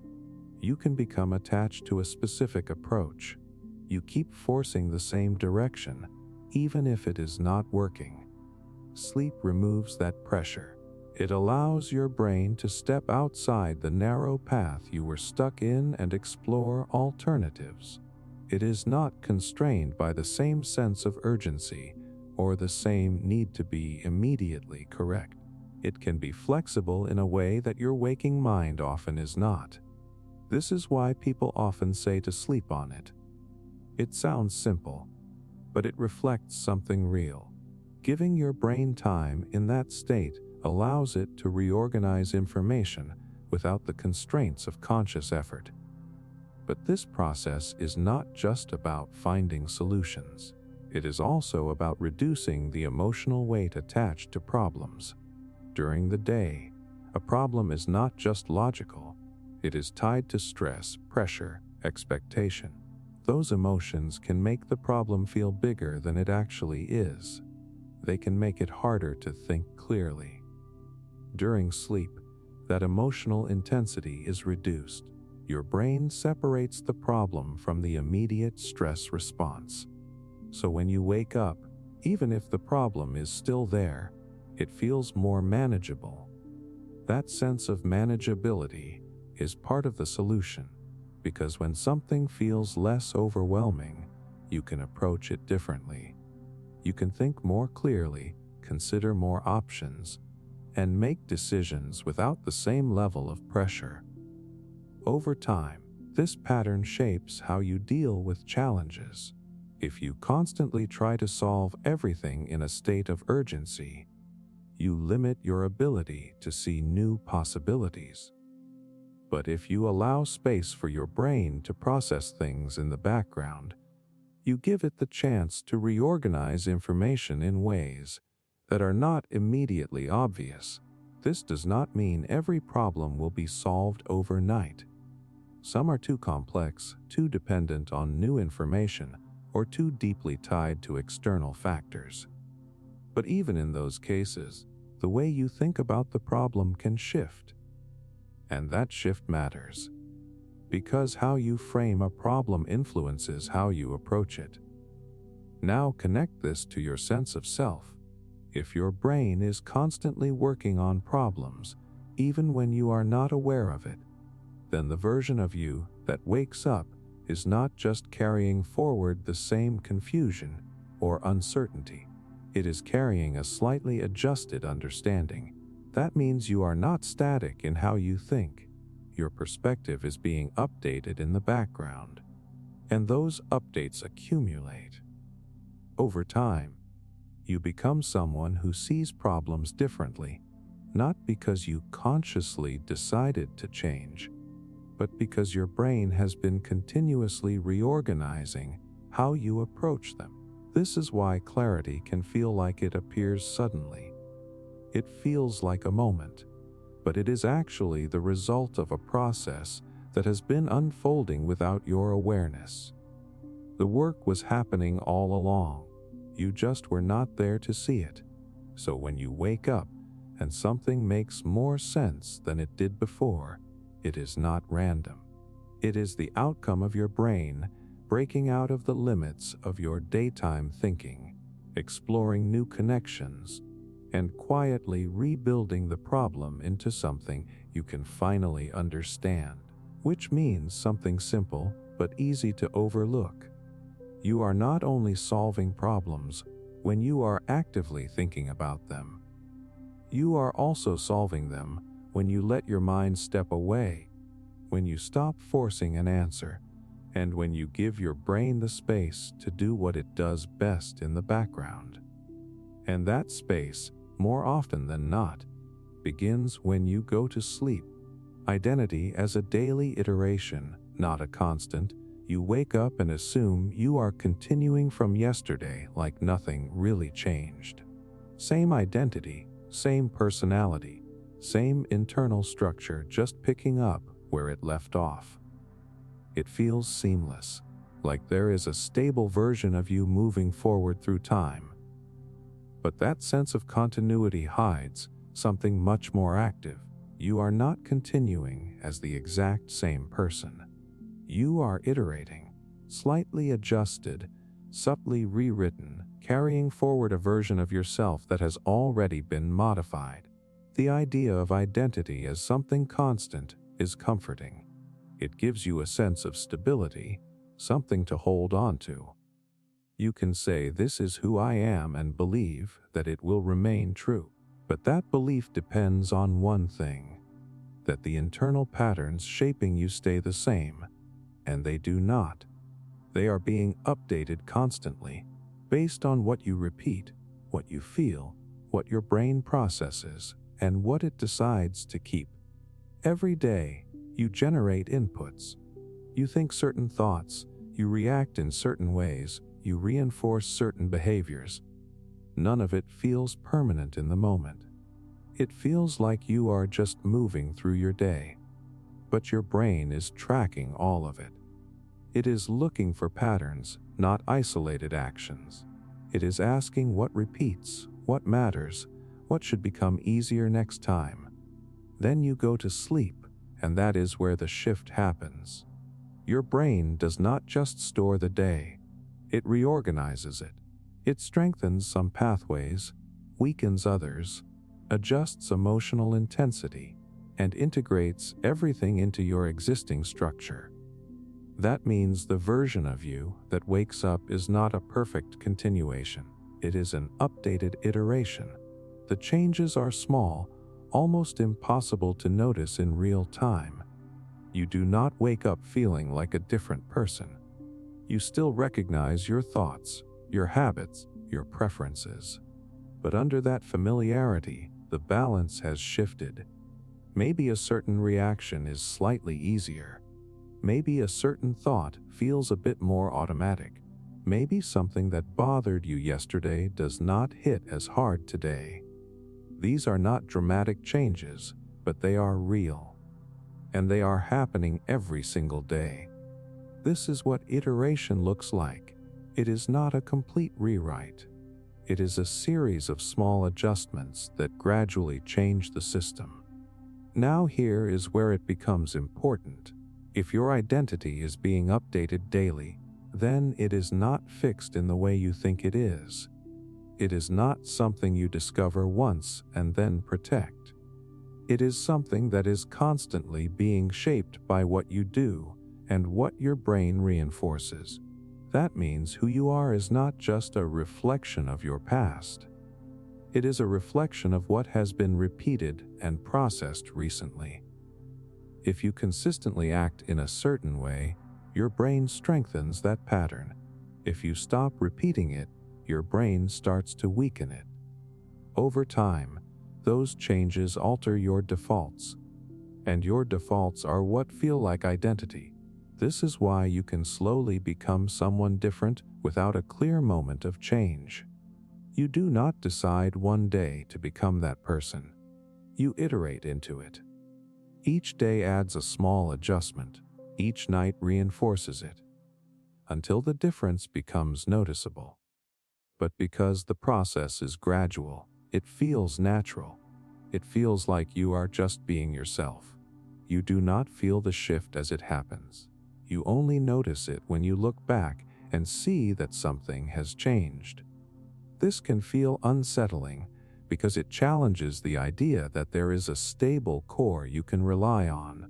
you can become attached to a specific approach. You keep forcing the same direction, even if it is not working. Sleep removes that pressure. It allows your brain to step outside the narrow path you were stuck in and explore alternatives. It is not constrained by the same sense of urgency or the same need to be immediately correct. It can be flexible in a way that your waking mind often is not. This is why people often say to sleep on it. It sounds simple, but it reflects something real. Giving your brain time in that state allows it to reorganize information without the constraints of conscious effort. But this process is not just about finding solutions. It is also about reducing the emotional weight attached to problems. During the day, a problem is not just logical, it is tied to stress, pressure, expectation. Those emotions can make the problem feel bigger than it actually is. They can make it harder to think clearly. During sleep, that emotional intensity is reduced. Your brain separates the problem from the immediate stress response. So when you wake up, even if the problem is still there, it feels more manageable. That sense of manageability is part of the solution, because when something feels less overwhelming, you can approach it differently. You can think more clearly, consider more options, and make decisions without the same level of pressure. Over time, this pattern shapes how you deal with challenges. If you constantly try to solve everything in a state of urgency, you limit your ability to see new possibilities. But if you allow space for your brain to process things in the background, you give it the chance to reorganize information in ways that are not immediately obvious. This does not mean every problem will be solved overnight. Some are too complex, too dependent on new information, or too deeply tied to external factors. But even in those cases, the way you think about the problem can shift. And that shift matters, because how you frame a problem influences how you approach it. Now connect this to your sense of self. If your brain is constantly working on problems, even when you are not aware of it, then the version of you that wakes up is not just carrying forward the same confusion or uncertainty. It is carrying a slightly adjusted understanding. That means you are not static in how you think. Your perspective is being updated in the background, and those updates accumulate. Over time, you become someone who sees problems differently, not because you consciously decided to change, but because your brain has been continuously reorganizing how you approach them. This is why clarity can feel like it appears suddenly. It feels like a moment, but it is actually the result of a process that has been unfolding without your awareness. The work was happening all along. You just were not there to see it. So when you wake up and something makes more sense than it did before, it is not random. It is the outcome of your brain breaking out of the limits of your daytime thinking, exploring new connections, and quietly rebuilding the problem into something you can finally understand, which means something simple but easy to overlook. You are not only solving problems when you are actively thinking about them. You are also solving them when you let your mind step away, when you stop forcing an answer, and when you give your brain the space to do what it does best in the background. And that space, more often than not, begins when you go to sleep. Identity as a daily iteration, not a constant. You wake up and assume you are continuing from yesterday like nothing really changed. Same identity, same personality, same internal structure, just picking up where it left off. It feels seamless, like there is a stable version of you moving forward through time. But that sense of continuity hides something much more active. You are not continuing as the exact same person. You are iterating, slightly adjusted, subtly rewritten, carrying forward a version of yourself that has already been modified. The idea of identity as something constant is comforting. It gives you a sense of stability, something to hold on to. You can say, "This is who I am," and believe that it will remain true. But that belief depends on one thing: that the internal patterns shaping you stay the same. And they do not. They are being updated constantly, based on what you repeat, what you feel, what your brain processes, and what it decides to keep. Every day, you generate inputs. You think certain thoughts, you react in certain ways, you reinforce certain behaviors. None of it feels permanent in the moment. It feels like you are just moving through your day. But your brain is tracking all of it. It is looking for patterns, not isolated actions. It is asking what repeats, what matters, what should become easier next time. Then you go to sleep, and that is where the shift happens. Your brain does not just store the day. It reorganizes it. It strengthens some pathways, weakens others, adjusts emotional intensity, and integrates everything into your existing structure. That means the version of you that wakes up is not a perfect continuation. It is an updated iteration. The changes are small, almost impossible to notice in real time. You do not wake up feeling like a different person. You still recognize your thoughts, your habits, your preferences. But under that familiarity, the balance has shifted. Maybe a certain reaction is slightly easier. Maybe a certain thought feels a bit more automatic. Maybe something that bothered you yesterday does not hit as hard today. These are not dramatic changes, but they are real. And they are happening every single day. This is what iteration looks like. It is not a complete rewrite. It is a series of small adjustments that gradually change the system. Now here is where it becomes important. If your identity is being updated daily, then it is not fixed in the way you think it is. It is not something you discover once and then protect. It is something that is constantly being shaped by what you do and what your brain reinforces. That means who you are is not just a reflection of your past. It is a reflection of what has been repeated and processed recently. If you consistently act in a certain way, your brain strengthens that pattern. If you stop repeating it, your brain starts to weaken it. Over time, those changes alter your defaults. And your defaults are what feel like identity. This is why you can slowly become someone different without a clear moment of change. You do not decide one day to become that person. You iterate into it. Each day adds a small adjustment. Each night reinforces it, until the difference becomes noticeable. But because the process is gradual, it feels natural. It feels like you are just being yourself. You do not feel the shift as it happens. You only notice it when you look back and see that something has changed. This can feel unsettling because it challenges the idea that there is a stable core you can rely on.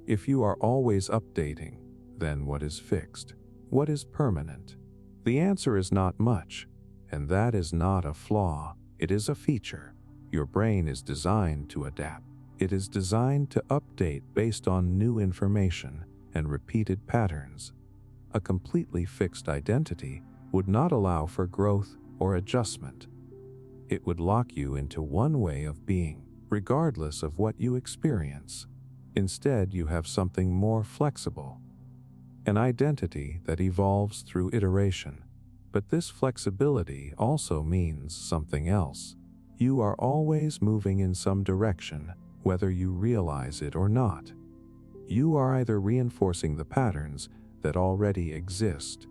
If you are always updating, then what is fixed? What is permanent? The answer is not much, and that is not a flaw, it is a feature. Your brain is designed to adapt. It is designed to update based on new information and repeated patterns. A completely fixed identity would not allow for growth or adjustment. It would lock you into one way of being, regardless of what you experience. Instead, you have something more flexible, an identity that evolves through iteration. But this flexibility also means something else. You are always moving in some direction, whether you realize it or not. You are either reinforcing the patterns that already exist,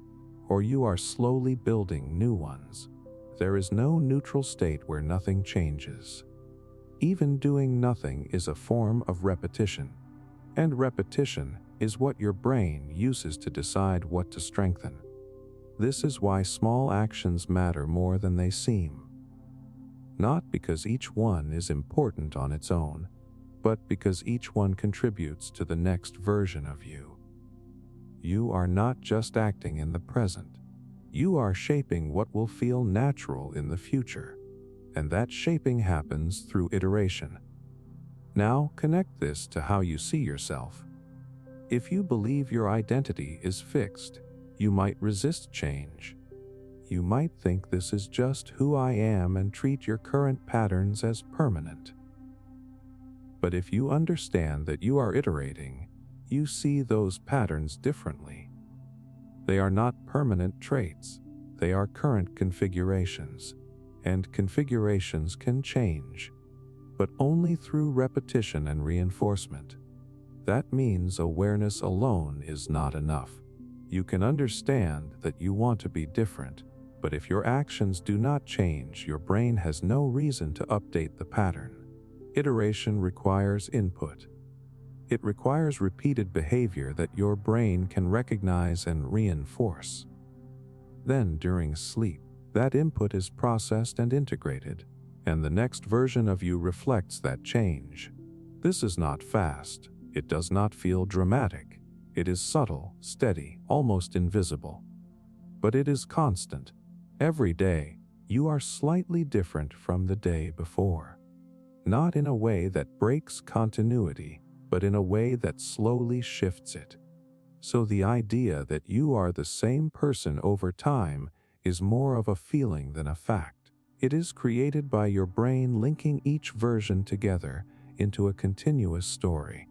or you are slowly building new ones. There is no neutral state where nothing changes. Even doing nothing is a form of repetition, and repetition is what your brain uses to decide what to strengthen. This is why small actions matter more than they seem. Not because each one is important on its own, but because each one contributes to the next version of you. You are not just acting in the present. You are shaping what will feel natural in the future, and that shaping happens through iteration. Now connect this to how you see yourself. If you believe your identity is fixed, you might resist change. You might think this is just who I am and treat your current patterns as permanent. But if you understand that you are iterating, you see those patterns differently. They are not permanent traits, they are current configurations, and configurations can change, but only through repetition and reinforcement. That means awareness alone is not enough. You can understand that you want to be different, but if your actions do not change, your brain has no reason to update the pattern. Iteration requires input. It requires repeated behavior that your brain can recognize and reinforce. Then, during sleep, that input is processed and integrated, and the next version of you reflects that change. This is not fast. It does not feel dramatic. It is subtle, steady, almost invisible. But it is constant. Every day, you are slightly different from the day before. Not in a way that breaks continuity, but in a way that slowly shifts it. So the idea that you are the same person over time is more of a feeling than a fact. It is created by your brain linking each version together into a continuous story.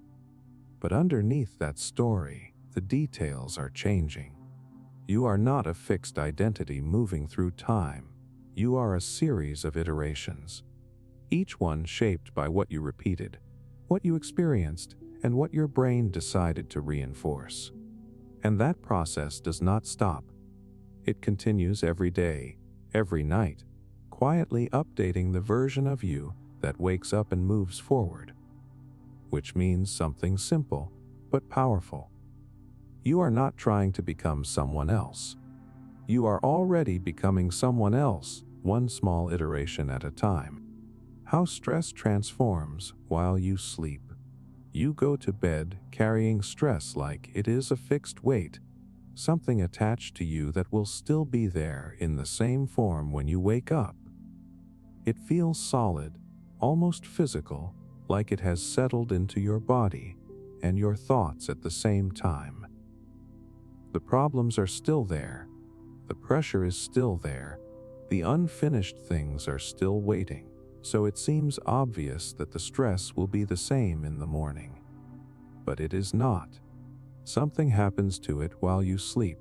But underneath that story, the details are changing. You are not a fixed identity moving through time. You are a series of iterations, each one shaped by what you repeated, what you experienced, and what your brain decided to reinforce. And that process does not stop. It continues every day, every night, quietly updating the version of you that wakes up and moves forward. Which means something simple, but powerful. You are not trying to become someone else. You are already becoming someone else, one small iteration at a time. How stress transforms while you sleep. You go to bed carrying stress like it is a fixed weight, something attached to you that will still be there in the same form when you wake up. It feels solid, almost physical, like it has settled into your body and your thoughts at the same time. The problems are still there. The pressure is still there. The unfinished things are still waiting. So it seems obvious that the stress will be the same in the morning. But it is not. Something happens to it while you sleep.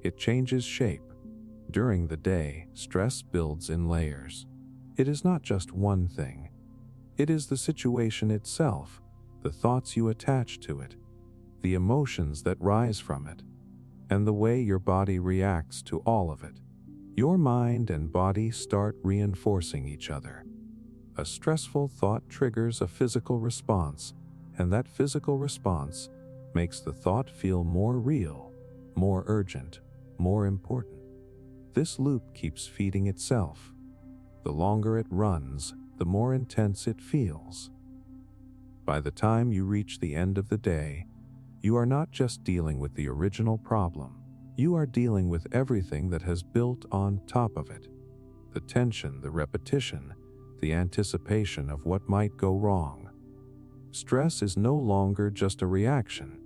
It changes shape. During the day, stress builds in layers. It is not just one thing. It is the situation itself, the thoughts you attach to it, the emotions that rise from it, and the way your body reacts to all of it. Your mind and body start reinforcing each other. A stressful thought triggers a physical response, and that physical response makes the thought feel more real, more urgent, more important. This loop keeps feeding itself. The longer it runs, the more intense it feels. By the time you reach the end of the day, you are not just dealing with the original problem. You are dealing with everything that has built on top of it. The tension, the repetition, the anticipation of what might go wrong. Stress is no longer just a reaction.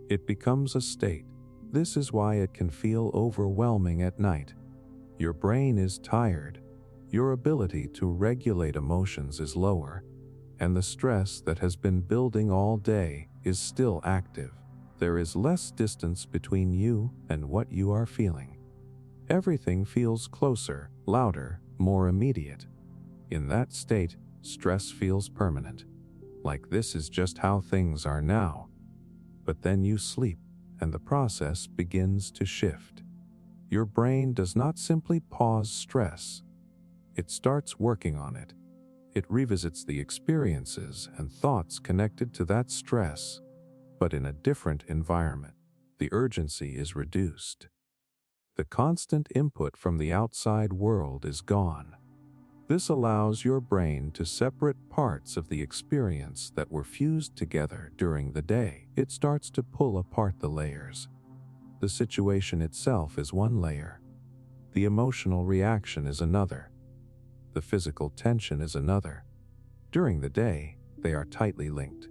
It becomes a state. This is why it can feel overwhelming at night. Your brain is tired, your ability to regulate emotions is lower, and the stress that has been building all day is still active. There is less distance between you and what you are feeling. Everything feels closer, louder, more immediate. In that state, stress feels permanent, like this is just how things are now. But then you sleep, and the process begins to shift. Your brain does not simply pause stress. It starts working on it. It revisits the experiences and thoughts connected to that stress, but in a different environment. The urgency is reduced. The constant input from the outside world is gone. This allows your brain to separate parts of the experience that were fused together during the day. It starts to pull apart the layers. The situation itself is one layer. The emotional reaction is another. The physical tension is another. During the day, they are tightly linked.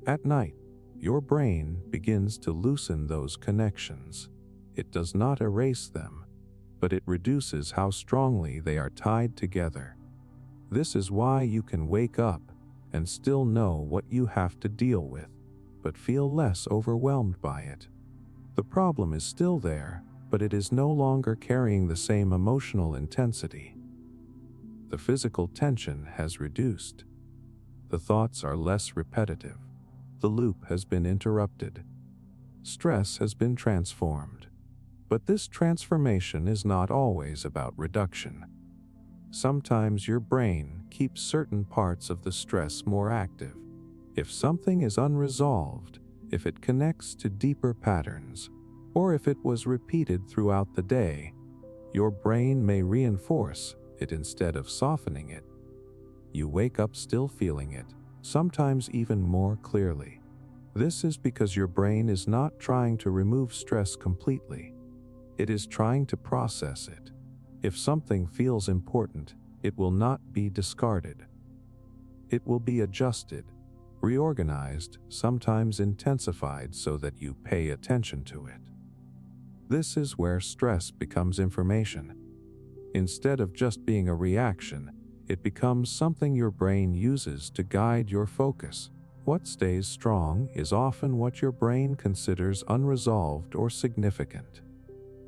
At night, your brain begins to loosen those connections. It does not erase them, but it reduces how strongly they are tied together. This is why you can wake up and still know what you have to deal with, but feel less overwhelmed by it. The problem is still there, but it is no longer carrying the same emotional intensity. The physical tension has reduced. The thoughts are less repetitive. The loop has been interrupted. Stress has been transformed. But this transformation is not always about reduction. Sometimes your brain keeps certain parts of the stress more active. If something is unresolved, if it connects to deeper patterns, or if it was repeated throughout the day, your brain may reinforce it instead of softening it. You wake up still feeling it, sometimes even more clearly. This is because your brain is not trying to remove stress completely. It is trying to process it. If something feels important, it will not be discarded. It will be adjusted, reorganized, sometimes intensified so that you pay attention to it. This is where stress becomes information. Instead of just being a reaction, it becomes something your brain uses to guide your focus. What stays strong is often what your brain considers unresolved or significant.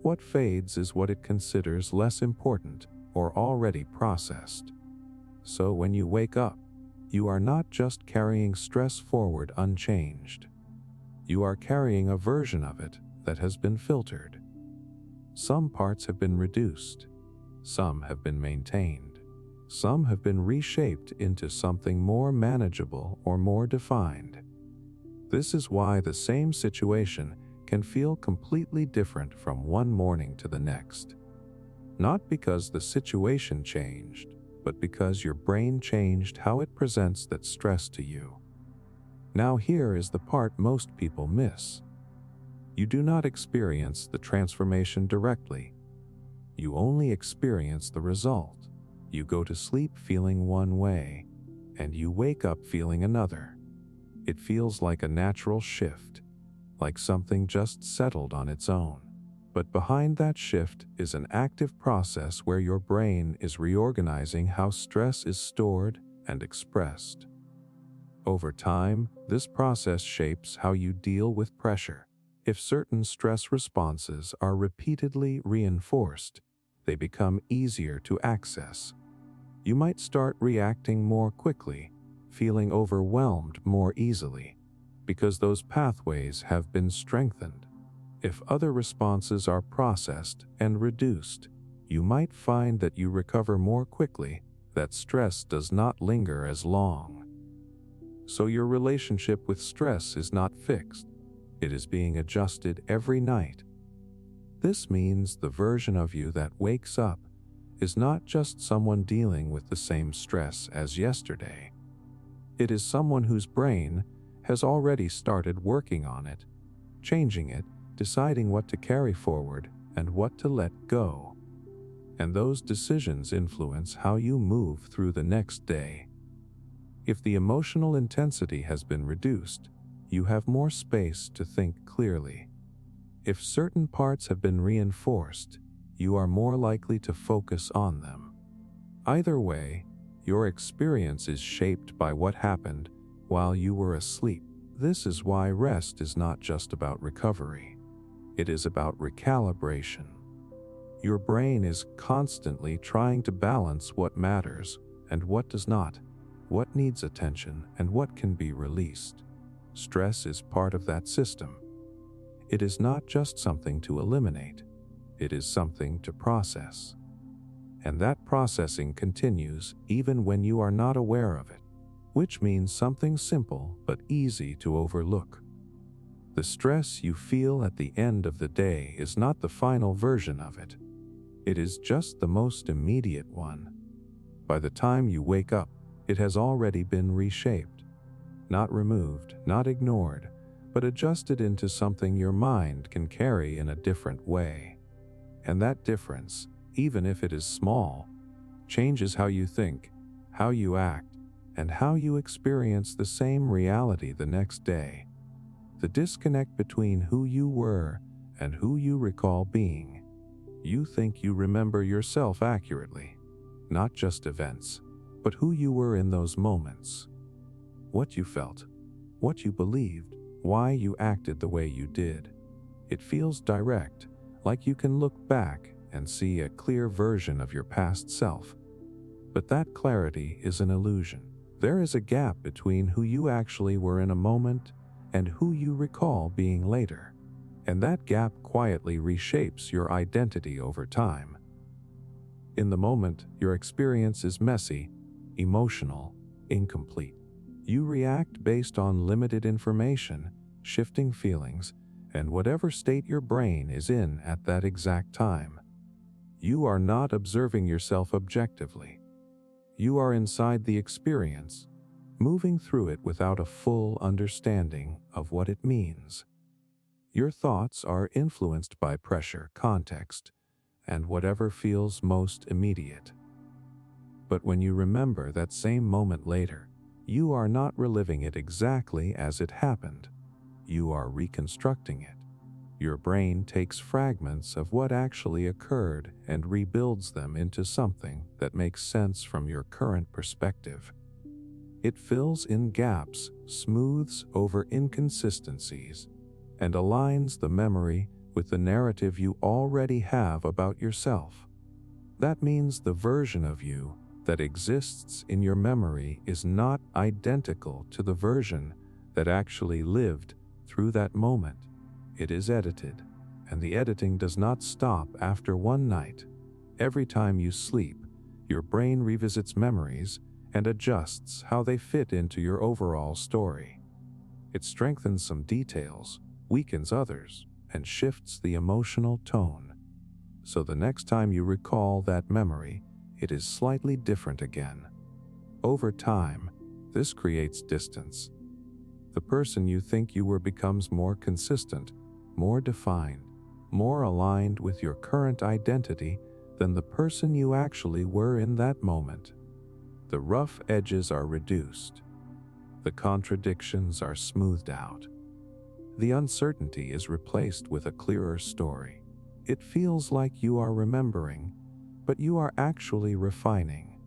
What fades is what it considers less important or already processed. So when you wake up, you are not just carrying stress forward unchanged. You are carrying a version of it that has been filtered. Some parts have been reduced. Some have been maintained. Some have been reshaped into something more manageable or more defined. This is why the same situation can feel completely different from one morning to the next. Not because the situation changed, but because your brain changed how it presents that stress to you. Now here is the part most people miss. You do not experience the transformation directly. You only experience the result. You go to sleep feeling one way, and you wake up feeling another. It feels like a natural shift, like something just settled on its own. But behind that shift is an active process where your brain is reorganizing how stress is stored and expressed. Over time, this process shapes how you deal with pressure. If certain stress responses are repeatedly reinforced, they become easier to access. You might start reacting more quickly, feeling overwhelmed more easily, because those pathways have been strengthened. If other responses are processed and reduced, you might find that you recover more quickly, that stress does not linger as long. So your relationship with stress is not fixed. It is being adjusted every night. This means the version of you that wakes up is not just someone dealing with the same stress as yesterday. It is someone whose brain has already started working on it, changing it, deciding what to carry forward and what to let go. And those decisions influence how you move through the next day. If the emotional intensity has been reduced, you have more space to think clearly. If certain parts have been reinforced, you are more likely to focus on them. Either way, your experience is shaped by what happened while you were asleep. This is why rest is not just about recovery. It is about recalibration. Your brain is constantly trying to balance what matters and what does not, what needs attention and what can be released. Stress is part of that system. It is not just something to eliminate. It is something to process. And that processing continues even when you are not aware of it, which means something simple but easy to overlook. The stress you feel at the end of the day is not the final version of it. It is just the most immediate one. By the time you wake up, it has already been reshaped. Not removed, not ignored, but adjusted into something your mind can carry in a different way. And that difference, even if it is small, changes how you think, how you act, and how you experience the same reality the next day. The disconnect between who you were and who you recall being. You think you remember yourself accurately, not just events, but who you were in those moments. what you felt, what you believed, why you acted the way you did. It feels direct, like you can look back and see a clear version of your past self. But that clarity is an illusion. There is a gap between who you actually were in a moment and who you recall being later. And that gap quietly reshapes your identity over time. In the moment, your experience is messy, emotional, incomplete. You react based on limited information, shifting feelings, and whatever state your brain is in at that exact time. You are not observing yourself objectively. You are inside the experience, moving through it without a full understanding of what it means. Your thoughts are influenced by pressure, context, and whatever feels most immediate. But when you remember that same moment later, you are not reliving it exactly as it happened. You are reconstructing it. Your brain takes fragments of what actually occurred and rebuilds them into something that makes sense from your current perspective. It fills in gaps, smooths over inconsistencies, and aligns the memory with the narrative you already have about yourself. That means the version of you that exists in your memory is not identical to the version that actually lived through that moment. It is edited, and the editing does not stop after one night. Every time you sleep, your brain revisits memories and adjusts how they fit into your overall story. It strengthens some details, weakens others, and shifts the emotional tone. So the next time you recall that memory, it is slightly different again. Over time, this creates distance. The person you think you were becomes more consistent, more defined, more aligned with your current identity than the person you actually were in that moment. The rough edges are reduced. The contradictions are smoothed out. The uncertainty is replaced with a clearer story. It feels like you are remembering, but you are actually refining.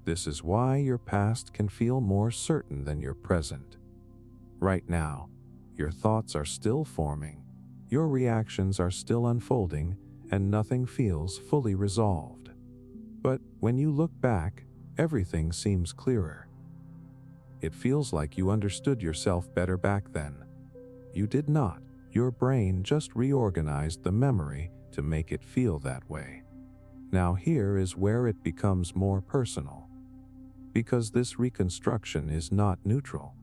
This is why your past can feel more certain than your present. Right now, your thoughts are still forming, your reactions are still unfolding, and nothing feels fully resolved. But when you look back, everything seems clearer. It feels like you understood yourself better back then. You did not. Your brain just reorganized the memory to make it feel that way. Now here is where it becomes more personal. Because this reconstruction is not neutral.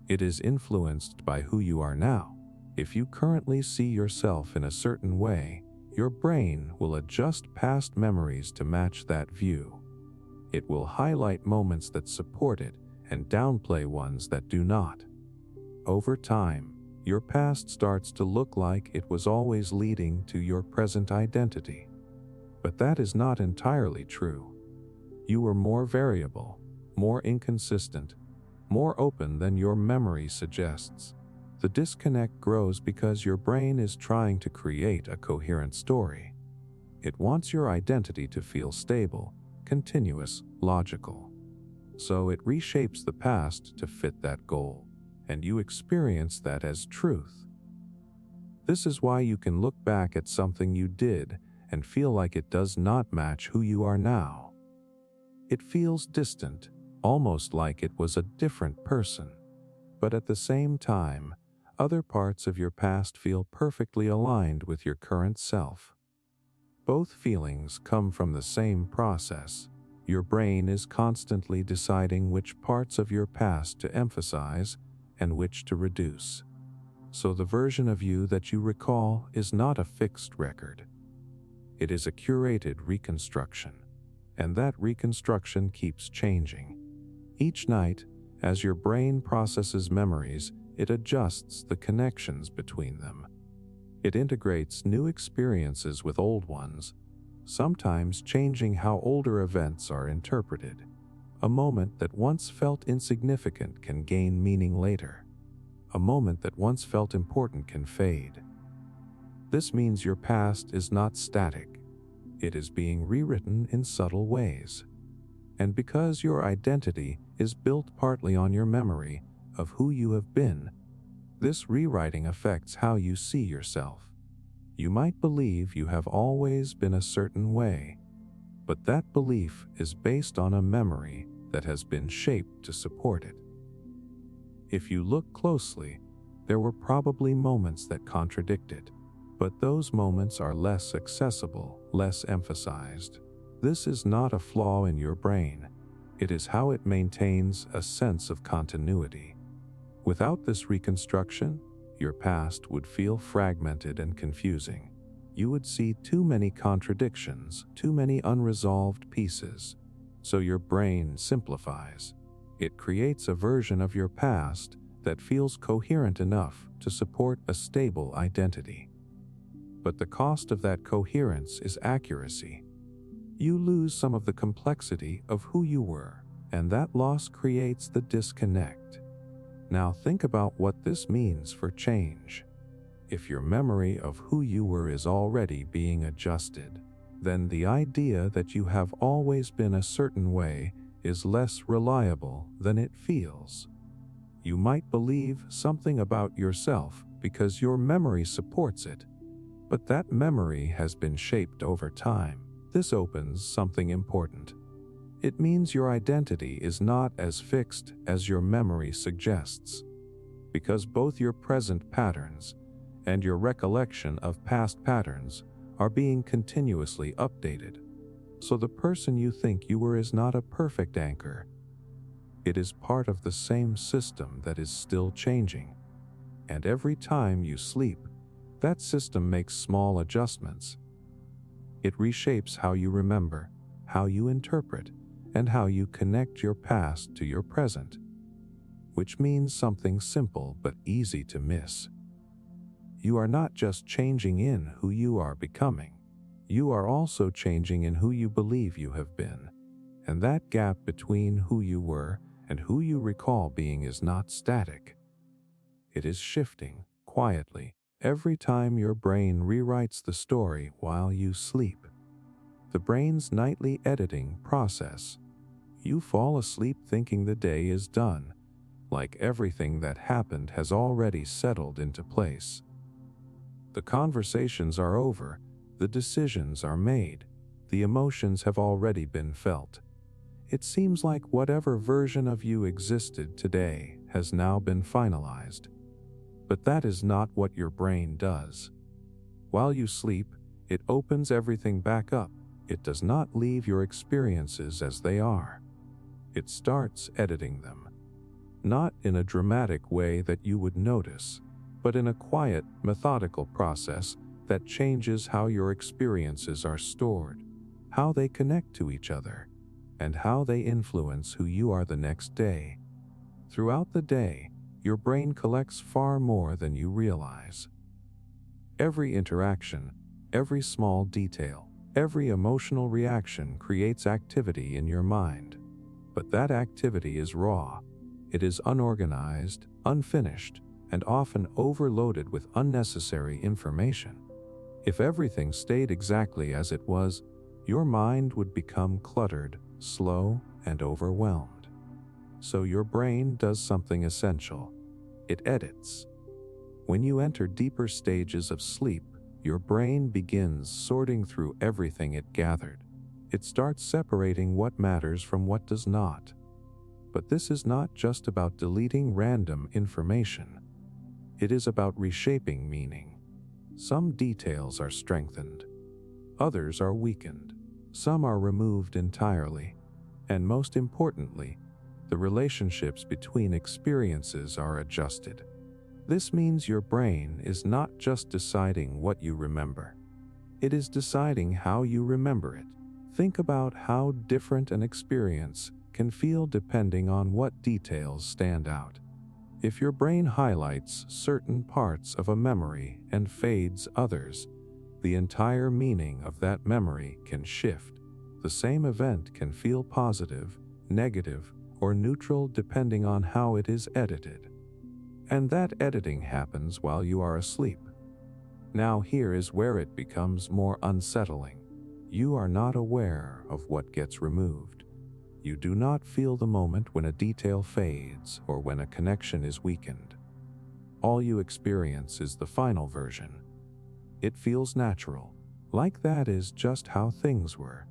It is influenced by who you are now. If you currently see yourself in a certain way, your brain will adjust past memories to match that view. It will highlight moments that support it and downplay ones that do not. Over time, your past starts to look like it was always leading to your present identity. But that is not entirely true. You were more variable, more inconsistent, more open than your memory suggests. The disconnect grows because your brain is trying to create a coherent story. It wants your identity to feel stable, continuous, logical. So it reshapes the past to fit that goal, and you experience that as truth. This is why you can look back at something you did and feel like it does not match who you are now. It feels distant, almost like it was a different person. But at the same time, other parts of your past feel perfectly aligned with your current self. Both feelings come from the same process. Your brain is constantly deciding which parts of your past to emphasize and which to reduce. So the version of you that you recall is not a fixed record. It is a curated reconstruction, and that reconstruction keeps changing. Each night, as your brain processes memories, it adjusts the connections between them. It integrates new experiences with old ones, sometimes changing how older events are interpreted. A moment that once felt insignificant can gain meaning later. A moment that once felt important can fade. This means your past is not static. It is being rewritten in subtle ways. And because your identity is built partly on your memory of who you have been. This rewriting affects how you see yourself. You might believe you have always been a certain way, but that belief is based on a memory that has been shaped to support it. If you look closely, there were probably moments that contradict it, but those moments are less accessible, less emphasized. This is not a flaw in your brain. It is how it maintains a sense of continuity. Without this reconstruction, your past would feel fragmented and confusing. You would see too many contradictions, too many unresolved pieces. So your brain simplifies. It creates a version of your past that feels coherent enough to support a stable identity. But the cost of that coherence is accuracy. You lose some of the complexity of who you were, and that loss creates the disconnect. Now think about what this means for change. If your memory of who you were is already being adjusted, then the idea that you have always been a certain way is less reliable than it feels. You might believe something about yourself because your memory supports it, but that memory has been shaped over time. This opens something important. It means your identity is not as fixed as your memory suggests, because both your present patterns and your recollection of past patterns are being continuously updated. So the person you think you were is not a perfect anchor. It is part of the same system that is still changing. And every time you sleep, that system makes small adjustments. It reshapes how you remember, how you interpret, and how you connect your past to your present, which means something simple but easy to miss. You are not just changing in who you are becoming, you are also changing in who you believe you have been. And that gap between who you were and who you recall being is not static. It is shifting quietly every time your brain rewrites the story while you sleep. The brain's nightly editing process. You fall asleep thinking the day is done, like everything that happened has already settled into place. The conversations are over, the decisions are made, the emotions have already been felt. It seems like whatever version of you existed today has now been finalized. But that is not what your brain does. While you sleep, it opens everything back up. It does not leave your experiences as they are. It starts editing them. Not in a dramatic way that you would notice, but in a quiet, methodical process that changes how your experiences are stored, how they connect to each other, and how they influence who you are the next day. Throughout the day, your brain collects far more than you realize. Every interaction, every small detail, every emotional reaction creates activity in your mind. But that activity is raw. It is unorganized, unfinished, and often overloaded with unnecessary information. If everything stayed exactly as it was, your mind would become cluttered, slow, and overwhelmed. So your brain does something essential. It edits. When you enter deeper stages of sleep, your brain begins sorting through everything it gathered. It starts separating what matters from what does not. But this is not just about deleting random information. It is about reshaping meaning. Some details are strengthened. Others are weakened. Some are removed entirely. And most importantly, the relationships between experiences are adjusted. This means your brain is not just deciding what you remember. It is deciding how you remember it. Think about how different an experience can feel depending on what details stand out. If your brain highlights certain parts of a memory and fades others, the entire meaning of that memory can shift. The same event can feel positive, negative, or neutral depending on how it is edited. And that editing happens while you are asleep. Now here is where it becomes more unsettling. You are not aware of what gets removed. You do not feel the moment when a detail fades or when a connection is weakened. All you experience is the final version. It feels natural, like that is just how things were.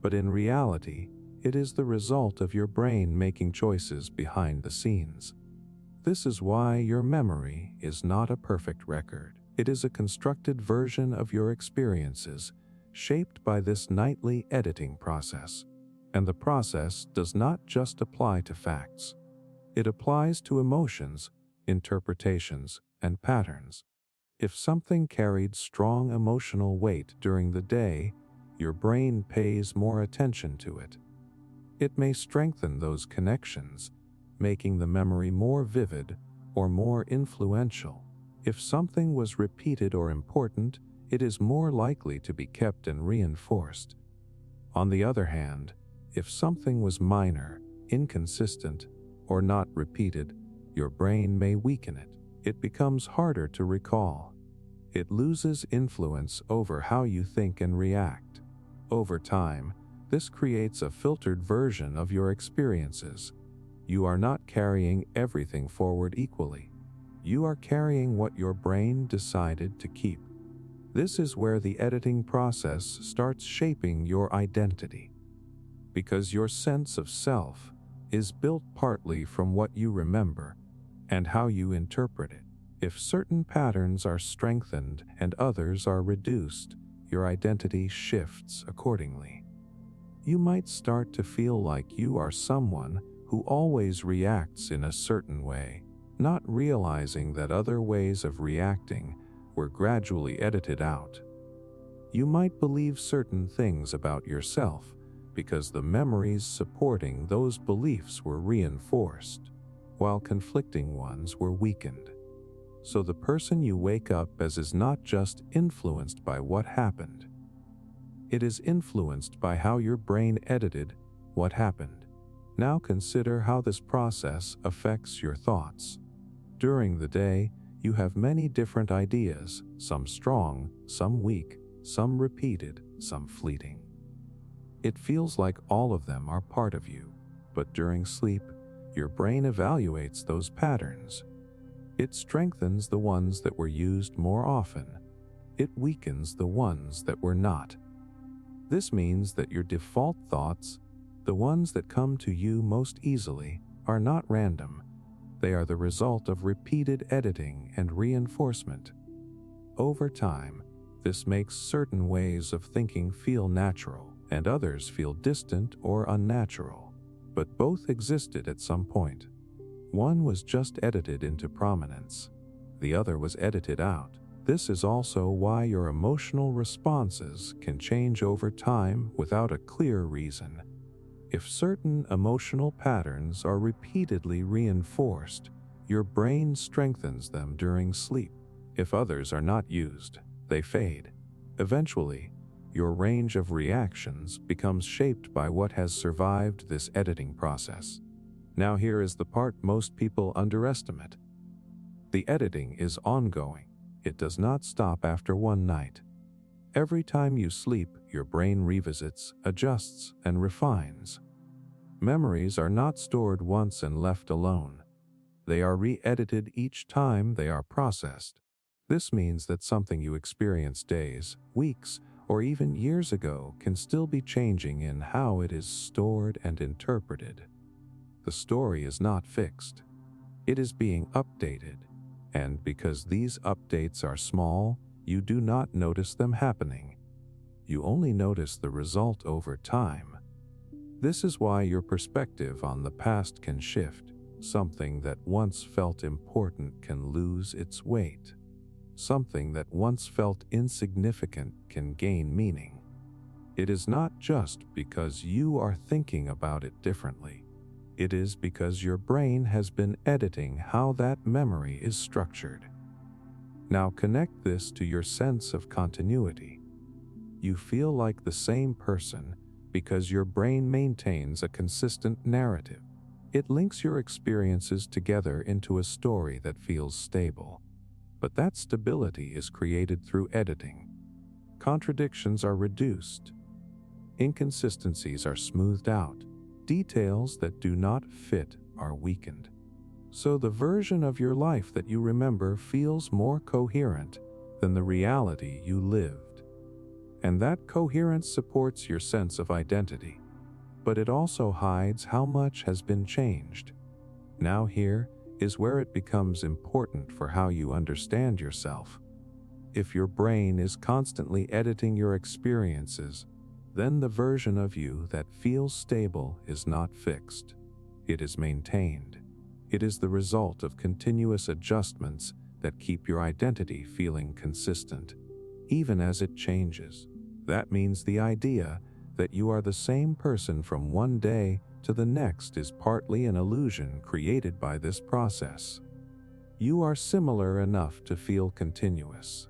But in reality, it is the result of your brain making choices behind the scenes. This is why your memory is not a perfect record. It is a constructed version of your experiences, shaped by this nightly editing process. And the process does not just apply to facts. It applies to emotions, interpretations, and patterns. If something carried strong emotional weight during the day, your brain pays more attention to it. It may strengthen those connections, making the memory more vivid or more influential. If something was repeated or important, it is more likely to be kept and reinforced. On the other hand, if something was minor, inconsistent, or not repeated, your brain may weaken it. It becomes harder to recall. It loses influence over how you think and react. Over time, this creates a filtered version of your experiences. You are not carrying everything forward equally. You are carrying what your brain decided to keep. This is where the editing process starts shaping your identity. Because your sense of self is built partly from what you remember and how you interpret it. If certain patterns are strengthened and others are reduced, your identity shifts accordingly. You might start to feel like you are someone who always reacts in a certain way, not realizing that other ways of reacting were gradually edited out. You might believe certain things about yourself because the memories supporting those beliefs were reinforced, while conflicting ones were weakened. So the person you wake up as is not just influenced by what happened. It is influenced by how your brain edited what happened. Now consider how this process affects your thoughts. During the day, you have many different ideas, some strong, some weak, some repeated, some fleeting. It feels like all of them are part of you, but during sleep, your brain evaluates those patterns. It strengthens the ones that were used more often. It weakens the ones that were not. This means that your default thoughts, the ones that come to you most easily, are not random. They are the result of repeated editing and reinforcement. Over time, this makes certain ways of thinking feel natural, and others feel distant or unnatural. But both existed at some point. One was just edited into prominence. The other was edited out. This is also why your emotional responses can change over time without a clear reason. If certain emotional patterns are repeatedly reinforced, your brain strengthens them during sleep. If others are not used, they fade. Eventually, your range of reactions becomes shaped by what has survived this editing process. Now here is the part most people underestimate. The editing is ongoing. It does not stop after one night. Every time you sleep, your brain revisits, adjusts, and refines. Memories are not stored once and left alone. They are re-edited each time they are processed. This means that something you experienced days, weeks, or even years ago can still be changing in how it is stored and interpreted. The story is not fixed. It is being updated. And because these updates are small, you do not notice them happening. You only notice the result over time. This is why your perspective on the past can shift. Something that once felt important can lose its weight. Something that once felt insignificant can gain meaning. It is not just because you are thinking about it differently. It is because your brain has been editing how that memory is structured. Now connect this to your sense of continuity. You feel like the same person because your brain maintains a consistent narrative. It links your experiences together into a story that feels stable. But that stability is created through editing. Contradictions are reduced. Inconsistencies are smoothed out. Details that do not fit are weakened. So the version of your life that you remember feels more coherent than the reality you lived. And that coherence supports your sense of identity, but it also hides how much has been changed. Now here is where it becomes important for how you understand yourself. If your brain is constantly editing your experiences, then the version of you that feels stable is not fixed. It is maintained. It is the result of continuous adjustments that keep your identity feeling consistent, even as it changes. That means the idea that you are the same person from one day to the next is partly an illusion created by this process. You are similar enough to feel continuous,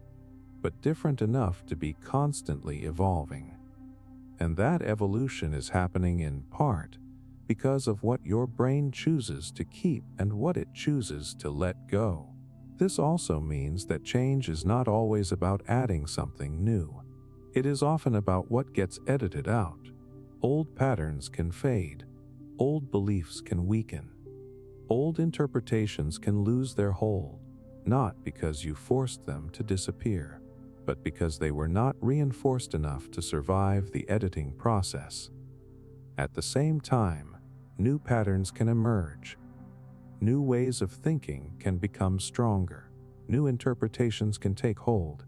but different enough to be constantly evolving. And that evolution is happening in part because of what your brain chooses to keep and what it chooses to let go. This also means that change is not always about adding something new. It is often about what gets edited out. Old patterns can fade. Old beliefs can weaken. Old interpretations can lose their hold, not because you forced them to disappear, but because they were not reinforced enough to survive the editing process. At the same time, new patterns can emerge. New ways of thinking can become stronger. New interpretations can take hold,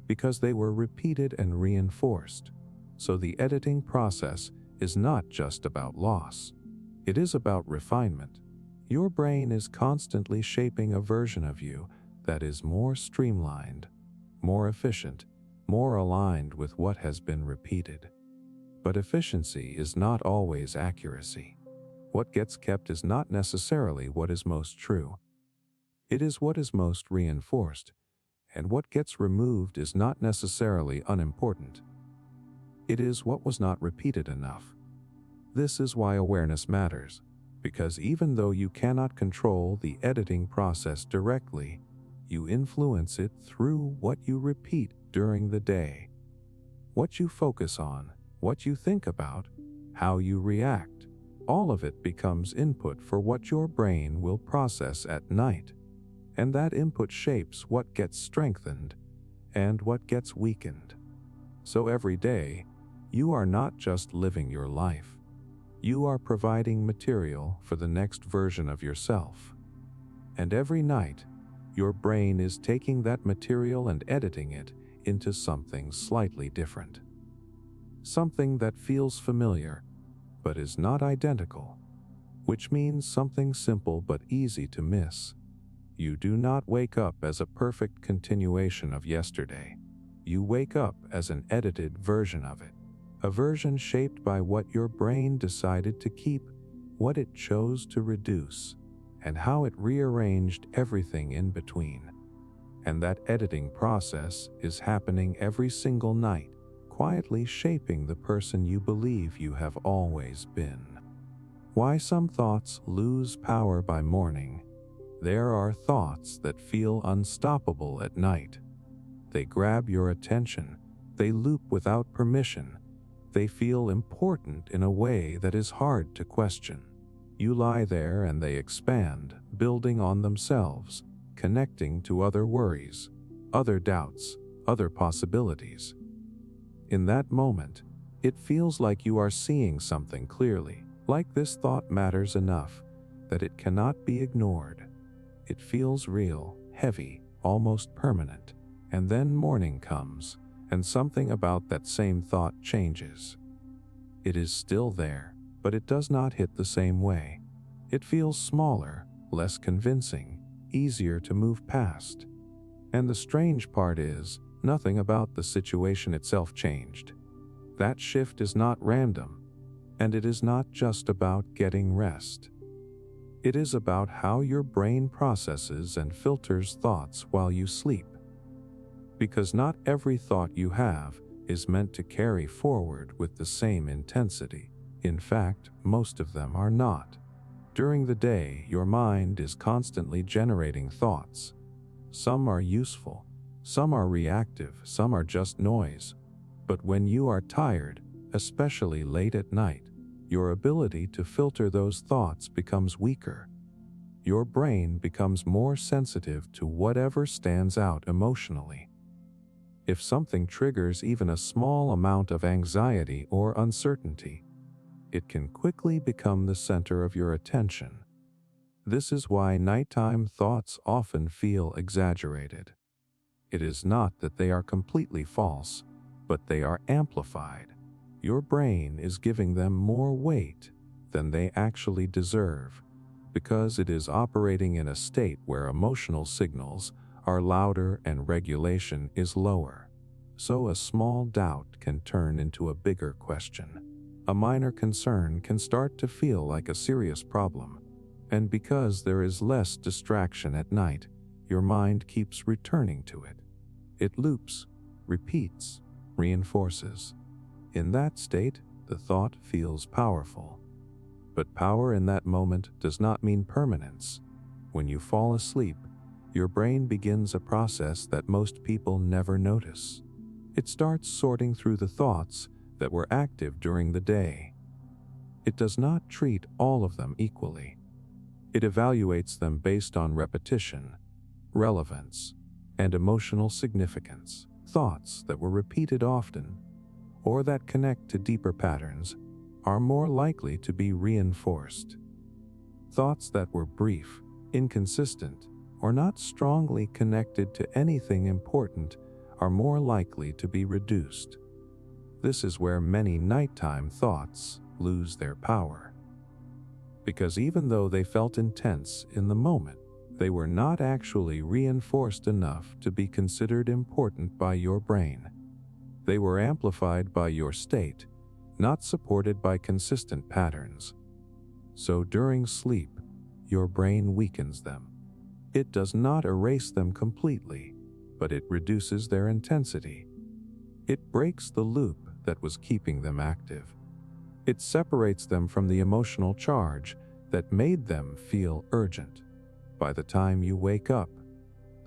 because they were repeated and reinforced. So the editing process is not just about loss. It is about refinement. Your brain is constantly shaping a version of you that is more streamlined, more efficient, more aligned with what has been repeated. But efficiency is not always accuracy. What gets kept is not necessarily what is most true. It is what is most reinforced, and what gets removed is not necessarily unimportant. It is what was not repeated enough. This is why awareness matters, because even though you cannot control the editing process directly, you influence it through what you repeat during the day. What you focus on, what you think about, how you react, all of it becomes input for what your brain will process at night. And that input shapes what gets strengthened and what gets weakened. So every day, you are not just living your life. You are providing material for the next version of yourself. And every night, your brain is taking that material and editing it into something slightly different. Something that feels familiar, but is not identical, which means something simple but easy to miss. You do not wake up as a perfect continuation of yesterday. You wake up as an edited version of it, a version shaped by what your brain decided to keep, what it chose to reduce, and how it rearranged everything in between. And that editing process is happening every single night, quietly shaping the person you believe you have always been. Why some thoughts lose power by morning. There are thoughts that feel unstoppable at night. They grab your attention. They loop without permission. They feel important in a way that is hard to question. You lie there and they expand, building on themselves, connecting to other worries, other doubts, other possibilities. In that moment, it feels like you are seeing something clearly, like this thought matters enough that it cannot be ignored. It feels real, heavy, almost permanent. And then morning comes, and something about that same thought changes. It is still there, but it does not hit the same way. It feels smaller, less convincing, easier to move past. And the strange part is, nothing about the situation itself changed. That shift is not random, and it is not just about getting rest. It is about how your brain processes and filters thoughts while you sleep. Because not every thought you have is meant to carry forward with the same intensity. In fact, most of them are not. During the day, your mind is constantly generating thoughts. Some are useful, some are reactive, some are just noise. But when you are tired, especially late at night, Your ability to filter those thoughts becomes weaker. Your brain becomes more sensitive to whatever stands out emotionally. If something triggers even a small amount of anxiety or uncertainty, it can quickly become the center of your attention. This is why nighttime thoughts often feel exaggerated. It is not that they are completely false, but they are amplified. Your brain is giving them more weight than they actually deserve, because it is operating in a state where emotional signals are louder and regulation is lower. So a small doubt can turn into a bigger question. A minor concern can start to feel like a serious problem. And because there is less distraction at night, your mind keeps returning to it. It loops, repeats, reinforces. In that state, the thought feels powerful. But power in that moment does not mean permanence. When you fall asleep, your brain begins a process that most people never notice. It starts sorting through the thoughts that were active during the day. It does not treat all of them equally. It evaluates them based on repetition, relevance, and emotional significance. Thoughts that were repeated often, or that connect to deeper patterns, are more likely to be reinforced. Thoughts that were brief, inconsistent, or not strongly connected to anything important are more likely to be reduced. This is where many nighttime thoughts lose their power. Because even though they felt intense in the moment, they were not actually reinforced enough to be considered important by your brain. They were amplified by your state, not supported by consistent patterns. So during sleep, your brain weakens them. It does not erase them completely, but it reduces their intensity. It breaks the loop that was keeping them active. It separates them from the emotional charge that made them feel urgent. By the time you wake up,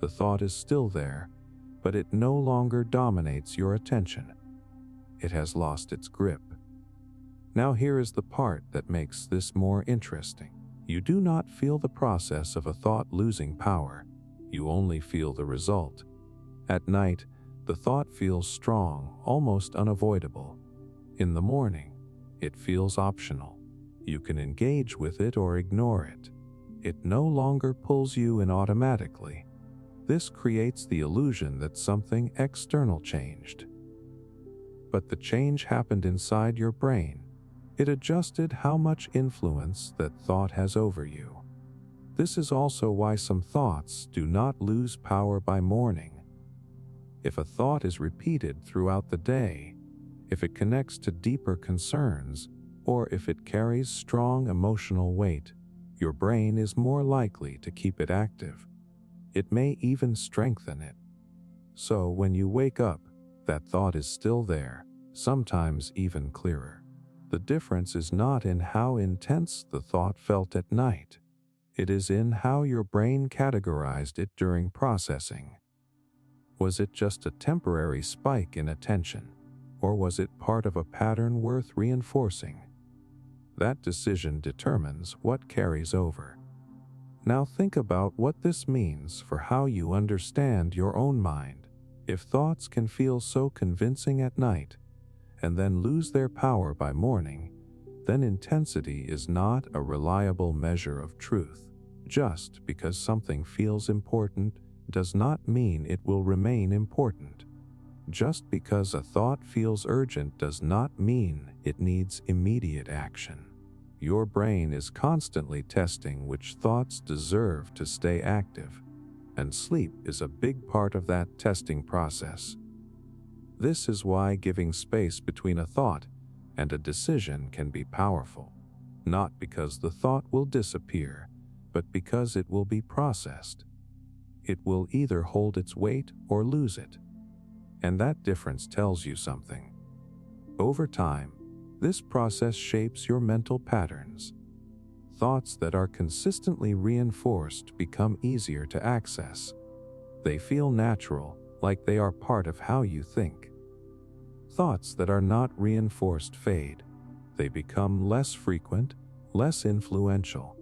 the thought is still there, but it no longer dominates your attention. It has lost its grip. Now here is the part that makes this more interesting. You do not feel the process of a thought losing power. You only feel the result. At night, the thought feels strong, almost unavoidable. In the morning, it feels optional. You can engage with it or ignore it. It no longer pulls you in automatically. This creates the illusion that something external changed. But the change happened inside your brain. It adjusted how much influence that thought has over you. This is also why some thoughts do not lose power by morning. If a thought is repeated throughout the day, if it connects to deeper concerns, or if it carries strong emotional weight, your brain is more likely to keep it active. It may even strengthen it. So when you wake up, that thought is still there, sometimes even clearer. The difference is not in how intense the thought felt at night. It is in how your brain categorized it during processing. Was it just a temporary spike in attention, or was it part of a pattern worth reinforcing? That decision determines what carries over. Now think about what this means for how you understand your own mind. If thoughts can feel so convincing at night, and then lose their power by morning, then intensity is not a reliable measure of truth. Just because something feels important does not mean it will remain important. Just because a thought feels urgent does not mean it needs immediate action. Your brain is constantly testing which thoughts deserve to stay active, and sleep is a big part of that testing process. This is why giving space between a thought and a decision can be powerful, not because the thought will disappear, but because it will be processed. It will either hold its weight or lose it. And that difference tells you something. Over time, this process shapes your mental patterns. Thoughts that are consistently reinforced become easier to access. They feel natural, like they are part of how you think. Thoughts that are not reinforced fade. They become less frequent, less influential.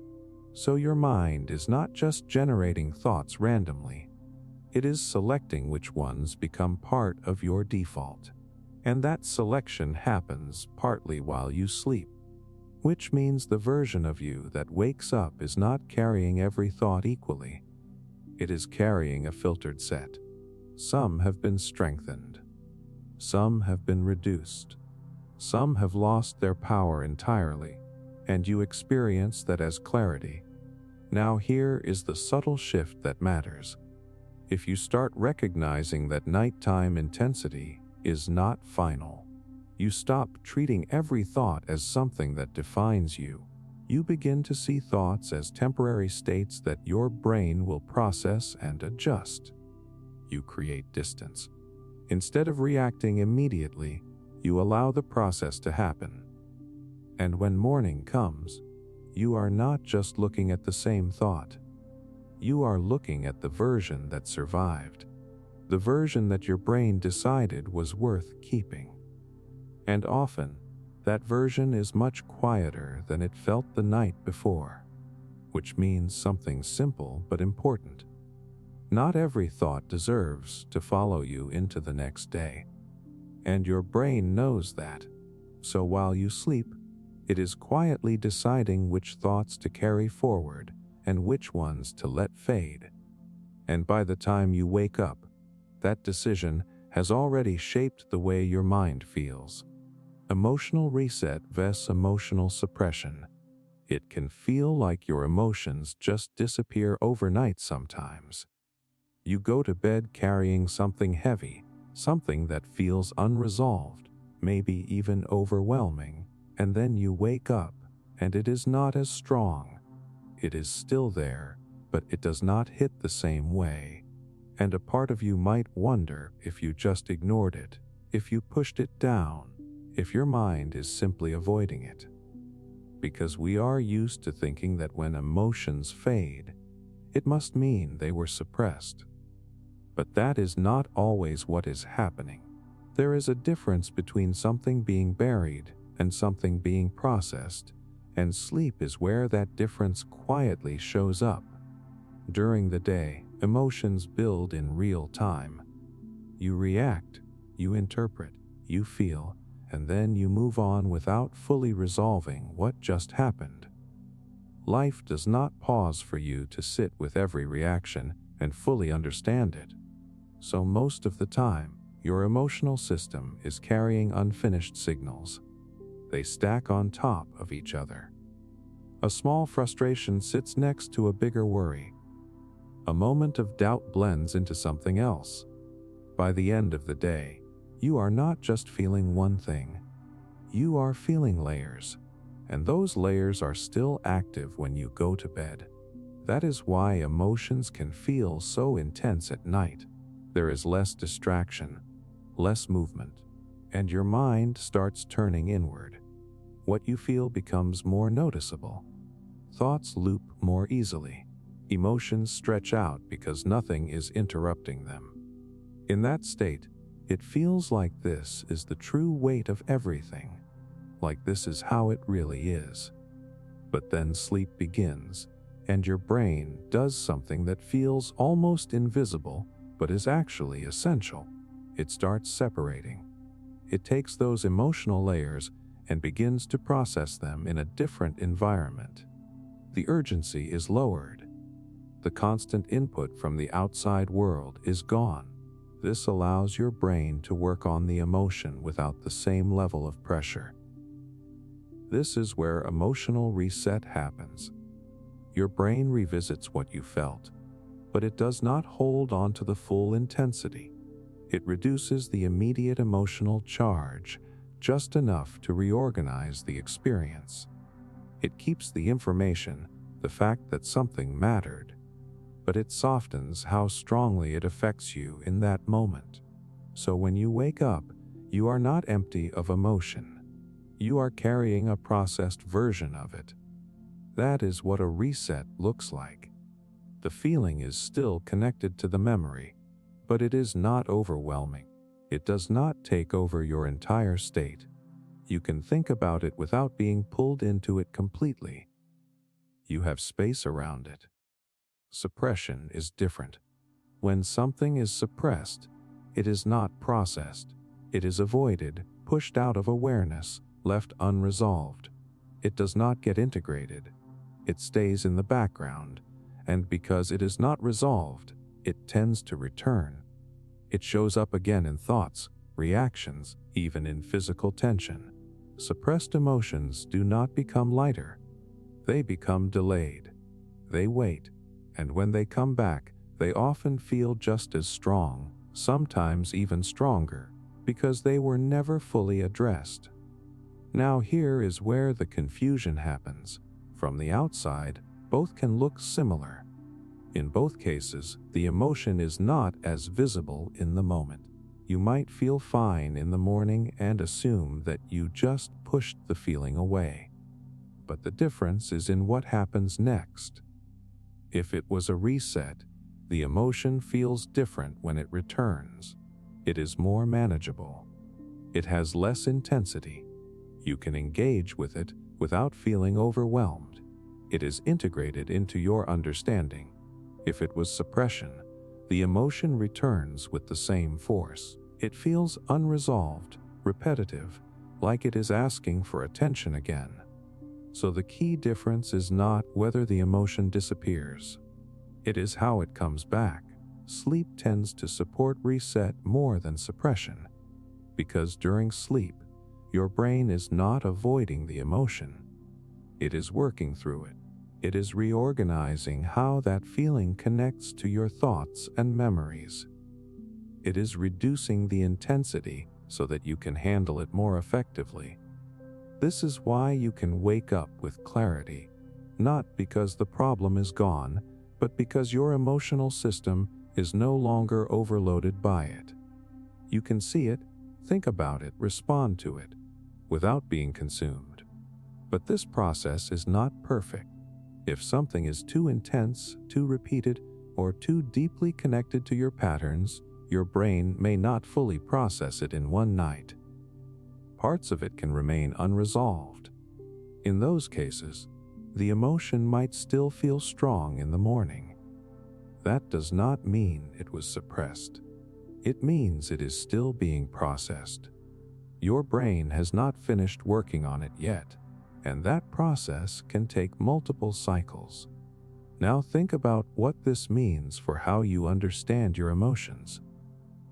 So your mind is not just generating thoughts randomly. It is selecting which ones become part of your default. And that selection happens partly while you sleep, which means the version of you that wakes up is not carrying every thought equally. It is carrying a filtered set. Some have been strengthened. Some have been reduced. Some have lost their power entirely, and you experience that as clarity. Now here is the subtle shift that matters. If you start recognizing that nighttime intensity is not final, you stop treating every thought as something that defines you. You begin to see thoughts as temporary states that your brain will process and adjust. You create distance. Instead of reacting immediately, you allow the process to happen. And when morning comes, you are not just looking at the same thought. You are looking at the version that survived, the version that your brain decided was worth keeping. And often, that version is much quieter than it felt the night before, which means something simple but important. Not every thought deserves to follow you into the next day. And your brain knows that. So while you sleep, it is quietly deciding which thoughts to carry forward and which ones to let fade. And by the time you wake up, that decision has already shaped the way your mind feels. Emotional reset vs. emotional suppression. It can feel like your emotions just disappear overnight sometimes. You go to bed carrying something heavy, something that feels unresolved, maybe even overwhelming, and then you wake up, and it is not as strong. It is still there, but it does not hit the same way. And a part of you might wonder if you just ignored it, if you pushed it down, if your mind is simply avoiding it. Because we are used to thinking that when emotions fade, it must mean they were suppressed. But that is not always what is happening. There is a difference between something being buried and something being processed, and sleep is where that difference quietly shows up. During the day, emotions build in real time. You react, you interpret, you feel, and then you move on without fully resolving what just happened. Life does not pause for you to sit with every reaction and fully understand it. So most of the time, your emotional system is carrying unfinished signals. They stack on top of each other. A small frustration sits next to a bigger worry. A moment of doubt blends into something else. By the end of the day, you are not just feeling one thing. You are feeling layers, and those layers are still active when you go to bed. That is why emotions can feel so intense at night. There is less distraction, less movement, and your mind starts turning inward. What you feel becomes more noticeable. Thoughts loop more easily. Emotions stretch out because nothing is interrupting them. In that state, it feels like this is the true weight of everything, like this is how it really is. But then sleep begins, and your brain does something that feels almost invisible, but is actually essential. It starts separating. It takes those emotional layers and begins to process them in a different environment. The urgency is lowered. The constant input from the outside world is gone. This allows your brain to work on the emotion without the same level of pressure. This is where emotional reset happens. Your brain revisits what you felt, but it does not hold on to the full intensity. It reduces the immediate emotional charge just enough to reorganize the experience. It keeps the information, the fact that something mattered, but it softens how strongly it affects you in that moment. So when you wake up, you are not empty of emotion. You are carrying a processed version of it. That is what a reset looks like. The feeling is still connected to the memory, but it is not overwhelming. It does not take over your entire state. You can think about it without being pulled into it completely. You have space around it. Suppression is different. When something is suppressed, it is not processed. It is avoided, pushed out of awareness, left unresolved. It does not get integrated. It stays in the background, and because it is not resolved, it tends to return. It shows up again in thoughts, reactions, even in physical tension. Suppressed emotions do not become lighter. They become delayed. They wait, and when they come back, they often feel just as strong, sometimes even stronger, because they were never fully addressed. Now here is where the confusion happens. From the outside, both can look similar. In both cases, the emotion is not as visible in the moment. You might feel fine in the morning and assume that you just pushed the feeling away. But the difference is in what happens next. If it was a reset, the emotion feels different when it returns. It is more manageable. It has less intensity. You can engage with it without feeling overwhelmed. It is integrated into your understanding. If it was suppression, the emotion returns with the same force. It feels unresolved, repetitive, like it is asking for attention again. So the key difference is not whether the emotion disappears. It is how it comes back. Sleep tends to support reset more than suppression, because during sleep, your brain is not avoiding the emotion. It is working through it. It is reorganizing how that feeling connects to your thoughts and memories. It is reducing the intensity so that you can handle it more effectively. This is why you can wake up with clarity, not because the problem is gone, but because your emotional system is no longer overloaded by it. You can see it, think about it, respond to it, without being consumed. But this process is not perfect. If something is too intense, too repeated, or too deeply connected to your patterns, your brain may not fully process it in one night. Parts of it can remain unresolved. In those cases, the emotion might still feel strong in the morning. That does not mean it was suppressed. It means it is still being processed. Your brain has not finished working on it yet, and that process can take multiple cycles. Now think about what this means for how you understand your emotions.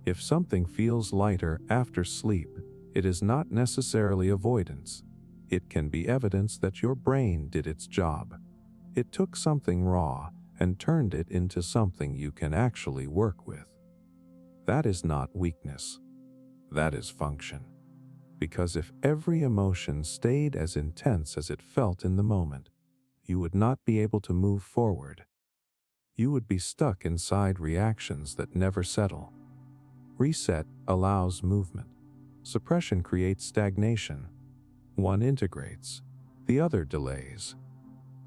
If something feels lighter after sleep, it is not necessarily avoidance. It can be evidence that your brain did its job. It took something raw and turned it into something you can actually work with. That is not weakness. That is function. Because if every emotion stayed as intense as it felt in the moment, you would not be able to move forward. You would be stuck inside reactions that never settle. Reset allows movement. Suppression creates stagnation. One integrates, the other delays.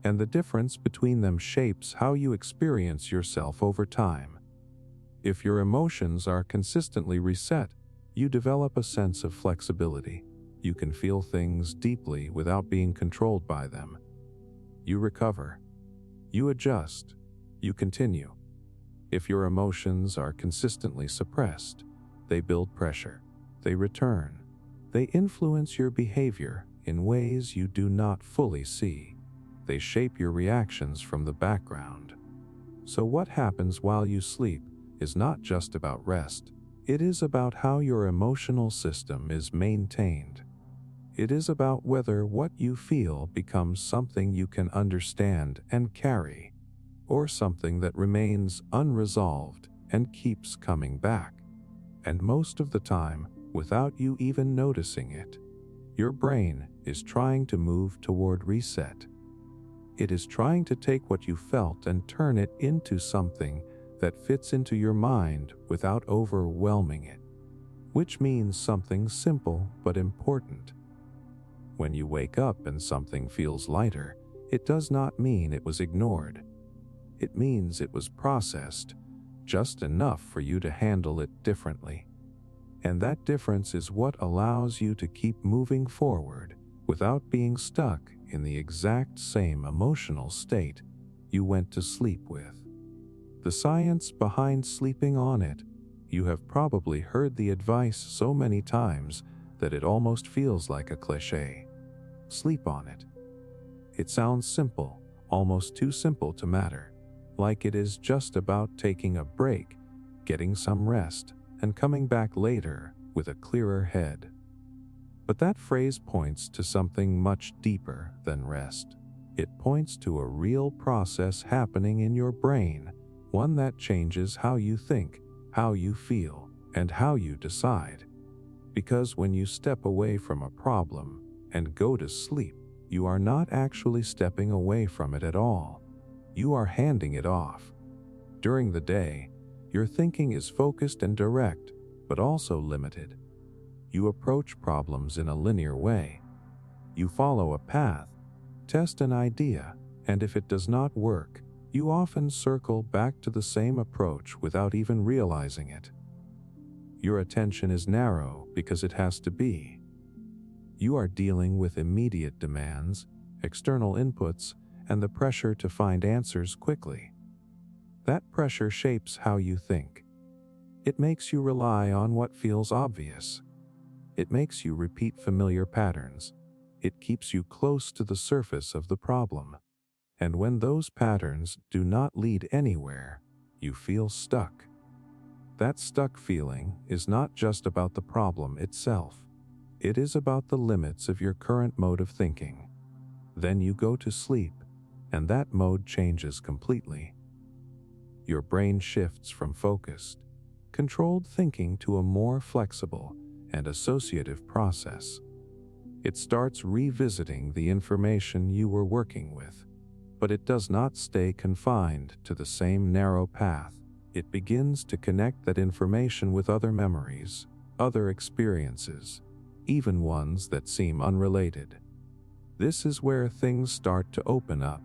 And the difference between them shapes how you experience yourself over time. If your emotions are consistently reset, you develop a sense of flexibility. You can feel things deeply without being controlled by them. You recover. You adjust. You continue. If your emotions are consistently suppressed, they build pressure. They return. They influence your behavior in ways you do not fully see. They shape your reactions from the background. So what happens while you sleep is not just about rest. It is about how your emotional system is maintained. It is about whether what you feel becomes something you can understand and carry, or something that remains unresolved and keeps coming back. And most of the time, without you even noticing it, your brain is trying to move toward reset. It is trying to take what you felt and turn it into something that fits into your mind without overwhelming it, which means something simple but important. When you wake up and something feels lighter, it does not mean it was ignored. It means it was processed, just enough for you to handle it differently. And that difference is what allows you to keep moving forward without being stuck in the exact same emotional state you went to sleep with. The science behind sleeping on it. You have probably heard the advice so many times that it almost feels like a cliché. Sleep on it. It sounds simple, almost too simple to matter, like it is just about taking a break, getting some rest, and coming back later with a clearer head. But that phrase points to something much deeper than rest. It points to a real process happening in your brain, one that changes how you think, how you feel, and how you decide. Because when you step away from a problem and go to sleep, you are not actually stepping away from it at all. You are handing it off. During the day, your thinking is focused and direct, but also limited. You approach problems in a linear way. You follow a path, test an idea, and if it does not work, you often circle back to the same approach without even realizing it. Your attention is narrow because it has to be. You are dealing with immediate demands, external inputs, and the pressure to find answers quickly. That pressure shapes how you think. It makes you rely on what feels obvious. It makes you repeat familiar patterns. It keeps you close to the surface of the problem. And when those patterns do not lead anywhere, you feel stuck. That stuck feeling is not just about the problem itself. It is about the limits of your current mode of thinking. Then you go to sleep, and that mode changes completely. Your brain shifts from focused, controlled thinking to a more flexible and associative process. It starts revisiting the information you were working with, but it does not stay confined to the same narrow path. It begins to connect that information with other memories, other experiences, even ones that seem unrelated. This is where things start to open up.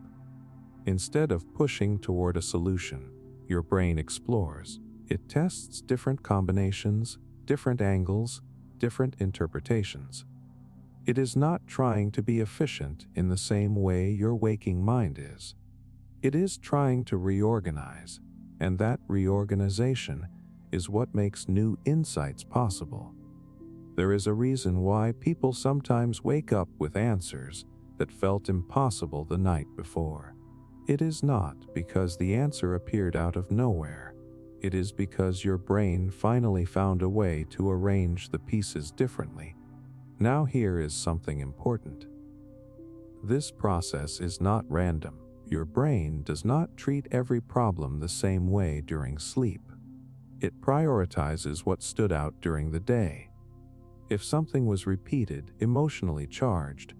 Instead of pushing toward a solution, your brain explores. It tests different combinations, different angles, different interpretations. It is not trying to be efficient in the same way your waking mind is. It is trying to reorganize, and that reorganization is what makes new insights possible. There is a reason why people sometimes wake up with answers that felt impossible the night before. It is not because the answer appeared out of nowhere. It is because your brain finally found a way to arrange the pieces differently. Now here is something important. This process is not random. Your brain does not treat every problem the same way during sleep. It prioritizes what stood out during the day. If something was repeated, emotionally charged,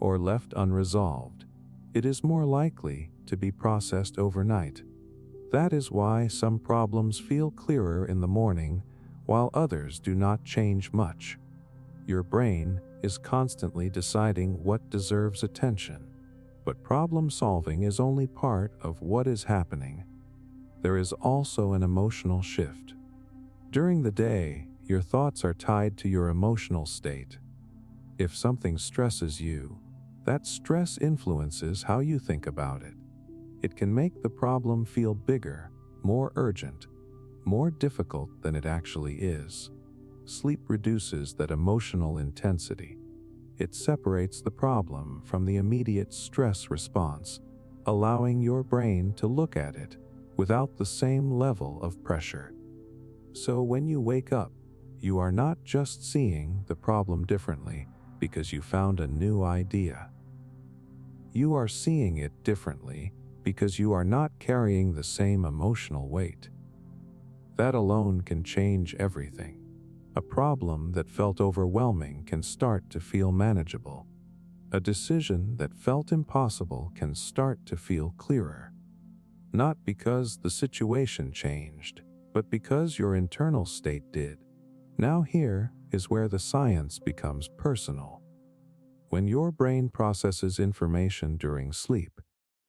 or left unresolved, it is more likely to be processed overnight. That is why some problems feel clearer in the morning, while others do not change much. Your brain is constantly deciding what deserves attention, but problem solving is only part of what is happening. There is also an emotional shift. During the day, your thoughts are tied to your emotional state. If something stresses you, that stress influences how you think about it. It can make the problem feel bigger, more urgent, more difficult than it actually is. Sleep reduces that emotional intensity. It separates the problem from the immediate stress response, allowing your brain to look at it without the same level of pressure. So when you wake up, you are not just seeing the problem differently because you found a new idea. You are seeing it differently because you are not carrying the same emotional weight. That alone can change everything. A problem that felt overwhelming can start to feel manageable. A decision that felt impossible can start to feel clearer. Not because the situation changed, but because your internal state did. Now here is where the science becomes personal. When your brain processes information during sleep,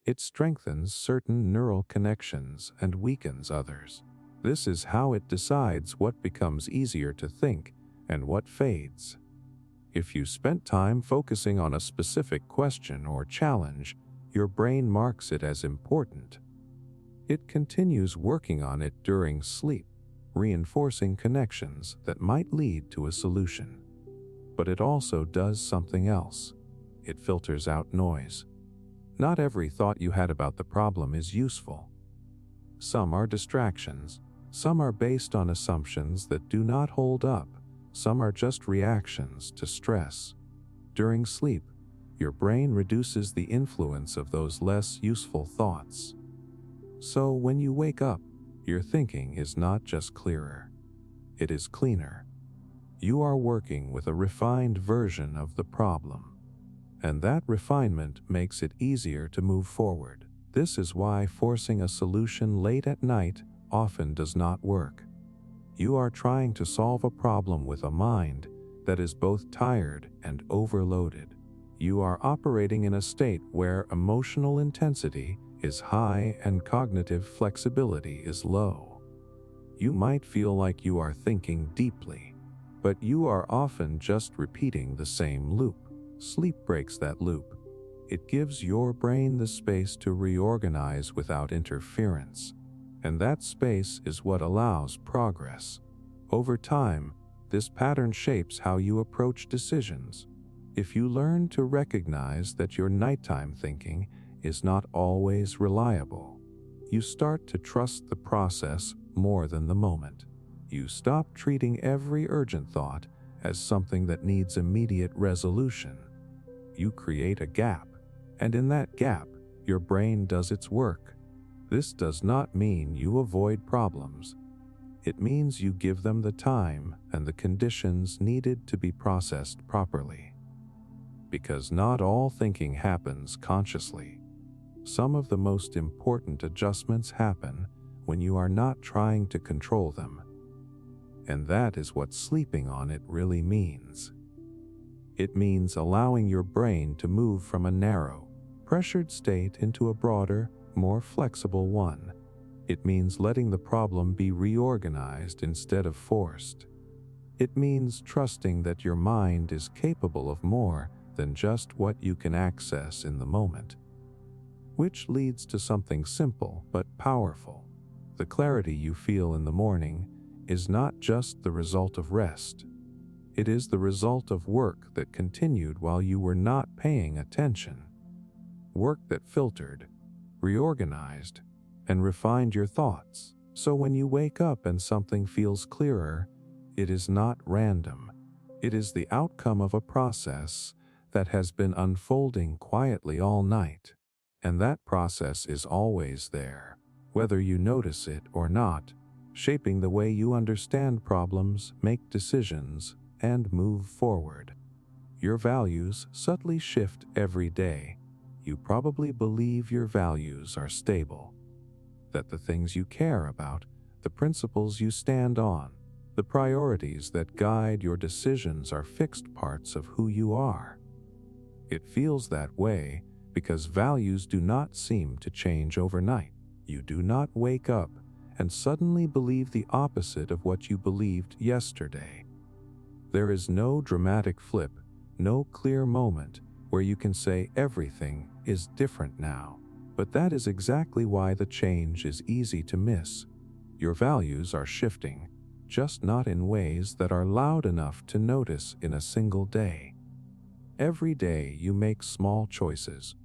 it strengthens certain neural connections and weakens others. This is how it decides what becomes easier to think and what fades. If you spent time focusing on a specific question or challenge, your brain marks it as important. It continues working on it during sleep, reinforcing connections that might lead to a solution. But it also does something else. It filters out noise. Not every thought you had about the problem is useful. Some are distractions. Some are based on assumptions that do not hold up. Some are just reactions to stress. During sleep, your brain reduces the influence of those less useful thoughts. So when you wake up, your thinking is not just clearer. It is cleaner. You are working with a refined version of the problem. And that refinement makes it easier to move forward. This is why forcing a solution late at night often does not work. You are trying to solve a problem with a mind that is both tired and overloaded. You are operating in a state where emotional intensity is high and cognitive flexibility is low. You might feel like you are thinking deeply, but you are often just repeating the same loop. Sleep breaks that loop. It gives your brain the space to reorganize without interference. And that space is what allows progress. Over time, this pattern shapes how you approach decisions. If you learn to recognize that your nighttime thinking is not always reliable, you start to trust the process more than the moment. You stop treating every urgent thought as something that needs immediate resolution. You create a gap, and in that gap, your brain does its work. This does not mean you avoid problems. It means you give them the time and the conditions needed to be processed properly. Because not all thinking happens consciously. Some of the most important adjustments happen when you are not trying to control them. And that is what sleeping on it really means. It means allowing your brain to move from a narrow, pressured state into a broader, more flexible one. It means letting the problem be reorganized instead of forced. It means trusting that your mind is capable of more than just what you can access in the moment. Which leads to something simple but powerful. The clarity you feel in the morning is not just the result of rest. It is the result of work that continued while you were not paying attention. Work that filtered, reorganized, and refined your thoughts. So when you wake up and something feels clearer, it is not random. It is the outcome of a process that has been unfolding quietly all night. And that process is always there, whether you notice it or not, shaping the way you understand problems, make decisions, and move forward. Your values subtly shift every day. You probably believe your values are stable, that the things you care about, the principles you stand on, the priorities that guide your decisions are fixed parts of who you are. It feels that way because values do not seem to change overnight. You do not wake up and suddenly believe the opposite of what you believed yesterday. There is no dramatic flip, no clear moment where you can say everything is different now. But that is exactly why the change is easy to miss. Your values are shifting, just not in ways that are loud enough to notice in a single day. Every day you make small choices.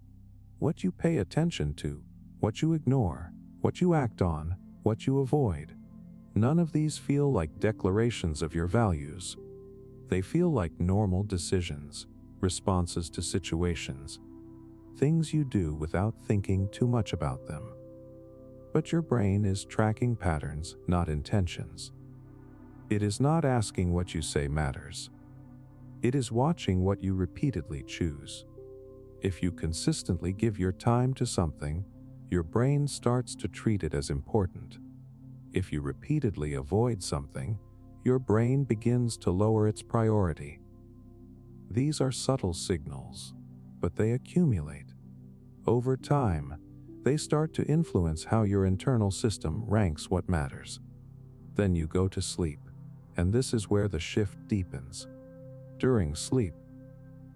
What you pay attention to, what you ignore, what you act on, what you avoid. None of these feel like declarations of your values. They feel like normal decisions, responses to situations, things you do without thinking too much about them. But your brain is tracking patterns, not intentions. It is not asking what you say matters. It is watching what you repeatedly choose. If you consistently give your time to something, your brain starts to treat it as important. If you repeatedly avoid something, your brain begins to lower its priority. These are subtle signals, but they accumulate. Over time, they start to influence how your internal system ranks what matters. Then you go to sleep, and this is where the shift deepens. During sleep,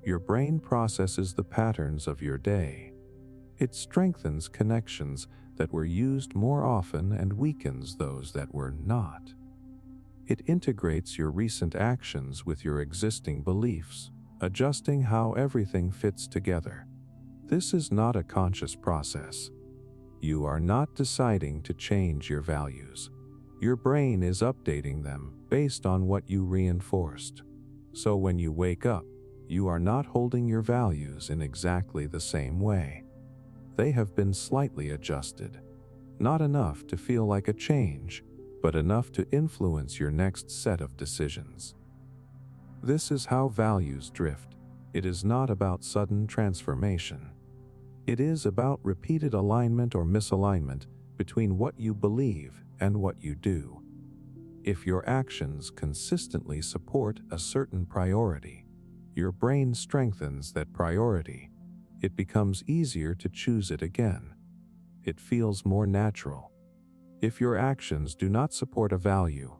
your brain processes the patterns of your day. It strengthens connections that were used more often and weakens those that were not. It integrates your recent actions with your existing beliefs, adjusting how everything fits together. This is not a conscious process. You are not deciding to change your values. Your brain is updating them based on what you reinforced. So when you wake up, you are not holding your values in exactly the same way. They have been slightly adjusted. Not enough to feel like a change, but enough to influence your next set of decisions. This is how values drift. It is not about sudden transformation. It is about repeated alignment or misalignment between what you believe and what you do. If your actions consistently support a certain priority, your brain strengthens that priority. It becomes easier to choose it again. It feels more natural. If your actions do not support a value,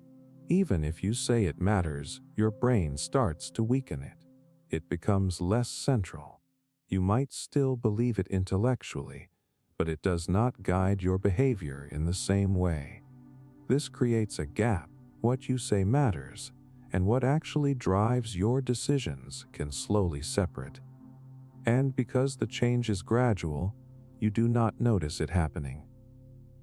even if you say it matters, your brain starts to weaken it. It becomes less central. You might still believe it intellectually, but it does not guide your behavior in the same way. This creates a gap. What you say matters, and what actually drives your decisions can slowly separate. And because the change is gradual, you do not notice it happening.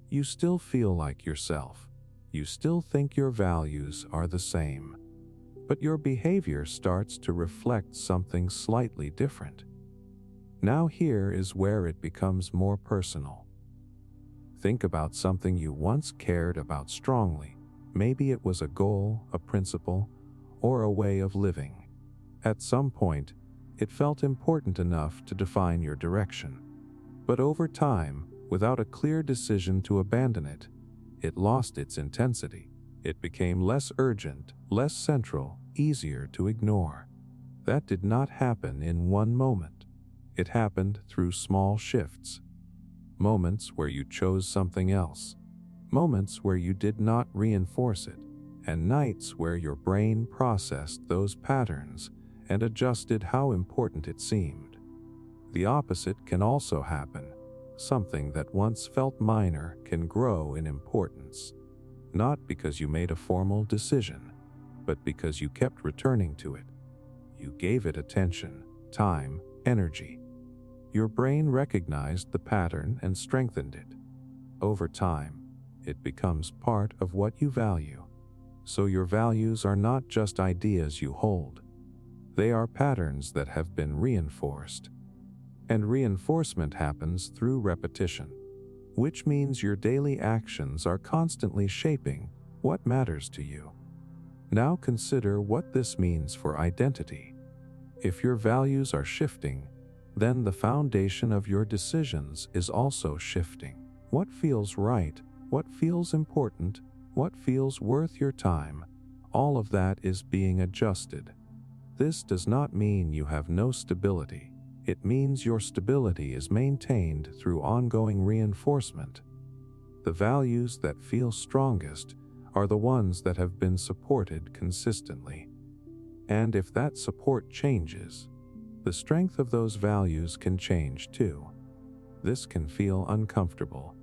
You still feel like yourself. You still think your values are the same. But your behavior starts to reflect something slightly different. Now here is where it becomes more personal. Think about something you once cared about strongly. Maybe it was a goal, a principle, or a way of living. At some point, it felt important enough to define your direction. But over time, without a clear decision to abandon it, it lost its intensity. It became less urgent, less central, easier to ignore. That did not happen in one moment. It happened through small shifts. Moments where you chose something else. Moments where you did not reinforce it. And nights where your brain processed those patterns and adjusted how important it seemed. The opposite can also happen. Something that once felt minor can grow in importance. Not because you made a formal decision, but because you kept returning to it. You gave it attention, time, energy. Your brain recognized the pattern and strengthened it. Over time, it becomes part of what you value. So your values are not just ideas you hold. They are patterns that have been reinforced. And reinforcement happens through repetition, which means your daily actions are constantly shaping what matters to you. Now consider what this means for identity. If your values are shifting, then the foundation of your decisions is also shifting. What feels right, what feels important, what feels worth your time, all of that is being adjusted. This does not mean you have no stability. It means your stability is maintained through ongoing reinforcement. The values that feel strongest are the ones that have been supported consistently. And if that support changes, the strength of those values can change too. This can feel uncomfortable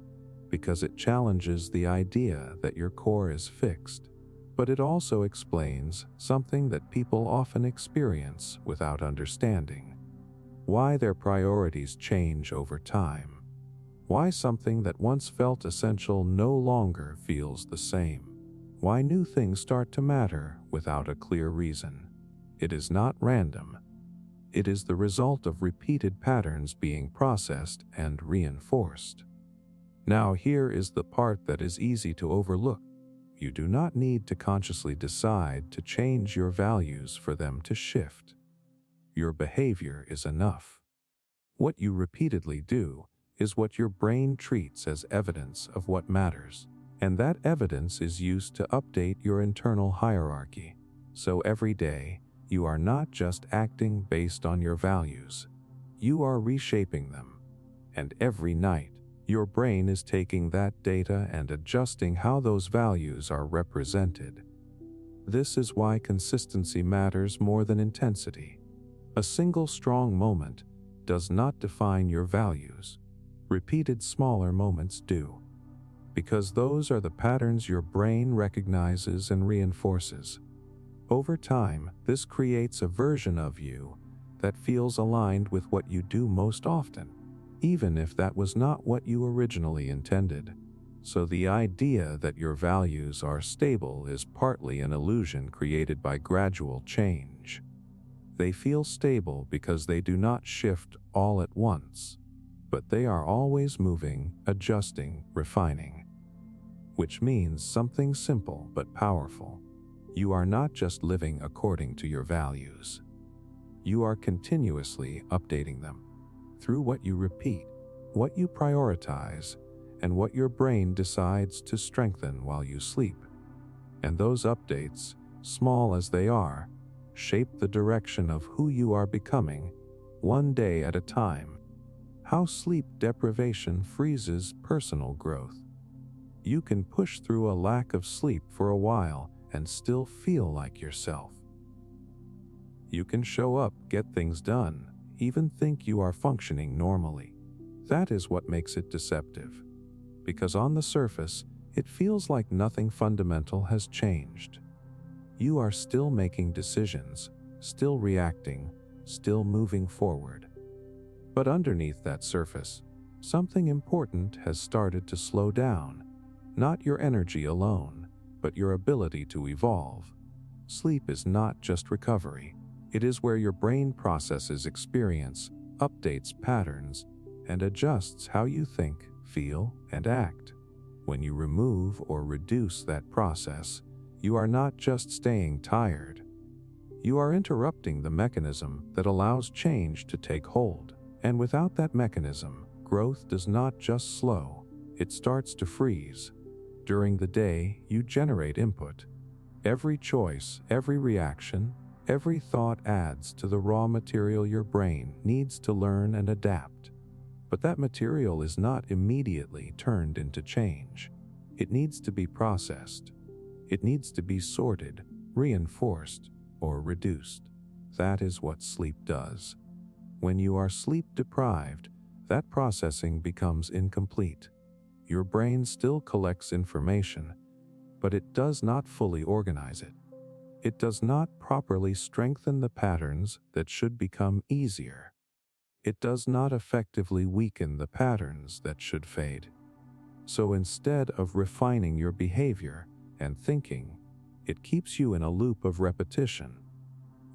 because it challenges the idea that your core is fixed, but it also explains something that people often experience without understanding. Why their priorities change over time. Why something that once felt essential no longer feels the same. Why new things start to matter without a clear reason. It is not random. It is the result of repeated patterns being processed and reinforced. Now here is the part that is easy to overlook. You do not need to consciously decide to change your values for them to shift. Your behavior is enough. What you repeatedly do is what your brain treats as evidence of what matters, and that evidence is used to update your internal hierarchy. So every day, you are not just acting based on your values. You are reshaping them. And every night, Your brain is taking that data and adjusting how those values are represented. This is why consistency matters more than intensity. A single strong moment does not define your values. Repeated smaller moments do, because those are the patterns your brain recognizes and reinforces. Over time, this creates a version of you that feels aligned with what you do most often, even if that was not what you originally intended. So the idea that your values are stable is partly an illusion created by gradual change. They feel stable because they do not shift all at once, but they are always moving, adjusting, refining. Which means something simple but powerful. You are not just living according to your values. You are continuously updating them through what you repeat, what you prioritize, and what your brain decides to strengthen while you sleep. And those updates, small as they are, shape the direction of who you are becoming, one day at a time. How sleep deprivation freezes personal growth. You can push through a lack of sleep for a while and still feel like yourself. You can show up, get things done, even think you are functioning normally. That is what makes it deceptive. Because on the surface, it feels like nothing fundamental has changed. You are still making decisions, still reacting, still moving forward. But underneath that surface, something important has started to slow down. Not your energy alone, but your ability to evolve. Sleep is not just recovery. It is where your brain processes experience, updates patterns, and adjusts how you think, feel, and act. When you remove or reduce that process, you are not just staying tired. You are interrupting the mechanism that allows change to take hold. And without that mechanism, growth does not just slow, it starts to freeze. During the day, you generate input. Every choice, every reaction, every thought adds to the raw material your brain needs to learn and adapt. But that material is not immediately turned into change. It needs to be processed. It needs to be sorted, reinforced, or reduced. That is what sleep does. When you are sleep deprived, that processing becomes incomplete. Your brain still collects information, but it does not fully organize it. It does not properly strengthen the patterns that should become easier. It does not effectively weaken the patterns that should fade. So instead of refining your behavior and thinking, it keeps you in a loop of repetition.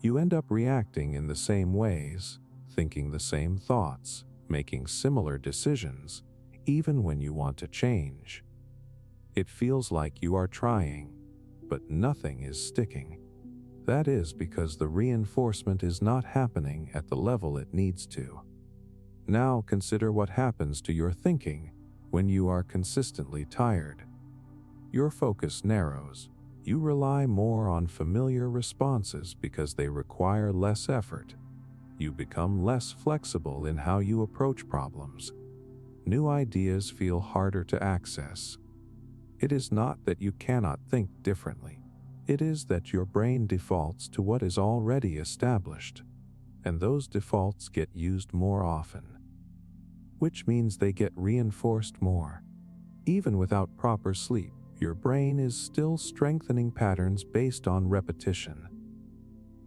You end up reacting in the same ways, thinking the same thoughts, making similar decisions, even when you want to change. It feels like you are trying, but nothing is sticking. That is because the reinforcement is not happening at the level it needs to. Now consider what happens to your thinking when you are consistently tired. Your focus narrows. You rely more on familiar responses because they require less effort. You become less flexible in how you approach problems. New ideas feel harder to access. It is not that you cannot think differently. It is that your brain defaults to what is already established, and those defaults get used more often, which means they get reinforced more. Even without proper sleep, your brain is still strengthening patterns based on repetition.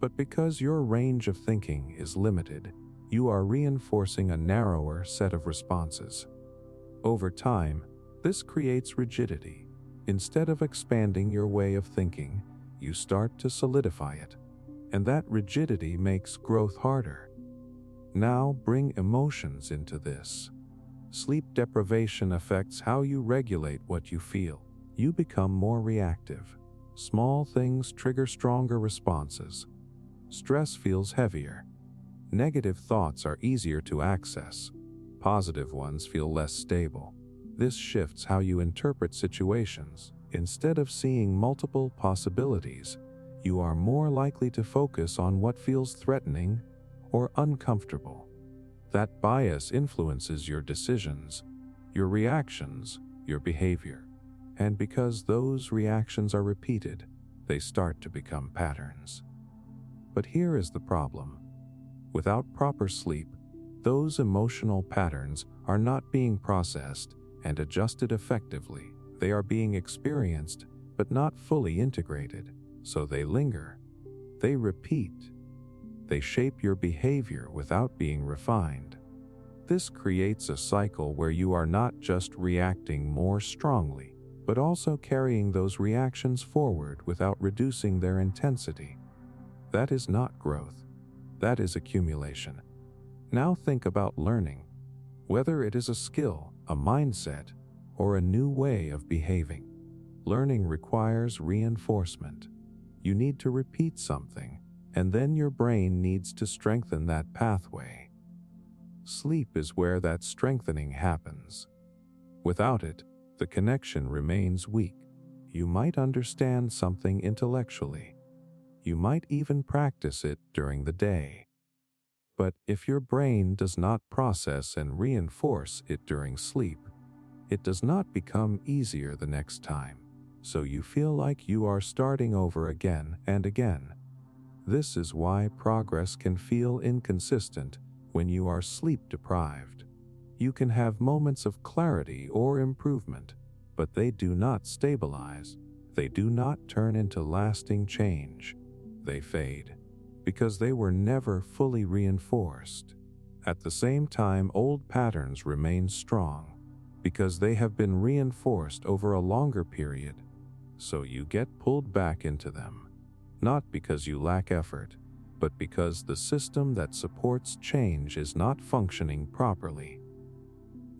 But because your range of thinking is limited, you are reinforcing a narrower set of responses. Over time, this creates rigidity. Instead of expanding your way of thinking, you start to solidify it. And that rigidity makes growth harder. Now bring emotions into this. Sleep deprivation affects how you regulate what you feel. You become more reactive. Small things trigger stronger responses. Stress feels heavier. Negative thoughts are easier to access. Positive ones feel less stable. This shifts how you interpret situations. Instead of seeing multiple possibilities, you are more likely to focus on what feels threatening or uncomfortable. That bias influences your decisions. your reactions, your behavior. And because those reactions are repeated, they start to become patterns. But here is the problem. Without proper sleep, those emotional patterns are not being processed and adjusted effectively. They are being experienced, but not fully integrated, so they linger. They repeat. They shape your behavior without being refined. This creates a cycle where you are not just reacting more strongly, but also carrying those reactions forward without reducing their intensity. That is not growth. That is accumulation. Now think about learning. Whether it is a skill, a mindset, or a new way of behaving, learning requires reinforcement. You need to repeat something, and then your brain needs to strengthen that pathway. Sleep is where that strengthening happens. Without it, the connection remains weak. You might understand something intellectually. You might even practice it during the day. But if your brain does not process and reinforce it during sleep, it does not become easier the next time, so you feel like you are starting over again and again. This is why progress can feel inconsistent when you are sleep deprived. You can have moments of clarity or improvement, but they do not stabilize. They do not turn into lasting change. They fade because they were never fully reinforced. At the same time, old patterns remain strong because they have been reinforced over a longer period, so you get pulled back into them, not because you lack effort, but because the system that supports change is not functioning properly.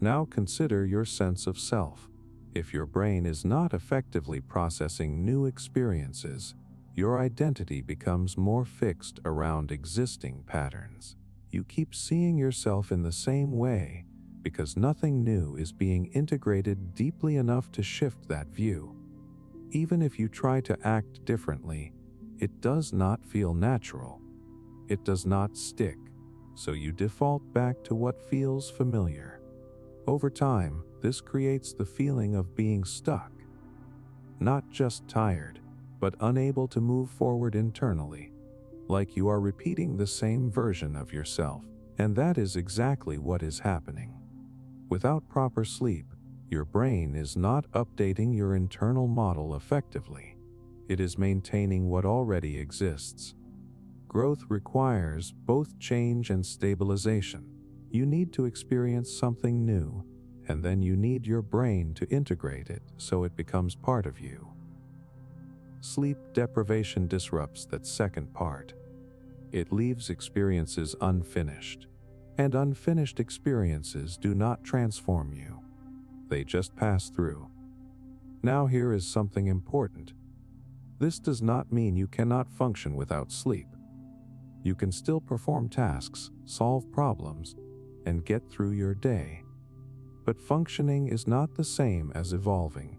Now consider your sense of self. If your brain is not effectively processing new experiences, your identity becomes more fixed around existing patterns. You keep seeing yourself in the same way because nothing new is being integrated deeply enough to shift that view. Even if you try to act differently, it does not feel natural. It does not stick, so you default back to what feels familiar. Over time, this creates the feeling of being stuck. Not just tired, but unable to move forward internally, like you are repeating the same version of yourself, and that is exactly what is happening. Without proper sleep, your brain is not updating your internal model effectively. It is maintaining what already exists. Growth requires both change and stabilization. You need to experience something new, and then you need your brain to integrate it so it becomes part of you. Sleep deprivation disrupts that second part. It leaves experiences unfinished, and unfinished experiences do not transform you. They just pass through. Now here is something important. This does not mean you cannot function without sleep. You can still perform tasks, solve problems, and get through your day. But functioning is not the same as evolving.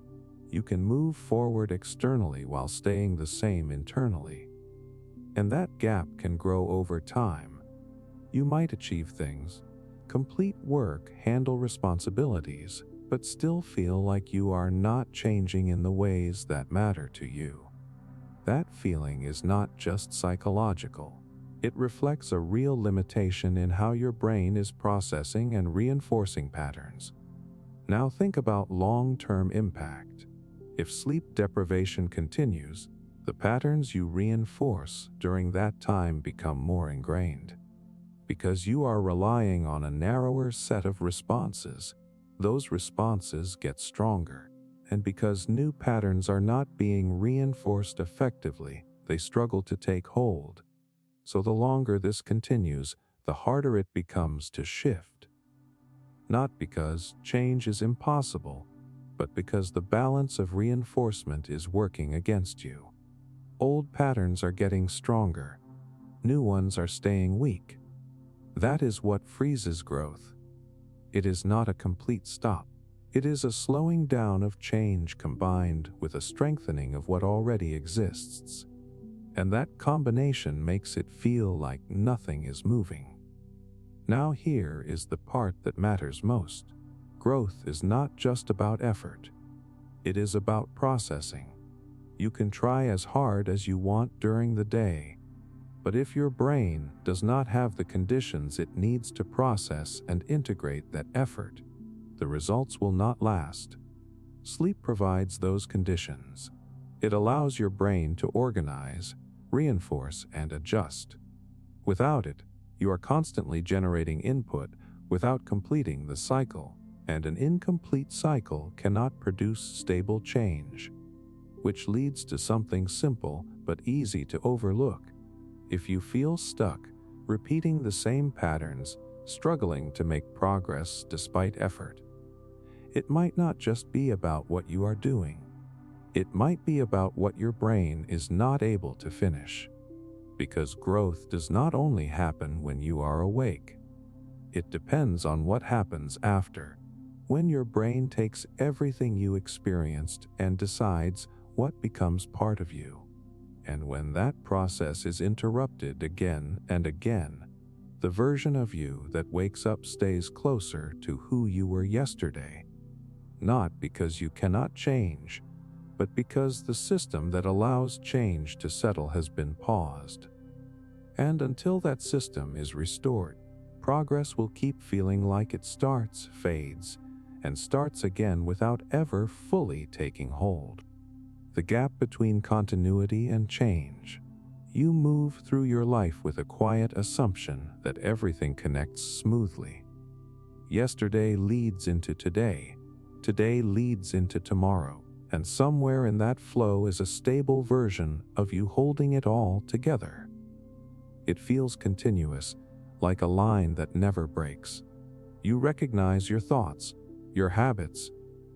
You can move forward externally while staying the same internally. And that gap can grow over time. You might achieve things, complete work, handle responsibilities, but still feel like you are not changing in the ways that matter to you. That feeling is not just psychological. It reflects a real limitation in how your brain is processing and reinforcing patterns. Now think about long-term impact. If sleep deprivation continues, the patterns you reinforce during that time become more ingrained. Because you are relying on a narrower set of responses, those responses get stronger. And because new patterns are not being reinforced effectively, they struggle to take hold. So the longer this continues, the harder it becomes to shift. Not because change is impossible, but because the balance of reinforcement is working against you. Old patterns are getting stronger. New ones are staying weak. That is what freezes growth. It is not a complete stop. It is a slowing down of change combined with a strengthening of what already exists. And that combination makes it feel like nothing is moving. Now here is the part that matters most. growth is not just about effort. It is about processing. You can try as hard as you want during the day, but if your brain does not have the conditions it needs to process and integrate that effort, the results will not last. Sleep provides those conditions. It allows your brain to organize, reinforce, and adjust. Without it, you are constantly generating input without completing the cycle, and an incomplete cycle cannot produce stable change, which leads to something simple but easy to overlook. If you feel stuck, repeating the same patterns, struggling to make progress despite effort, it might not just be about what you are doing. It might be about what your brain is not able to finish. Because growth does not only happen when you are awake. It depends on what happens after, when your brain takes everything you experienced and decides what becomes part of you. And when that process is interrupted again and again, the version of you that wakes up stays closer to who you were yesterday. Not because you cannot change, but because the system that allows change to settle has been paused. And until that system is restored, progress will keep feeling like it starts, fades, and starts again without ever fully taking hold. The gap between continuity and change. You move through your life with a quiet assumption that everything connects smoothly. Yesterday leads into today, today leads into tomorrow, and somewhere in that flow is a stable version of you holding it all together. It feels continuous, like a line that never breaks. You recognize your thoughts, your habits,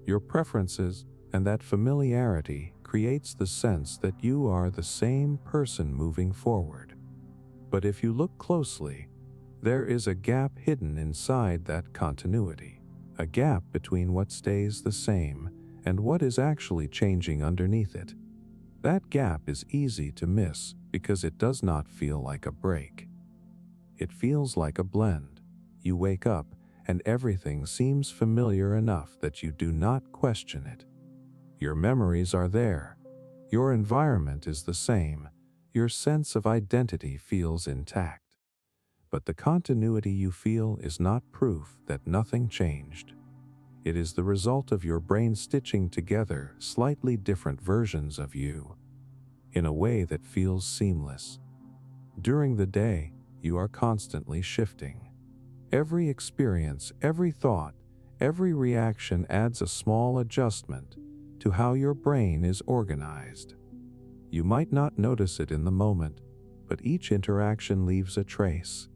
your preferences, and that familiarity creates the sense that you are the same person moving forward. But if you look closely, there is a gap hidden inside that continuity, a gap between what stays the same and what is actually changing underneath it. That gap is easy to miss because it does not feel like a break. It feels like a blend. You wake up and everything seems familiar enough that you do not question it. Your memories are there. Your environment is the same. Your sense of identity feels intact. But the continuity you feel is not proof that nothing changed. It is the result of your brain stitching together slightly different versions of you in a way that feels seamless. During the day, you are constantly shifting. Every experience, every thought, every reaction adds a small adjustment to how your brain is organized. You might not notice it in the moment, but each interaction leaves a trace.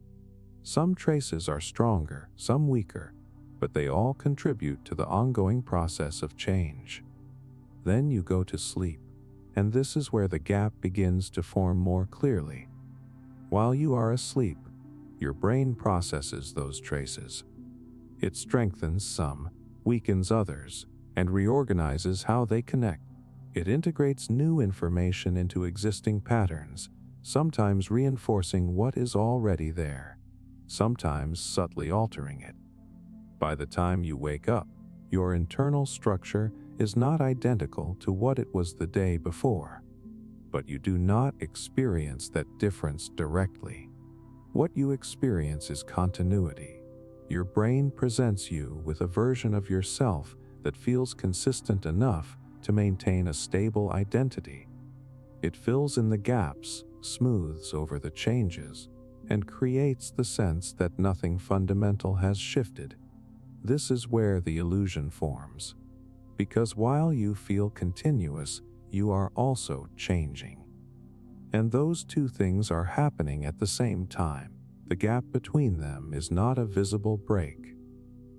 Some traces are stronger, some weaker, but they all contribute to the ongoing process of change. Then you go to sleep, and this is where the gap begins to form more clearly. While you are asleep, your brain processes those traces. It strengthens some, weakens others, and reorganizes how they connect. It integrates new information into existing patterns, sometimes reinforcing what is already there, sometimes subtly altering it. By the time you wake up, your internal structure is not identical to what it was the day before, but you do not experience that difference directly. What you experience is continuity. Your brain presents you with a version of yourself that feels consistent enough to maintain a stable identity. It fills in the gaps, smooths over the changes, and creates the sense that nothing fundamental has shifted. This is where the illusion forms. Because while you feel continuous, you are also changing. And those two things are happening at the same time. The gap between them is not a visible break.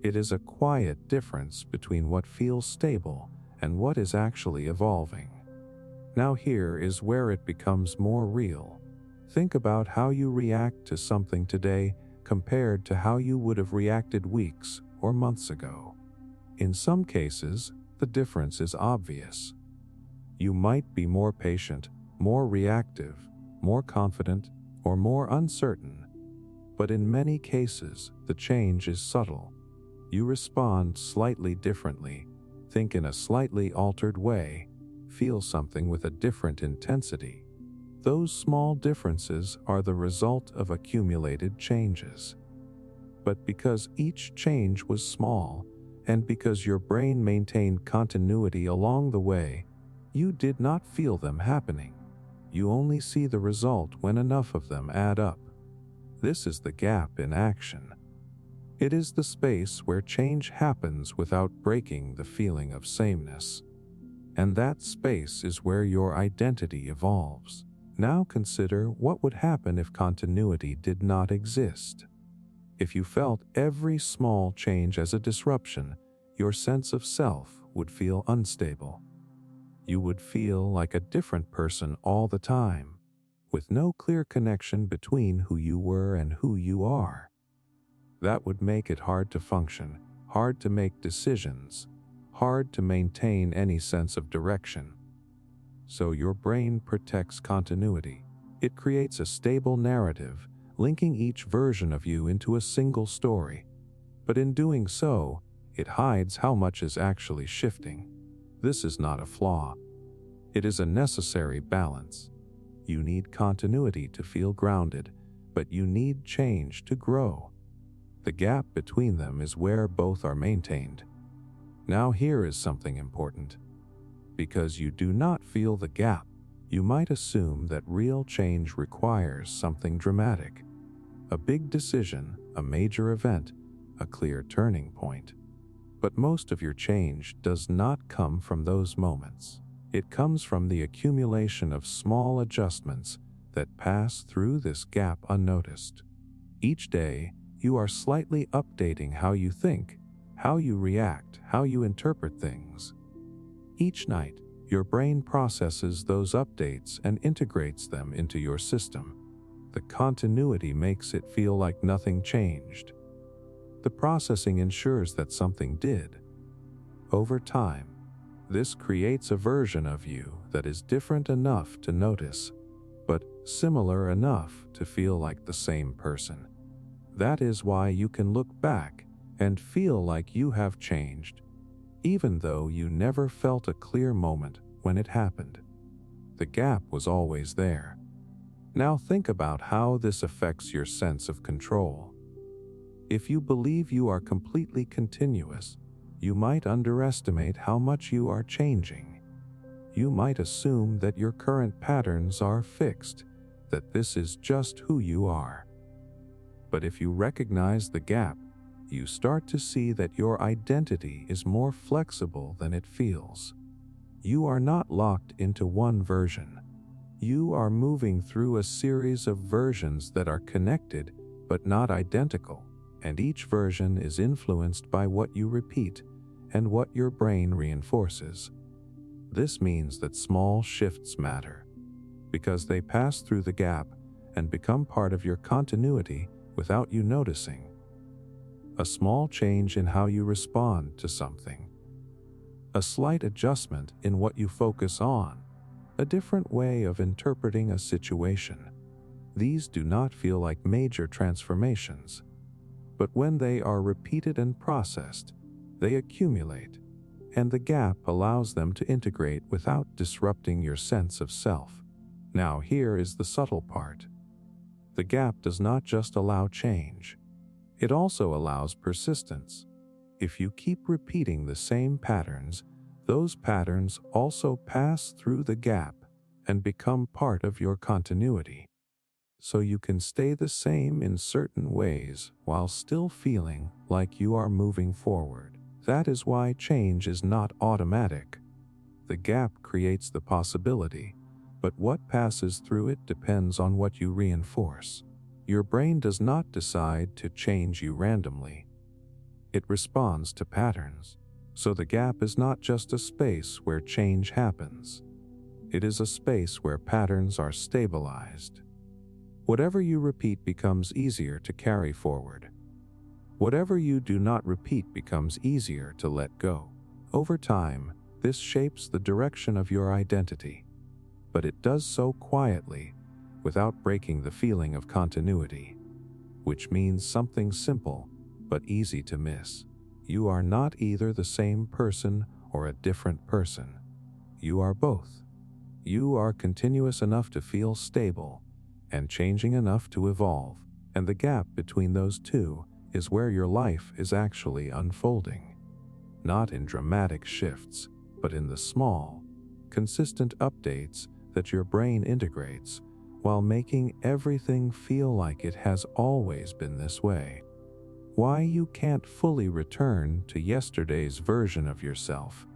It is a quiet difference between what feels stable and what is actually evolving. Now here is where it becomes more real. Think about how you react to something today compared to how you would have reacted weeks or months ago. In some cases, the difference is obvious. You might be more patient, more reactive, more confident, or more uncertain. But in many cases, the change is subtle. You respond slightly differently, think in a slightly altered way, feel something with a different intensity. Those small differences are the result of accumulated changes. But because each change was small, and because your brain maintained continuity along the way, you did not feel them happening. You only see the result when enough of them add up. This is the gap in action. It is the space where change happens without breaking the feeling of sameness. And that space is where your identity evolves. Now consider what would happen if continuity did not exist. If you felt every small change as a disruption, your sense of self would feel unstable. You would feel like a different person all the time, with no clear connection between who you were and who you are. That would make it hard to function, hard to make decisions, hard to maintain any sense of direction. So your brain protects continuity. It creates a stable narrative, linking each version of you into a single story. But in doing so, it hides how much is actually shifting. This is not a flaw. It is a necessary balance. You need continuity to feel grounded, but you need change to grow. The gap between them is where both are maintained. Now here is something important. Because you do not feel the gap, you might assume that real change requires something dramatic. A big decision, a major event, a clear turning point. But most of your change does not come from those moments. It comes from the accumulation of small adjustments that pass through this gap unnoticed. Each day, you are slightly updating how you think, how you react, how you interpret things. Each night, your brain processes those updates and integrates them into your system. The continuity makes it feel like nothing changed. The processing ensures that something did. Over time, this creates a version of you that is different enough to notice, but similar enough to feel like the same person. That is why you can look back and feel like you have changed, even though you never felt a clear moment when it happened. The gap was always there. Now think about how this affects your sense of control. If you believe you are completely continuous, you might underestimate how much you are changing. You might assume that your current patterns are fixed, that this is just who you are. But if you recognize the gap, you start to see that your identity is more flexible than it feels. You are not locked into one version. You are moving through a series of versions that are connected but not identical, and each version is influenced by what you repeat and what your brain reinforces. This means that small shifts matter, because they pass through the gap and become part of your continuity without you noticing. A small change in how you respond to something. A slight adjustment in what you focus on. A different way of interpreting a situation. These do not feel like major transformations. But when they are repeated and processed, they accumulate, and the gap allows them to integrate without disrupting your sense of self. Now here is the subtle part. The gap does not just allow change. It also allows persistence. If you keep repeating the same patterns, those patterns also pass through the gap and become part of your continuity. So you can stay the same in certain ways while still feeling like you are moving forward. That is why change is not automatic. The gap creates the possibility, but what passes through it depends on what you reinforce. Your brain does not decide to change you randomly. It responds to patterns. So the gap is not just a space where change happens. It is a space where patterns are stabilized. Whatever you repeat becomes easier to carry forward. Whatever you do not repeat becomes easier to let go. Over time, this shapes the direction of your identity. But it does so quietly, without breaking the feeling of continuity. Which means something simple, but easy to miss. You are not either the same person or a different person. You are both. You are continuous enough to feel stable and changing enough to evolve, and the gap between those two is where your life is actually unfolding. Not in dramatic shifts, but in the small, consistent updates that your brain integrates while making everything feel like it has always been this way. Why you can't fully return to yesterday's version of yourself.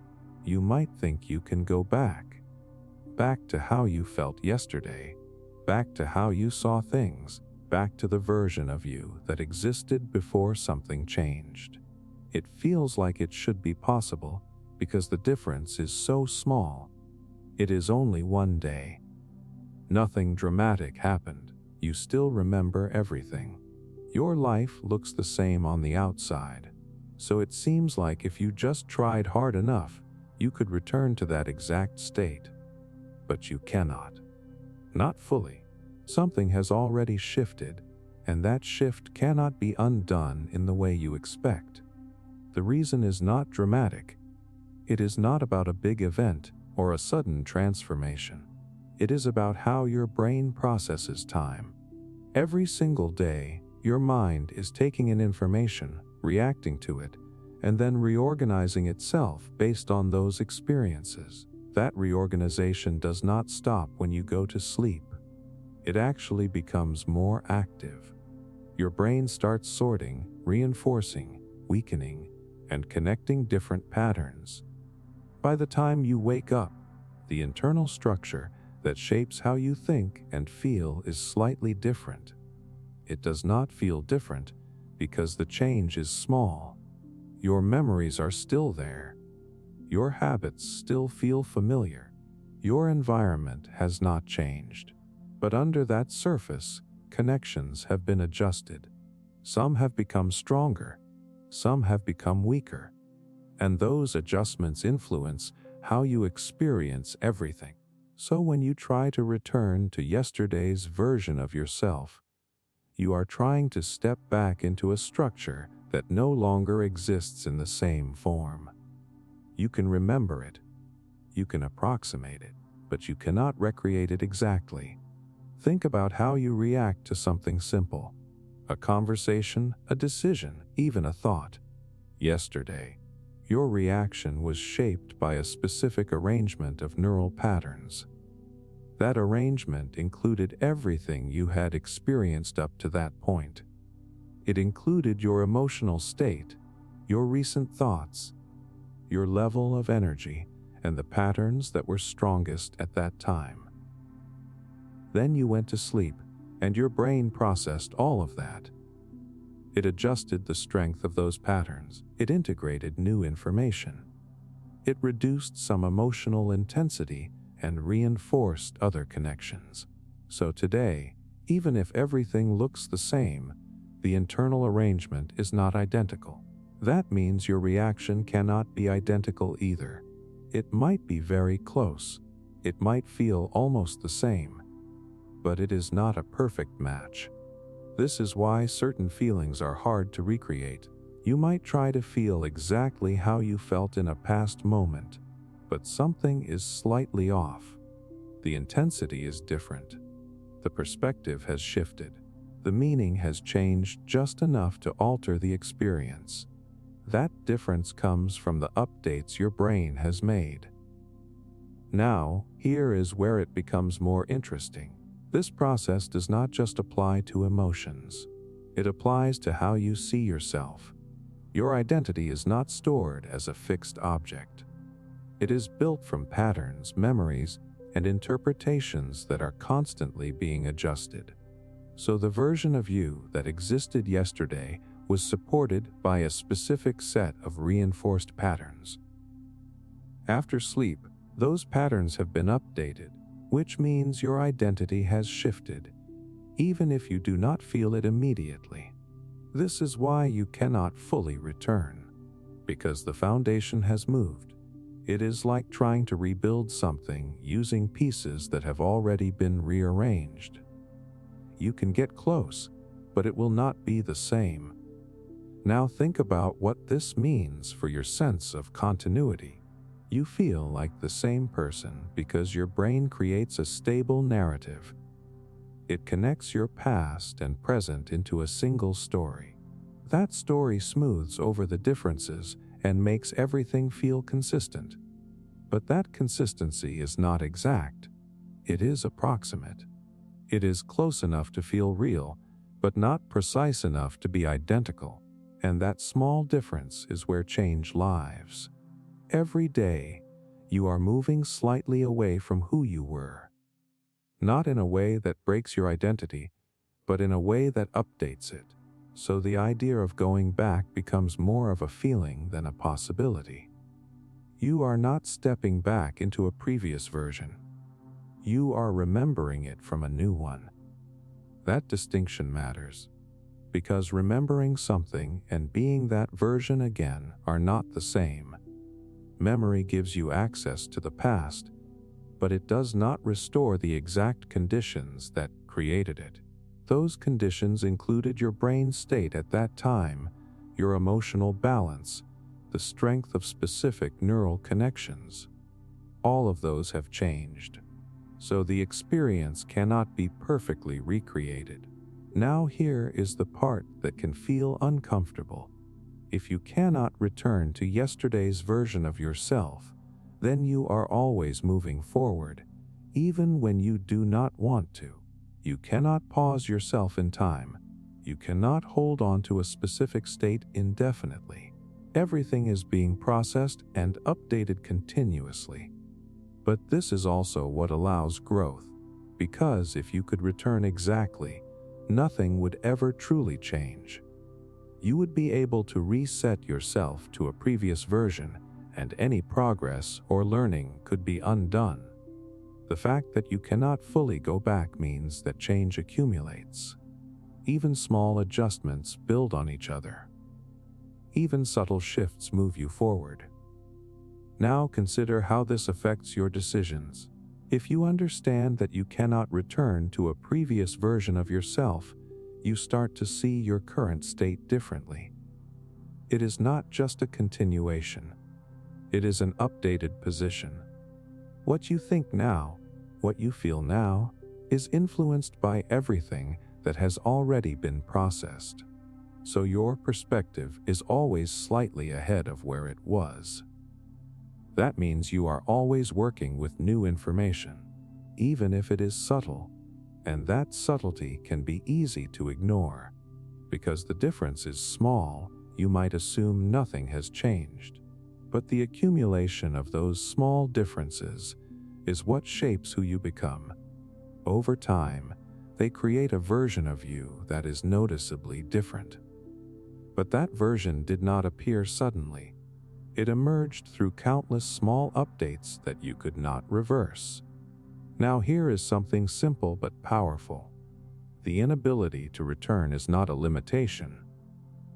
You might think you can go back to how you felt yesterday, back to how you saw things, back to the version of you that existed before something changed. It feels like it should be possible because the difference is so small. It is only one day. Nothing dramatic happened. You still remember everything. Your life looks the same on the outside, so it seems like if you just tried hard enough, you could return to that exact state. But you cannot. Not fully. Something has already shifted, and that shift cannot be undone in the way you expect. The reason is not dramatic. It is not about a big event or a sudden transformation. It is about how your brain processes time. Every single day, your mind is taking in information, reacting to it, and then reorganizing itself based on those experiences. That reorganization does not stop when you go to sleep. It actually becomes more active. Your brain starts sorting, reinforcing, weakening, and connecting different patterns. By the time you wake up, the internal structure that shapes how you think and feel is slightly different. It does not feel different because the change is small. Your memories are still there. Your habits still feel familiar. Your environment has not changed. But under that surface, connections have been adjusted. Some have become stronger. Some have become weaker. And those adjustments influence how you experience everything. So when you try to return to yesterday's version of yourself, you are trying to step back into a structure that no longer exists in the same form. You can remember it. You can approximate it, but you cannot recreate it exactly. Think about how you react to something simple. A conversation, a decision, even a thought. Yesterday, your reaction was shaped by a specific arrangement of neural patterns. That arrangement included everything you had experienced up to that point. It included your emotional state, your recent thoughts, your level of energy, and the patterns that were strongest at that time. Then you went to sleep, and your brain processed all of that. It adjusted the strength of those patterns. It integrated new information. It reduced some emotional intensity and reinforced other connections. So today, even if everything looks the same, the internal arrangement is not identical. That means your reaction cannot be identical either. It might be very close. It might feel almost the same. But it is not a perfect match. This is why certain feelings are hard to recreate. You might try to feel exactly how you felt in a past moment, but something is slightly off. The intensity is different. The perspective has shifted. The meaning has changed just enough to alter the experience. That difference comes from the updates your brain has made. Now, here is where it becomes more interesting. This process does not just apply to emotions. It applies to how you see yourself. Your identity is not stored as a fixed object. It is built from patterns, memories, and interpretations that are constantly being adjusted. So the version of you that existed yesterday was supported by a specific set of reinforced patterns. After sleep, those patterns have been updated, which means your identity has shifted, even if you do not feel it immediately. This is why you cannot fully return, because the foundation has moved. It is like trying to rebuild something using pieces that have already been rearranged. You can get close, but it will not be the same. Now think about what this means for your sense of continuity. You feel like the same person because your brain creates a stable narrative. It connects your past and present into a single story. That story smooths over the differences and makes everything feel consistent. But that consistency is not exact. It is approximate. It is close enough to feel real, but not precise enough to be identical. And that small difference is where change lives. Every day, you are moving slightly away from who you were. Not in a way that breaks your identity, but in a way that updates it. So the idea of going back becomes more of a feeling than a possibility. You are not stepping back into a previous version. You are remembering it from a new one. That distinction matters, because remembering something and being that version again are not the same. Memory gives you access to the past, but it does not restore the exact conditions that created it. Those conditions included your brain state at that time, your emotional balance, the strength of specific neural connections. All of those have changed, so the experience cannot be perfectly recreated. Now here is the part that can feel uncomfortable. If you cannot return to yesterday's version of yourself, then you are always moving forward, even when you do not want to. You cannot pause yourself in time. You cannot hold on to a specific state indefinitely. Everything is being processed and updated continuously. But this is also what allows growth, because if you could return exactly, nothing would ever truly change. You would be able to reset yourself to a previous version, and any progress or learning could be undone. The fact that you cannot fully go back means that change accumulates. Even small adjustments build on each other. Even subtle shifts move you forward. Now consider how this affects your decisions. If you understand that you cannot return to a previous version of yourself, you start to see your current state differently. It is not just a continuation. It is an updated position. What you think now, what you feel now, is influenced by everything that has already been processed. So your perspective is always slightly ahead of where it was. That means you are always working with new information, even if it is subtle, and that subtlety can be easy to ignore. Because the difference is small, you might assume nothing has changed. But the accumulation of those small differences is what shapes who you become. Over time, they create a version of you that is noticeably different. But that version did not appear suddenly. It emerged through countless small updates that you could not reverse. Now here is something simple but powerful. The inability to return is not a limitation.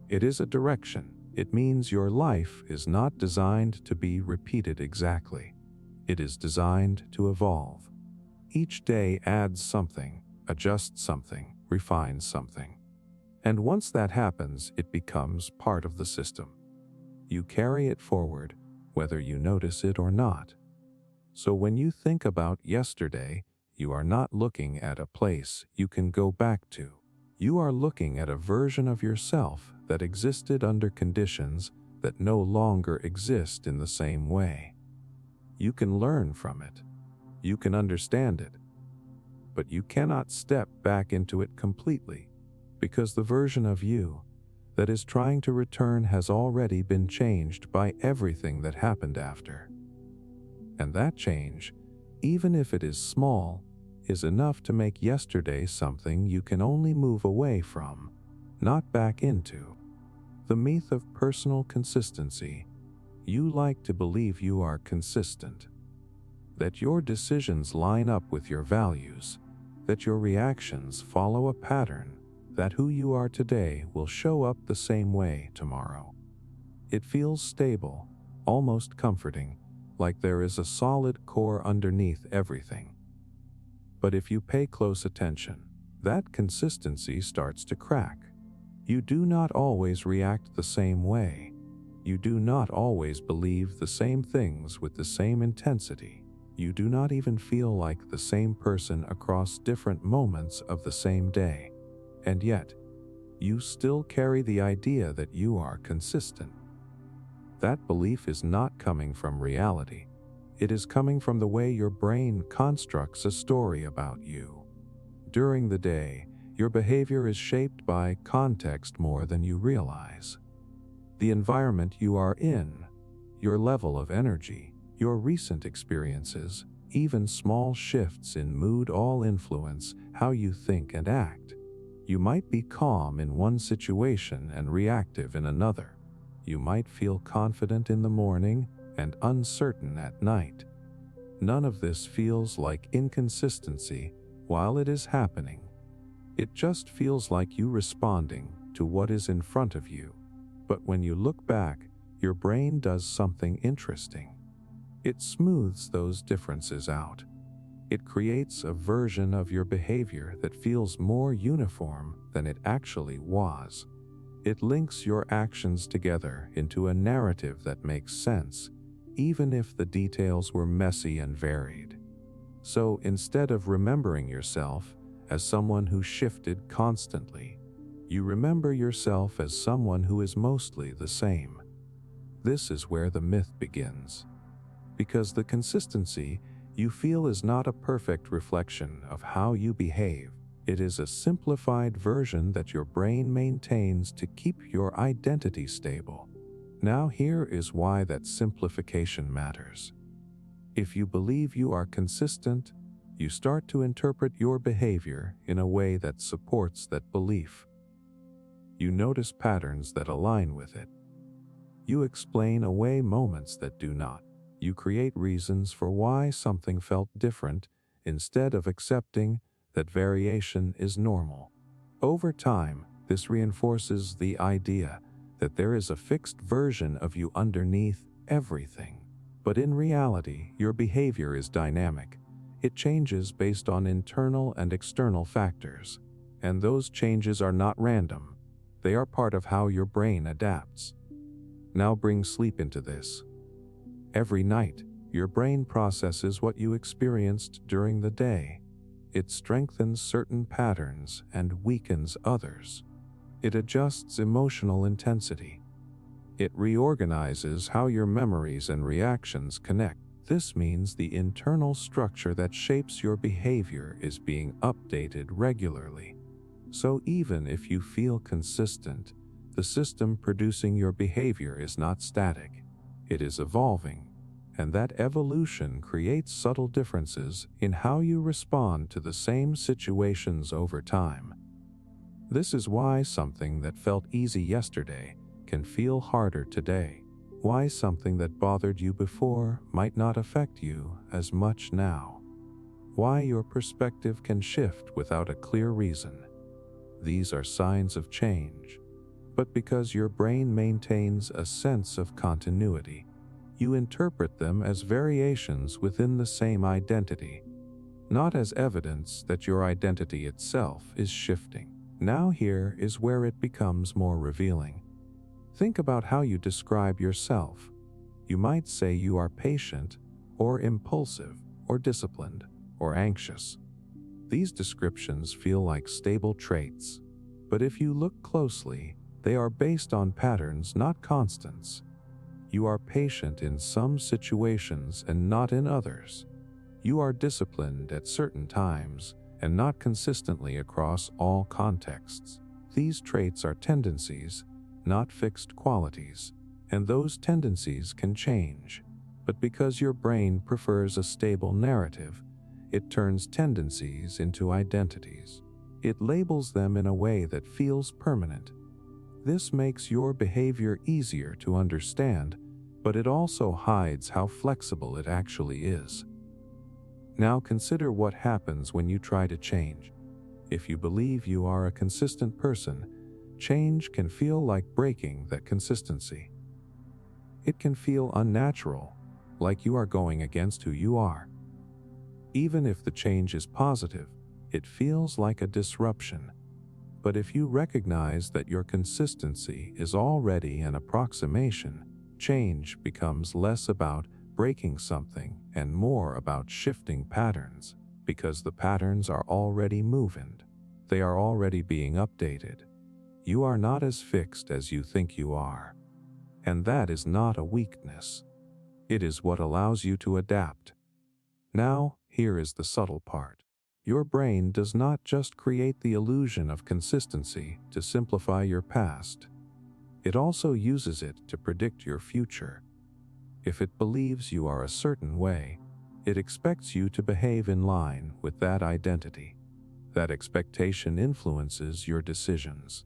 It is a direction. It means your life is not designed to be repeated exactly. It is designed to evolve. Each day adds something, adjusts something, refines something. And once that happens, it becomes part of the system. You carry it forward, whether you notice it or not. So when you think about yesterday, you are not looking at a place you can go back to. You are looking at a version of yourself that existed under conditions that no longer exist in the same way. You can learn from it. You can understand it. But you cannot step back into it completely, because the version of you that is trying to return has already been changed by everything that happened after. And that change, even if it is small, is enough to make yesterday something you can only move away from, not back into. The myth of personal consistency. You like to believe you are consistent, that your decisions line up with your values, that your reactions follow a pattern, that who you are today will show up the same way tomorrow. It feels stable, almost comforting, like there is a solid core underneath everything. But if you pay close attention, that consistency starts to crack. You do not always react the same way. You do not always believe the same things with the same intensity. You do not even feel like the same person across different moments of the same day. And yet, you still carry the idea that you are consistent. That belief is not coming from reality. It is coming from the way your brain constructs a story about you. During the day, your behavior is shaped by context more than you realize. The environment you are in, your level of energy, your recent experiences, even small shifts in mood all influence how you think and act. You might be calm in one situation and reactive in another. You might feel confident in the morning and uncertain at night. None of this feels like inconsistency while it is happening. It just feels like you responding to what is in front of you. But when you look back, your brain does something interesting. It smooths those differences out. It creates a version of your behavior that feels more uniform than it actually was. It links your actions together into a narrative that makes sense, even if the details were messy and varied. So instead of remembering yourself as someone who shifted constantly, you remember yourself as someone who is mostly the same. This is where the myth begins. Because the consistency you feel is not a perfect reflection of how you behave. It is a simplified version that your brain maintains to keep your identity stable. Now here is why that simplification matters. If you believe you are consistent, you start to interpret your behavior in a way that supports that belief. You notice patterns that align with it. You explain away moments that do not. You create reasons for why something felt different instead of accepting that variation is normal. Over time, this reinforces the idea that there is a fixed version of you underneath everything. But in reality, your behavior is dynamic. It changes based on internal and external factors. And those changes are not random. They are part of how your brain adapts. Now bring sleep into this. Every night, your brain processes what you experienced during the day. It strengthens certain patterns and weakens others. It adjusts emotional intensity. It reorganizes how your memories and reactions connect. This means the internal structure that shapes your behavior is being updated regularly. So even if you feel consistent, the system producing your behavior is not static. It is evolving, and that evolution creates subtle differences in how you respond to the same situations over time. This is why something that felt easy yesterday can feel harder today. Why something that bothered you before might not affect you as much now. Why your perspective can shift without a clear reason. These are signs of change. But because your brain maintains a sense of continuity, you interpret them as variations within the same identity, not as evidence that your identity itself is shifting. Now here is where it becomes more revealing. Think about how you describe yourself. You might say you are patient, or impulsive, or disciplined, or anxious. These descriptions feel like stable traits, but if you look closely, they are based on patterns, not constants. You are patient in some situations and not in others. You are disciplined at certain times and not consistently across all contexts. These traits are tendencies, not fixed qualities, and those tendencies can change. But because your brain prefers a stable narrative, it turns tendencies into identities. It labels them in a way that feels permanent. This makes your behavior easier to understand, but it also hides how flexible it actually is. Now consider what happens when you try to change. If you believe you are a consistent person, change can feel like breaking that consistency. It can feel unnatural, like you are going against who you are. Even if the change is positive, it feels like a disruption. But if you recognize that your consistency is already an approximation, change becomes less about breaking something and more about shifting patterns, because the patterns are already moving. They are already being updated. You are not as fixed as you think you are. And that is not a weakness. It is what allows you to adapt. Now, here is the subtle part. Your brain does not just create the illusion of consistency to simplify your past. It also uses it to predict your future. If it believes you are a certain way, it expects you to behave in line with that identity. That expectation influences your decisions.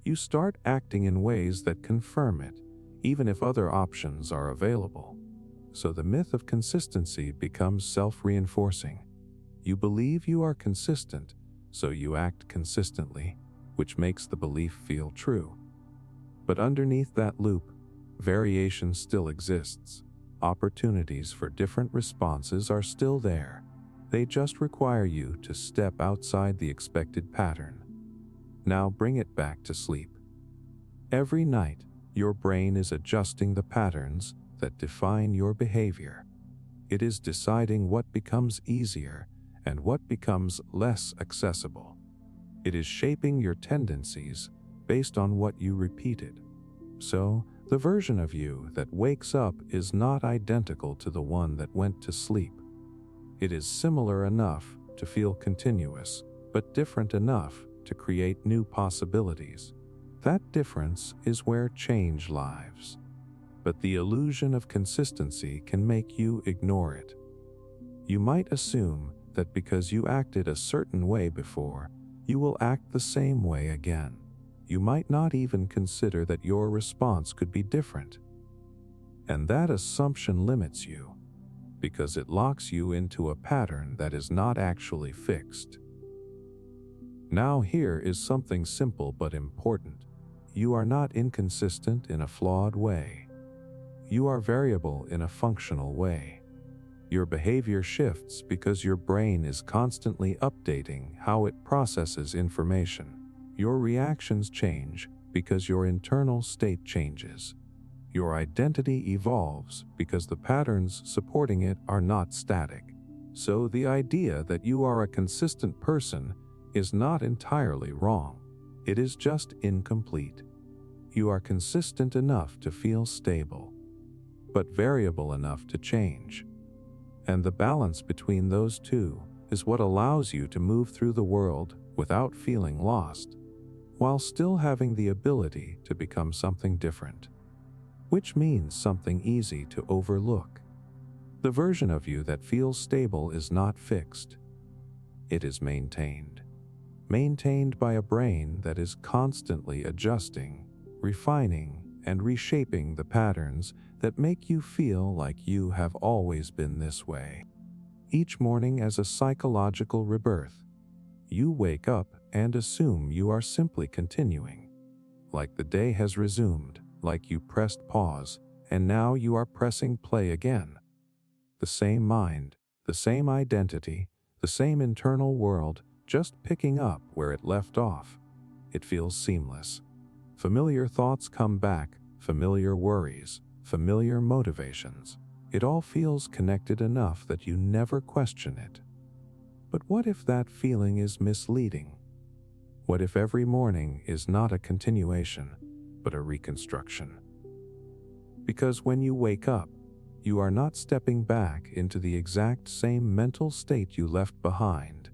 You start acting in ways that confirm it, even if other options are available. So the myth of consistency becomes self-reinforcing. You believe you are consistent, so you act consistently, which makes the belief feel true. But underneath that loop, variation still exists. Opportunities for different responses are still there. They just require you to step outside the expected pattern. Now bring it back to sleep. Every night, your brain is adjusting the patterns that define your behavior. It is deciding what becomes easier and what becomes less accessible. It is shaping your tendencies based on what you repeated. So, the version of you that wakes up is not identical to the one that went to sleep. It is similar enough to feel continuous, but different enough to create new possibilities. That difference is where change lives. But the illusion of consistency can make you ignore it. You might assume that because you acted a certain way before, you will act the same way again. You might not even consider that your response could be different. And that assumption limits you, because it locks you into a pattern that is not actually fixed. Now here is something simple but important. You are not inconsistent in a flawed way. You are variable in a functional way. Your behavior shifts because your brain is constantly updating how it processes information. Your reactions change because your internal state changes. Your identity evolves because the patterns supporting it are not static. So the idea that you are a consistent person is not entirely wrong. It is just incomplete. You are consistent enough to feel stable, but variable enough to change. And the balance between those two is what allows you to move through the world without feeling lost, while still having the ability to become something different, which means something easy to overlook. The version of you that feels stable is not fixed. It is maintained. Maintained by a brain that is constantly adjusting, refining, and reshaping the patterns that make you feel like you have always been this way. Each morning as a psychological rebirth, you wake up and assume you are simply continuing. Like the day has resumed, like you pressed pause, and now you are pressing play again. The same mind, the same identity, the same internal world, just picking up where it left off. It feels seamless. Familiar thoughts come back, familiar worries, familiar motivations. It all feels connected enough that you never question it. But what if that feeling is misleading? What if every morning is not a continuation, but a reconstruction? Because when you wake up, you are not stepping back into the exact same mental state you left behind.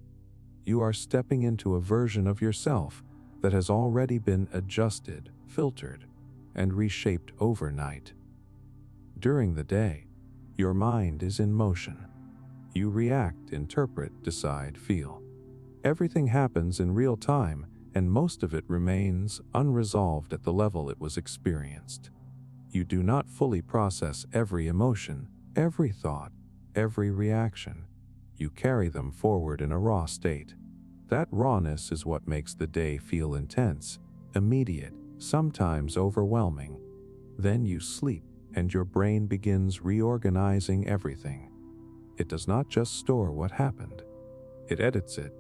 You are stepping into a version of yourself that has already been adjusted, filtered, and reshaped overnight. During the day, your mind is in motion. You react, interpret, decide, feel. Everything happens in real time, and most of it remains unresolved at the level it was experienced. You do not fully process every emotion, every thought, every reaction. You carry them forward in a raw state. That rawness is what makes the day feel intense, immediate, sometimes overwhelming. Then you sleep, and your brain begins reorganizing everything. It does not just store what happened. It edits it.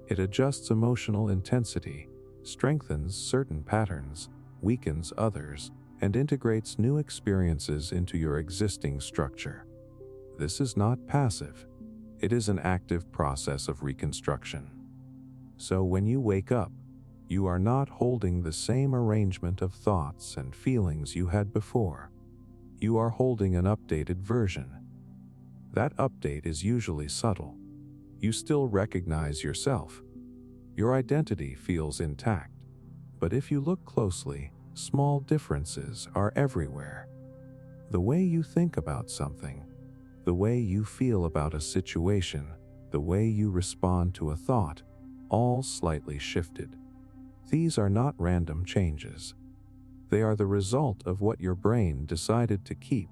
It adjusts emotional intensity, strengthens certain patterns, weakens others, and integrates new experiences into your existing structure. This is not passive. It is an active process of reconstruction. So when you wake up, you are not holding the same arrangement of thoughts and feelings you had before. You are holding an updated version. That update is usually subtle. You still recognize yourself. Your identity feels intact. But if you look closely, small differences are everywhere. The way you think about something, the way you feel about a situation, the way you respond to a thought, all slightly shifted. These are not random changes. They are the result of what your brain decided to keep,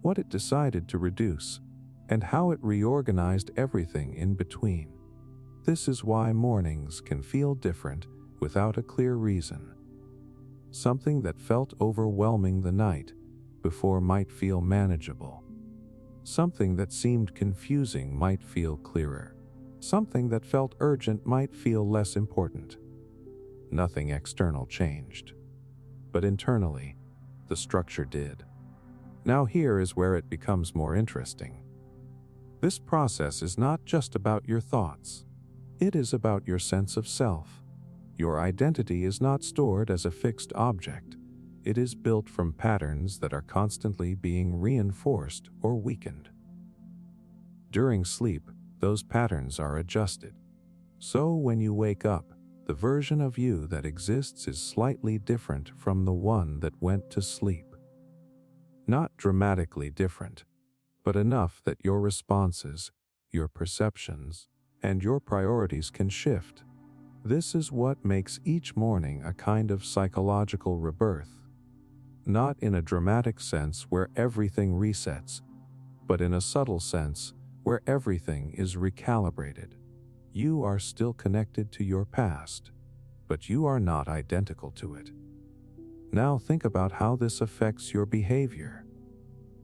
what it decided to reduce, and how it reorganized everything in between. This is why mornings can feel different without a clear reason. Something that felt overwhelming the night before might feel manageable. Something that seemed confusing might feel clearer. Something that felt urgent might feel less important. Nothing external changed. But internally, the structure did. Now here is where it becomes more interesting. This process is not just about your thoughts. It is about your sense of self. Your identity is not stored as a fixed object. It is built from patterns that are constantly being reinforced or weakened. During sleep, those patterns are adjusted. So when you wake up, the version of you that exists is slightly different from the one that went to sleep. Not dramatically different, but enough that your responses, your perceptions, and your priorities can shift. This is what makes each morning a kind of psychological rebirth. Not in a dramatic sense where everything resets, but in a subtle sense where everything is recalibrated. You are still connected to your past, but you are not identical to it. Now think about how this affects your behavior.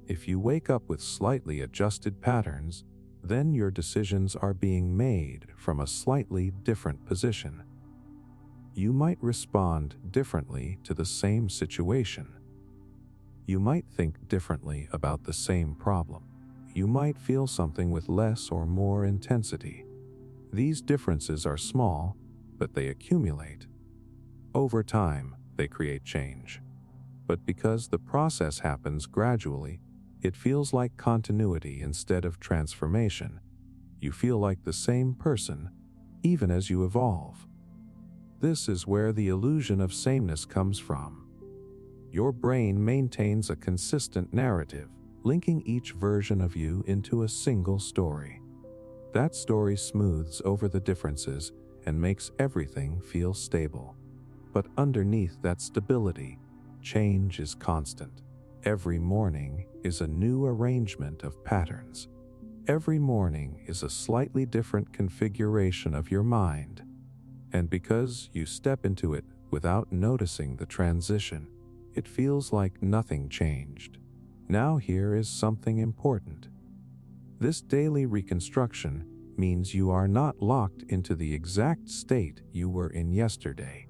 If you wake up with slightly adjusted patterns, then your decisions are being made from a slightly different position. You might respond differently to the same situation. You might think differently about the same problem. You might feel something with less or more intensity. These differences are small, but they accumulate. Over time, they create change. But because the process happens gradually, it feels like continuity instead of transformation. You feel like the same person, even as you evolve. This is where the illusion of sameness comes from. Your brain maintains a consistent narrative, linking each version of you into a single story. That story smooths over the differences and makes everything feel stable. But underneath that stability, change is constant. Every morning is a new arrangement of patterns. Every morning is a slightly different configuration of your mind. And because you step into it without noticing the transition, it feels like nothing changed. Now here is something important. This daily reconstruction means you are not locked into the exact state you were in yesterday.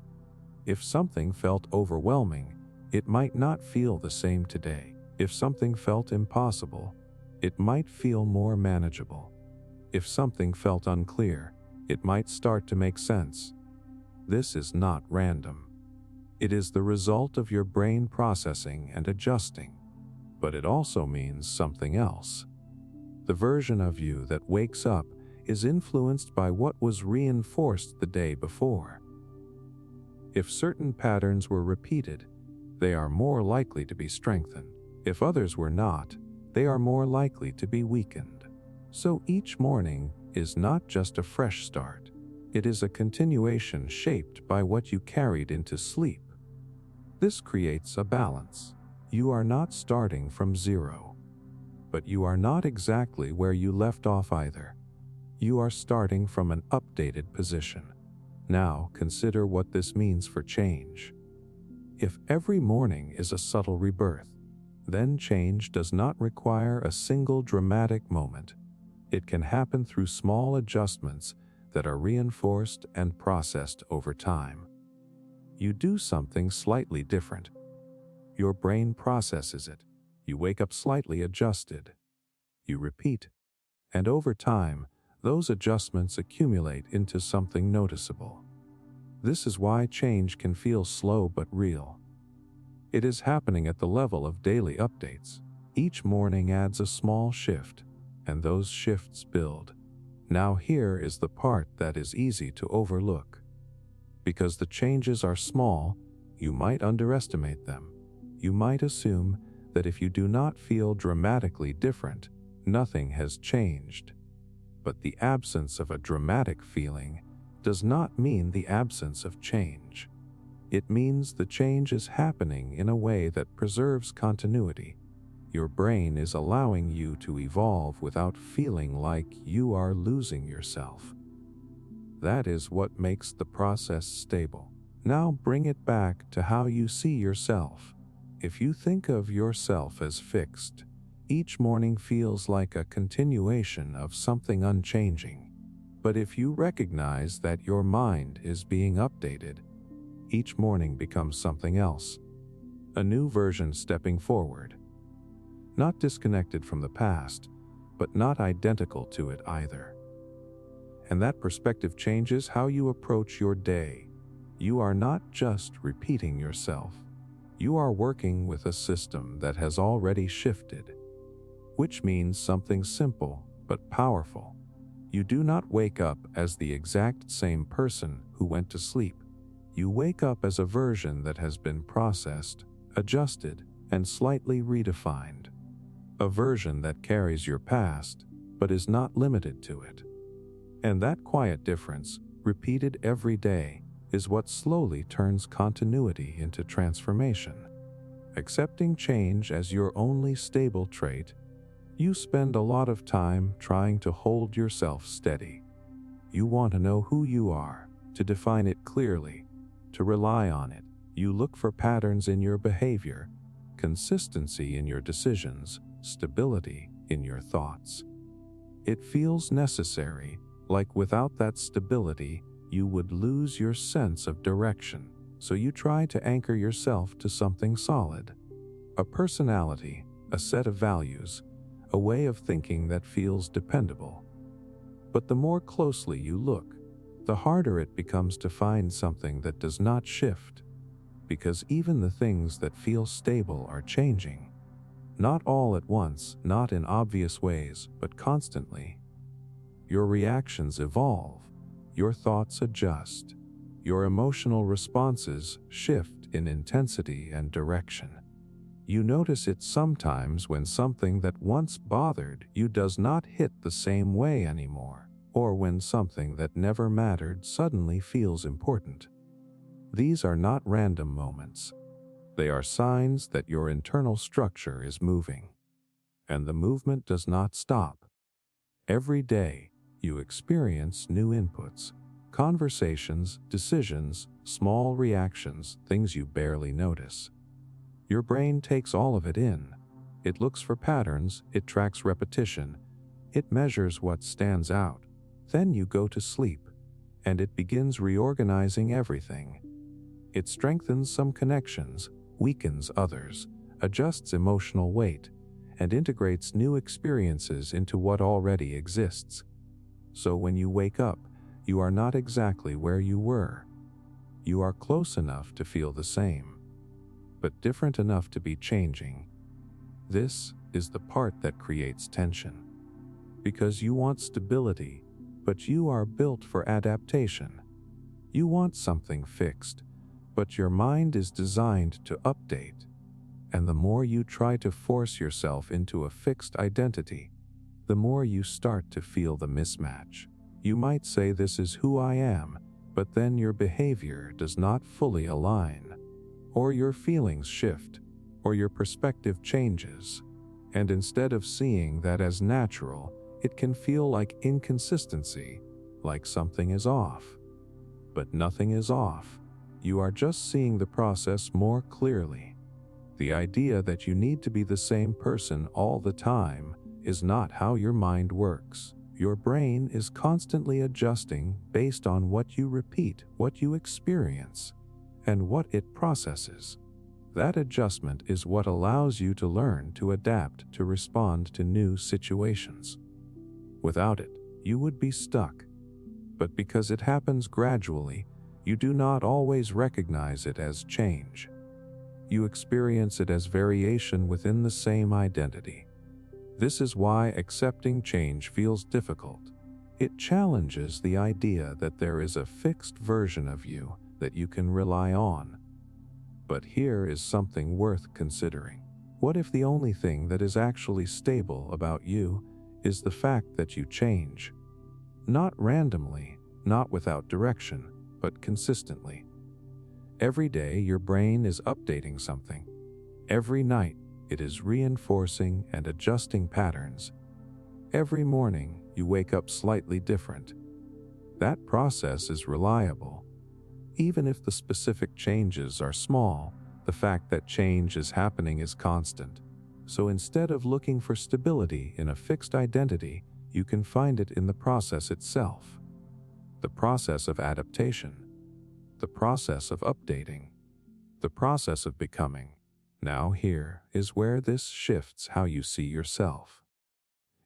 If something felt overwhelming, it might not feel the same today. If something felt impossible, it might feel more manageable. If something felt unclear, it might start to make sense. This is not random. It is the result of your brain processing and adjusting. But it also means something else. The version of you that wakes up is influenced by what was reinforced the day before. If certain patterns were repeated, they are more likely to be strengthened. If others were not, they are more likely to be weakened. So each morning is not just a fresh start. It is a continuation shaped by what you carried into sleep. This creates a balance. You are not starting from zero. But you are not exactly where you left off either. You are starting from an updated position. Now consider what this means for change. If every morning is a subtle rebirth, then change does not require a single dramatic moment. It can happen through small adjustments that are reinforced and processed over time. You do something slightly different. Your brain processes it. You wake up slightly adjusted. You repeat. And over time, those adjustments accumulate into something noticeable. This is why change can feel slow but real. It is happening at the level of daily updates. Each morning adds a small shift, and those shifts build. Now here is the part that is easy to overlook. Because the changes are small, you might underestimate them. You might assume that if you do not feel dramatically different, nothing has changed. But the absence of a dramatic feeling does not mean the absence of change. It means the change is happening in a way that preserves continuity. Your brain is allowing you to evolve without feeling like you are losing yourself. That is what makes the process stable. Now bring it back to how you see yourself. If you think of yourself as fixed, each morning feels like a continuation of something unchanging. But if you recognize that your mind is being updated, each morning becomes something else. A new version stepping forward. Not disconnected from the past, but not identical to it either. And that perspective changes how you approach your day. You are not just repeating yourself. You are working with a system that has already shifted, which means something simple but powerful. You do not wake up as the exact same person who went to sleep. You wake up as a version that has been processed, adjusted, and slightly redefined. A version that carries your past, but is not limited to it. And that quiet difference, repeated every day, is what slowly turns continuity into transformation. Accepting change as your only stable trait, you spend a lot of time trying to hold yourself steady. You want to know who you are, to define it clearly, to rely on it. You look for patterns in your behavior, consistency in your decisions, stability in your thoughts. It feels necessary, like without that stability, you would lose your sense of direction. So you try to anchor yourself to something solid. A personality, a set of values, a way of thinking that feels dependable. But the more closely you look, the harder it becomes to find something that does not shift. Because even the things that feel stable are changing. Not all at once, not in obvious ways, but constantly. Your reactions evolve, your thoughts adjust, your emotional responses shift in intensity and direction. You notice it sometimes when something that once bothered you does not hit the same way anymore, or when something that never mattered suddenly feels important. These are not random moments. They are signs that your internal structure is moving. And the movement does not stop. Every day, you experience new inputs, conversations, decisions, small reactions, things you barely notice. Your brain takes all of it in. It looks for patterns, it tracks repetition, it measures what stands out. Then you go to sleep, and it begins reorganizing everything. It strengthens some connections, weakens others, adjusts emotional weight, and integrates new experiences into what already exists. So when you wake up, you are not exactly where you were. You are close enough to feel the same, but different enough to be changing. This is the part that creates tension. Because you want stability, but you are built for adaptation. You want something fixed, but your mind is designed to update. And the more you try to force yourself into a fixed identity, the more you start to feel the mismatch. You might say this is who I am, but then your behavior does not fully align. Or your feelings shift, or your perspective changes. And instead of seeing that as natural, it can feel like inconsistency, like something is off. But nothing is off. You are just seeing the process more clearly. The idea that you need to be the same person all the time is not how your mind works. Your brain is constantly adjusting based on what you repeat, what you experience, and what it processes. That adjustment is what allows you to learn to adapt to respond to new situations. Without it, you would be stuck. But because it happens gradually, you do not always recognize it as change. You experience it as variation within the same identity. This is why accepting change feels difficult. It challenges the idea that there is a fixed version of you that you can rely on. But here is something worth considering. What if the only thing that is actually stable about you is the fact that you change? Not randomly, not without direction, but consistently. Every day your brain is updating something. Every night it is reinforcing and adjusting patterns. Every morning you wake up slightly different. That process is reliable. Even if the specific changes are small, the fact that change is happening is constant. So instead of looking for stability in a fixed identity, you can find it in the process itself. The process of adaptation. The process of updating. The process of becoming. Now here is where this shifts how you see yourself.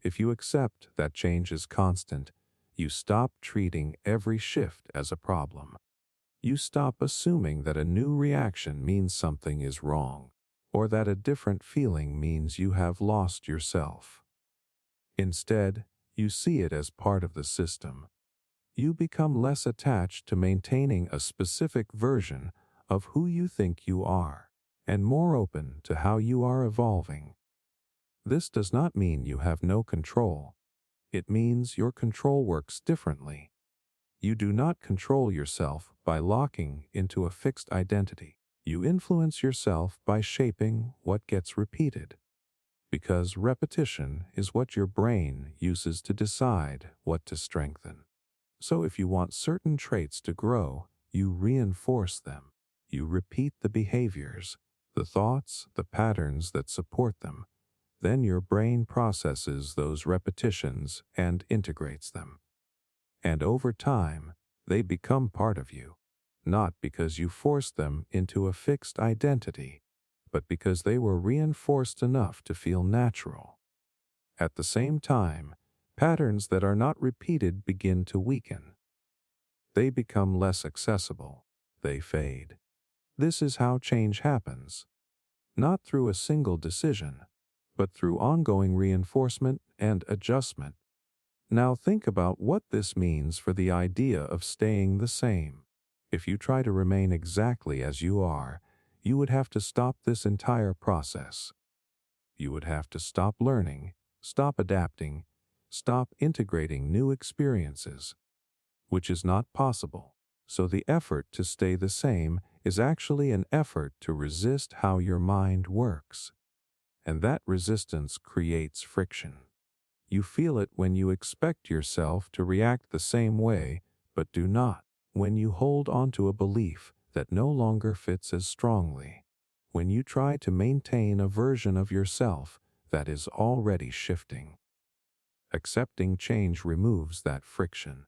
If you accept that change is constant, you stop treating every shift as a problem. You stop assuming that a new reaction means something is wrong, or that a different feeling means you have lost yourself. Instead, you see it as part of the system. You become less attached to maintaining a specific version of who you think you are, and more open to how you are evolving. This does not mean you have no control. It means your control works differently. You do not control yourself by locking into a fixed identity. You influence yourself by shaping what gets repeated. Because repetition is what your brain uses to decide what to strengthen. So if you want certain traits to grow, you reinforce them. You repeat the behaviors, the thoughts, the patterns that support them. Then your brain processes those repetitions and integrates them. And over time, they become part of you, not because you forced them into a fixed identity, but because they were reinforced enough to feel natural. At the same time, patterns that are not repeated begin to weaken. They become less accessible. They fade. This is how change happens, not through a single decision, but through ongoing reinforcement and adjustment. Now think about what this means for the idea of staying the same. If you try to remain exactly as you are, you would have to stop this entire process. You would have to stop learning, stop adapting, stop integrating new experiences, which is not possible. So the effort to stay the same is actually an effort to resist how your mind works. And that resistance creates friction. You feel it when you expect yourself to react the same way, but do not. When you hold onto a belief that no longer fits as strongly. When you try to maintain a version of yourself that is already shifting. Accepting change removes that friction.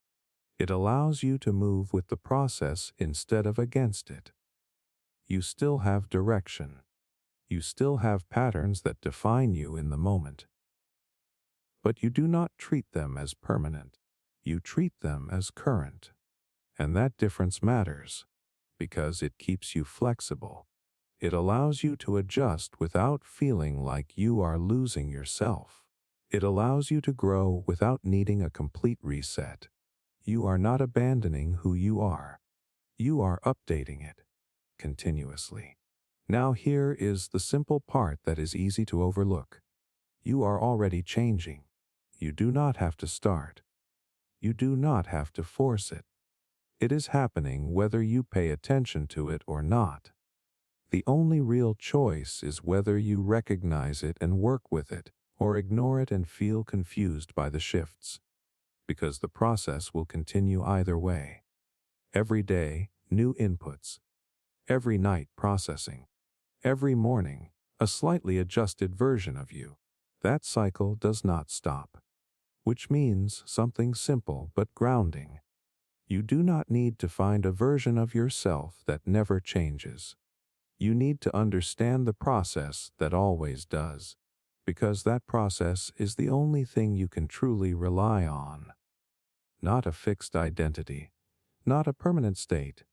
It allows you to move with the process instead of against it. You still have direction. You still have patterns that define you in the moment. But you do not treat them as permanent. You treat them as current. And that difference matters, because it keeps you flexible. It allows you to adjust without feeling like you are losing yourself. It allows you to grow without needing a complete reset. You are not abandoning who you are. You are updating it continuously. Now here is the simple part that is easy to overlook. You are already changing. You do not have to start. You do not have to force it. It is happening whether you pay attention to it or not. The only real choice is whether you recognize it and work with it, or ignore it and feel confused by the shifts. Because the process will continue either way. Every day, new inputs. Every night, processing. Every morning, a slightly adjusted version of you. That cycle does not stop. Which means something simple but grounding. You do not need to find a version of yourself that never changes. You need to understand the process that always does, because that process is the only thing you can truly rely on. Not a fixed identity, not a permanent state,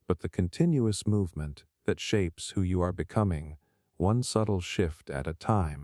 but the continuous movement that shapes who you are becoming, one subtle shift at a time.